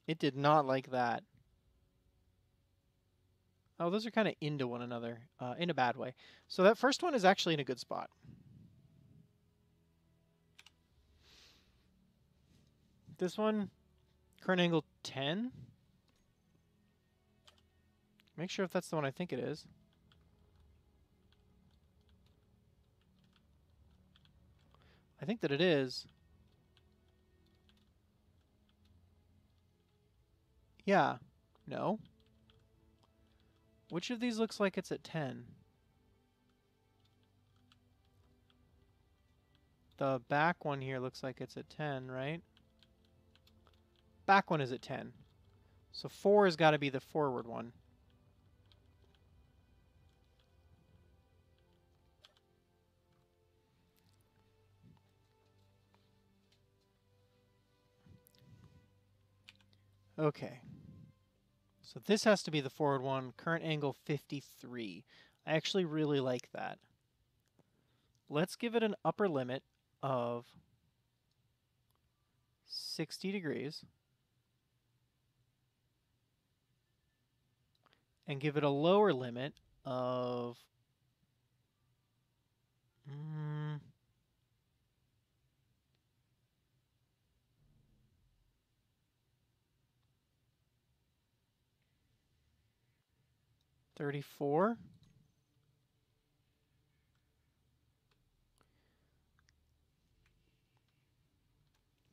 It did not like that. Oh, those are kind of into one another, in a bad way. So that first one is actually in a good spot. This one, current angle 10. Make sure if that's the one I think it is. I think that it is. Yeah. No. Which of these looks like it's at 10? The back one here looks like it's at 10, right? Back one is at 10. So 4 has got to be the forward one. Okay. So this has to be the forward one. Current angle 53. I actually really like that. Let's give it an upper limit of 60 degrees. And give it a lower limit of 34.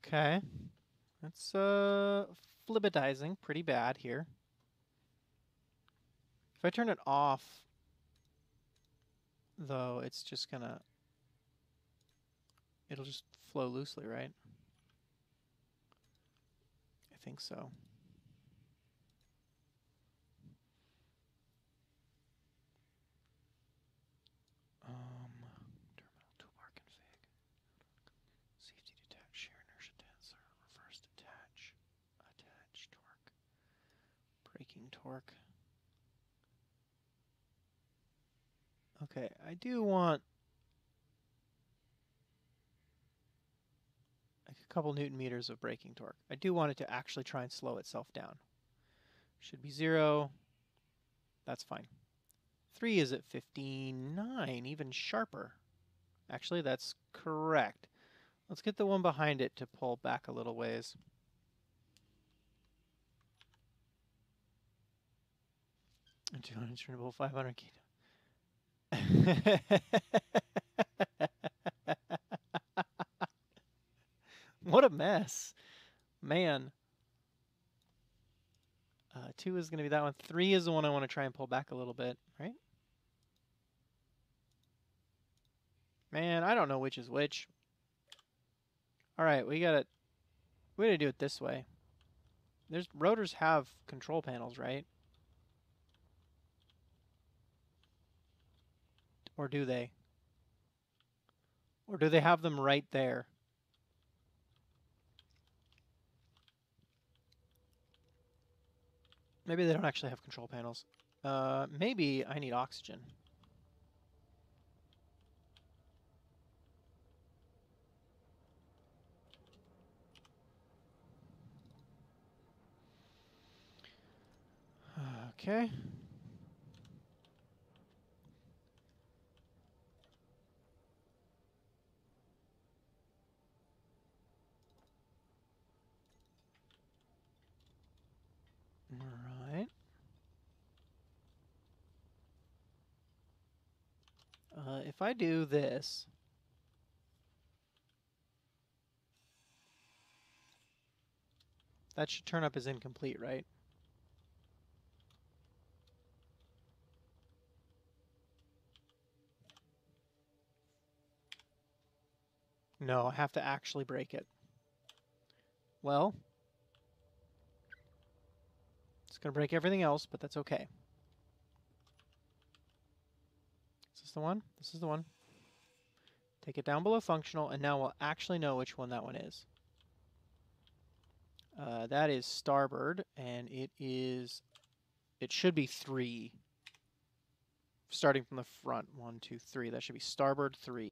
Okay. That's flibitizing pretty bad here. If I turn it off, though, it's just gonna... It'll just flow loosely, right? I think so. Terminal toolbar config. Safety detach, shear inertia tensor, reverse detach, attach torque, braking torque. Okay, I do want like a couple newton meters of braking torque. I do want it to actually try and slow itself down. Should be 0. That's fine. 3 is at 59, even sharper. Actually, that's correct. Let's get the one behind it to pull back a little ways. And 200 turnable, 500 key. What a mess. Man. 2 is going to be that one. 3 is the one I want to try and pull back a little bit, right? Man, I don't know which is which. All right, we gotta do it this way. Rotors have control panels, right? Or do they? Or do they have them right there? Maybe they don't actually have control panels. Maybe I need oxygen. Okay. All right. If I do this, that should turn up as incomplete, right? No, I have to actually break it. Well, it's going to break everything else, but that's okay. Is this the one? This is the one. Take it down below functional, and now we'll actually know which one that one is. That is starboard, and it should be 3. Starting from the front, 1, 2, 3. That should be starboard 3.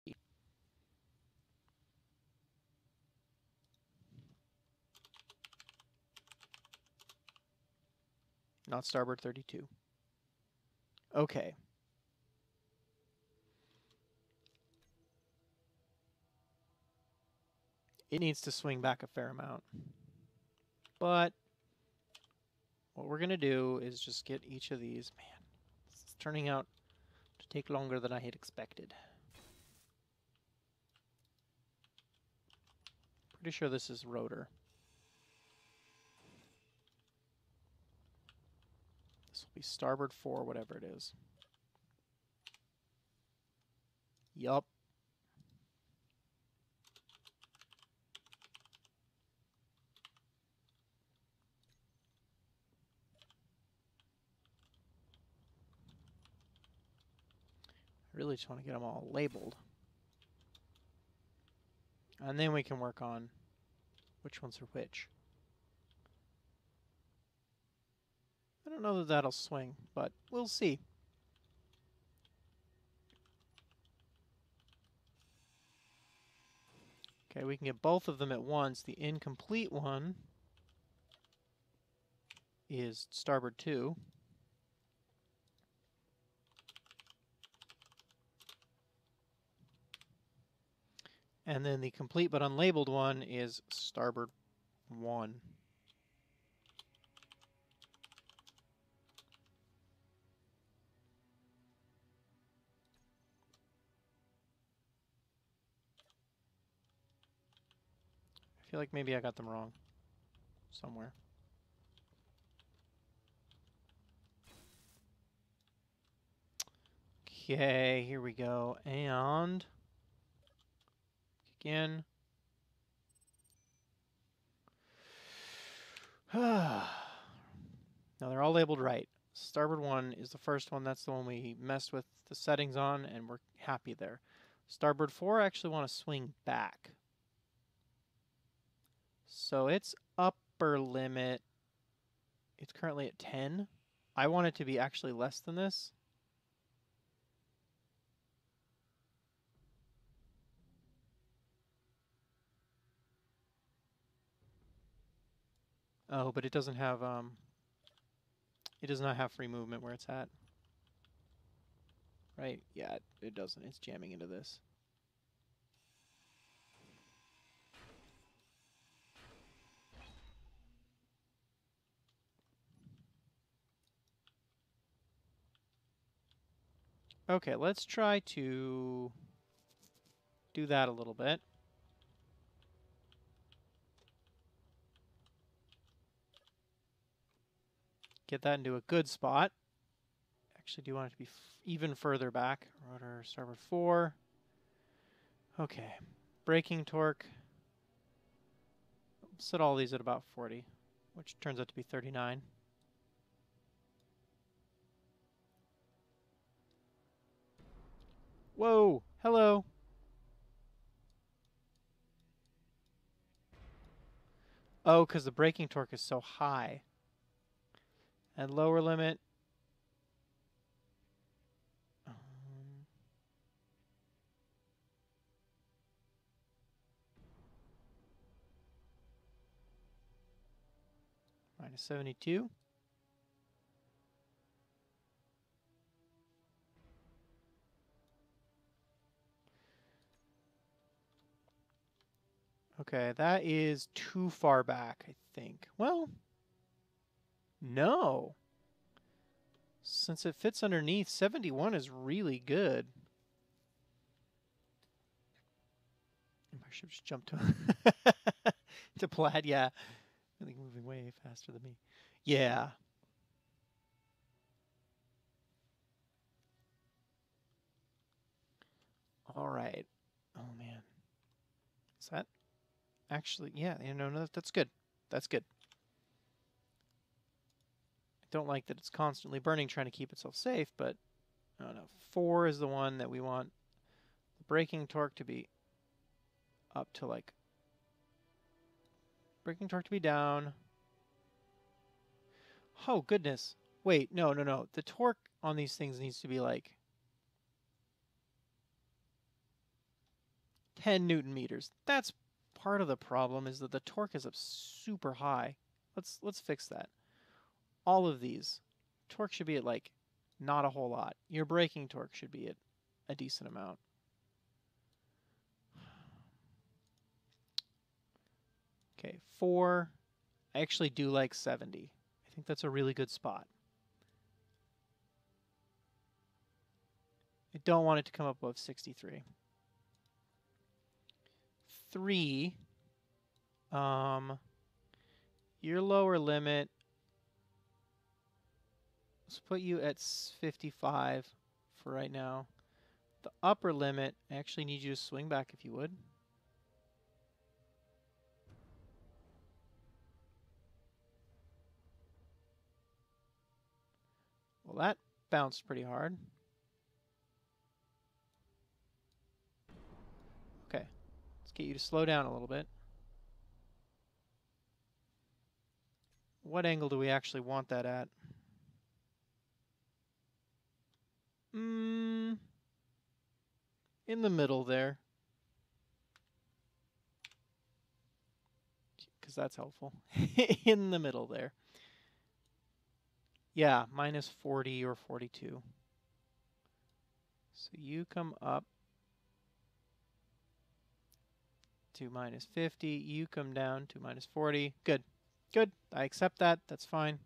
Not starboard 32. Okay. It needs to swing back a fair amount. But what we're going to do is just get each of these. Man, this is turning out to take longer than I had expected. Pretty sure this is rotor. This will be starboard 4, whatever it is. Yup. I really just want to get them all labeled. And then we can work on which ones are which. I don't know that that'll swing, but we'll see. Okay, we can get both of them at once. The incomplete one is starboard 2. And then the complete but unlabeled one is starboard 1. I feel like maybe I got them wrong somewhere. Okay, here we go. And again. Now they're all labeled right. Starboard 1 is the first one. That's the one we messed with the settings on, and we're happy there. Starboard 4, I actually want to swing back. So its upper limit, it's currently at 10. I want it to be actually less than this. Oh, but it does not have free movement where it's at. Right? Yeah, it doesn't. It's jamming into this. Okay, let's try to do that a little bit. Get that into a good spot. Actually, do want it to be even further back. Rotor starboard 4. Okay. Braking torque. Set all these at about 40, which turns out to be 39. Whoa! Hello! Oh, because the braking torque is so high. And lower limit. Minus 72. Okay, that is too far back, I think. Well, no. Since it fits underneath, 71 is really good. I should have just jumped to Plaid, yeah. I think moving way faster than me. Yeah. All right. Oh, man. Is that actually, yeah, no, that's good. That's good. I don't like that it's constantly burning, trying to keep itself safe, but I don't know. 4 is the one that we want the braking torque to be up to, like, braking torque to be down. Oh, goodness. Wait, no. The torque on these things needs to be like 10 Newton meters. That's part of the problem, is that the torque is up super high. Let's fix that. All of these, torque should be at, like, not a whole lot. Your braking torque should be at a decent amount. Okay, 4. I actually do like 70. I think that's a really good spot. I don't want it to come up above 63. 3. Your lower limit, let's put you at 55 for right now. The upper limit, I actually need you to swing back if you would. Well, that bounced pretty hard. Okay, let's get you to slow down a little bit. What angle do we actually want that at? In the middle there. Because that's helpful. In the middle there. Yeah, minus 40 or 42. So you come up to minus 50. You come down to minus 40. Good. Good. I accept that. That's fine.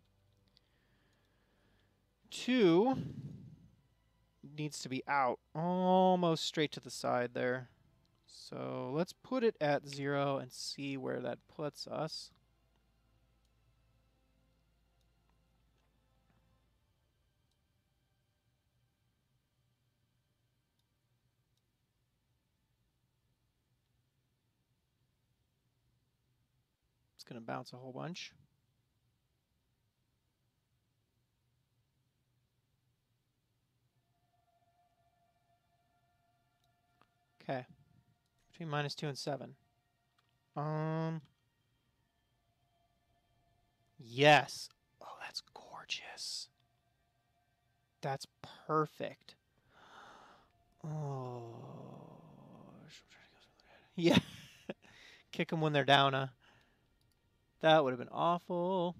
2 needs to be out. Almost straight to the side there. So let's put it at 0 and see where that puts us. It's going to bounce a whole bunch. Okay. Between minus 2 and 7. Yes. Oh, that's gorgeous. That's perfect. Oh. Yeah. Kick them when they're down. That would have been awful.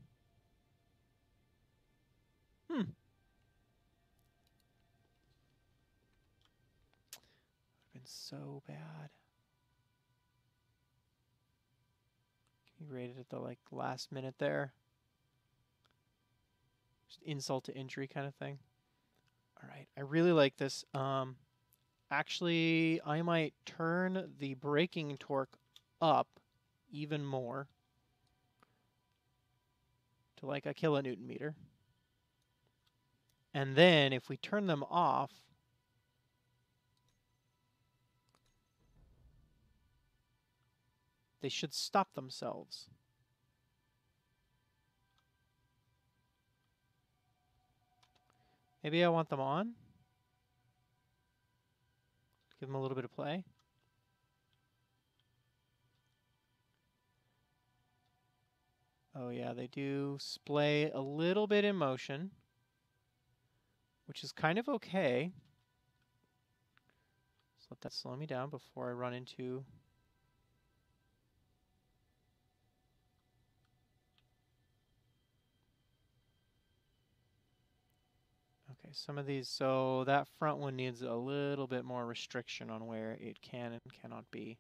Would have been so bad. He rated at the last minute there. Just insult to injury kind of thing. All right, I really like this. Actually, I might turn the braking torque up even more to like a kilonewton meter. And then if we turn them off, they should stop themselves. Maybe I want them on. Give them a little bit of play. Oh yeah, they do splay a little bit in motion, which is kind of okay. Just let that slow me down before I run into... Okay, some of these, so that front one needs a little bit more restriction on where it can and cannot be.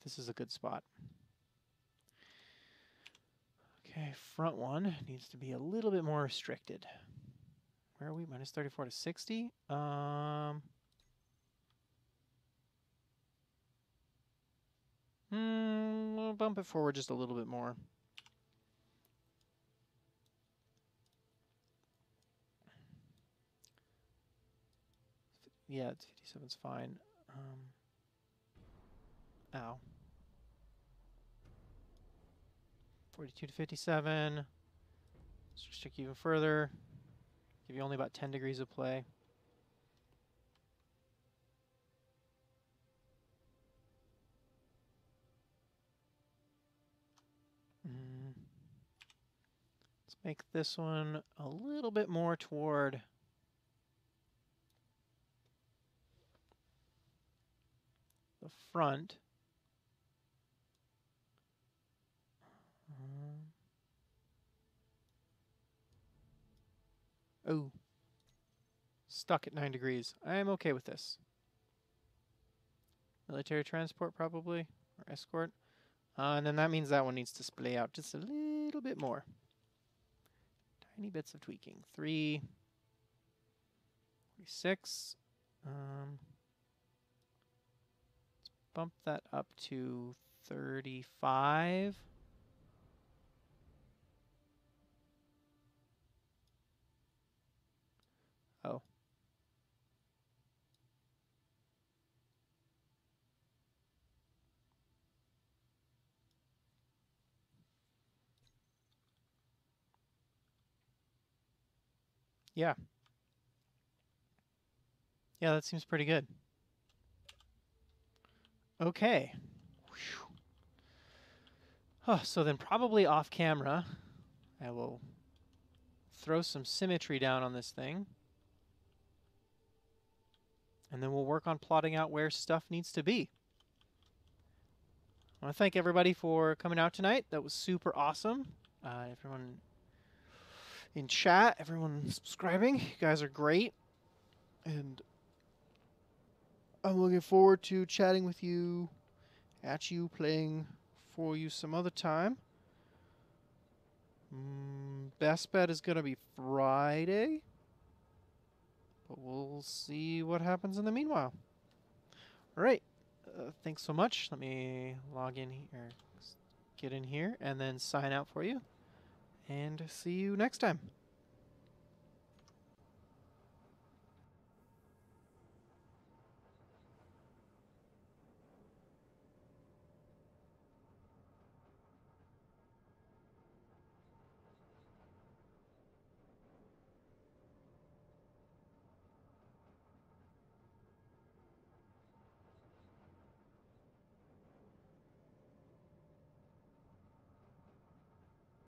This is a good spot. Okay, front one needs to be a little bit more restricted. Where are we? Minus 34 to 60? We'll bump it forward just a little bit more. Yeah, 57's fine. Ow. 42 to 57. Let's restrict even further. Give you only about 10 degrees of play. Let's make this one a little bit more toward the front. Oh. Stuck at 9 degrees. I'm okay with this. Military transport, probably, or escort. And then that means that one needs to splay out just a little bit more. Tiny bits of tweaking. 3, 46. Let's bump that up to 35. Oh. Yeah. Yeah, that seems pretty good. Okay. Whew. Oh, so then probably off camera, I will throw some symmetry down on this thing. And then we'll work on plotting out where stuff needs to be. I want to thank everybody for coming out tonight. That was super awesome. Everyone in chat, everyone subscribing. You guys are great. And I'm looking forward to chatting with you, playing for you some other time. Best bet is going to be Friday. But we'll see what happens in the meanwhile. All right. Thanks so much. Let me log in here, get in here, and then sign out for you. And see you next time.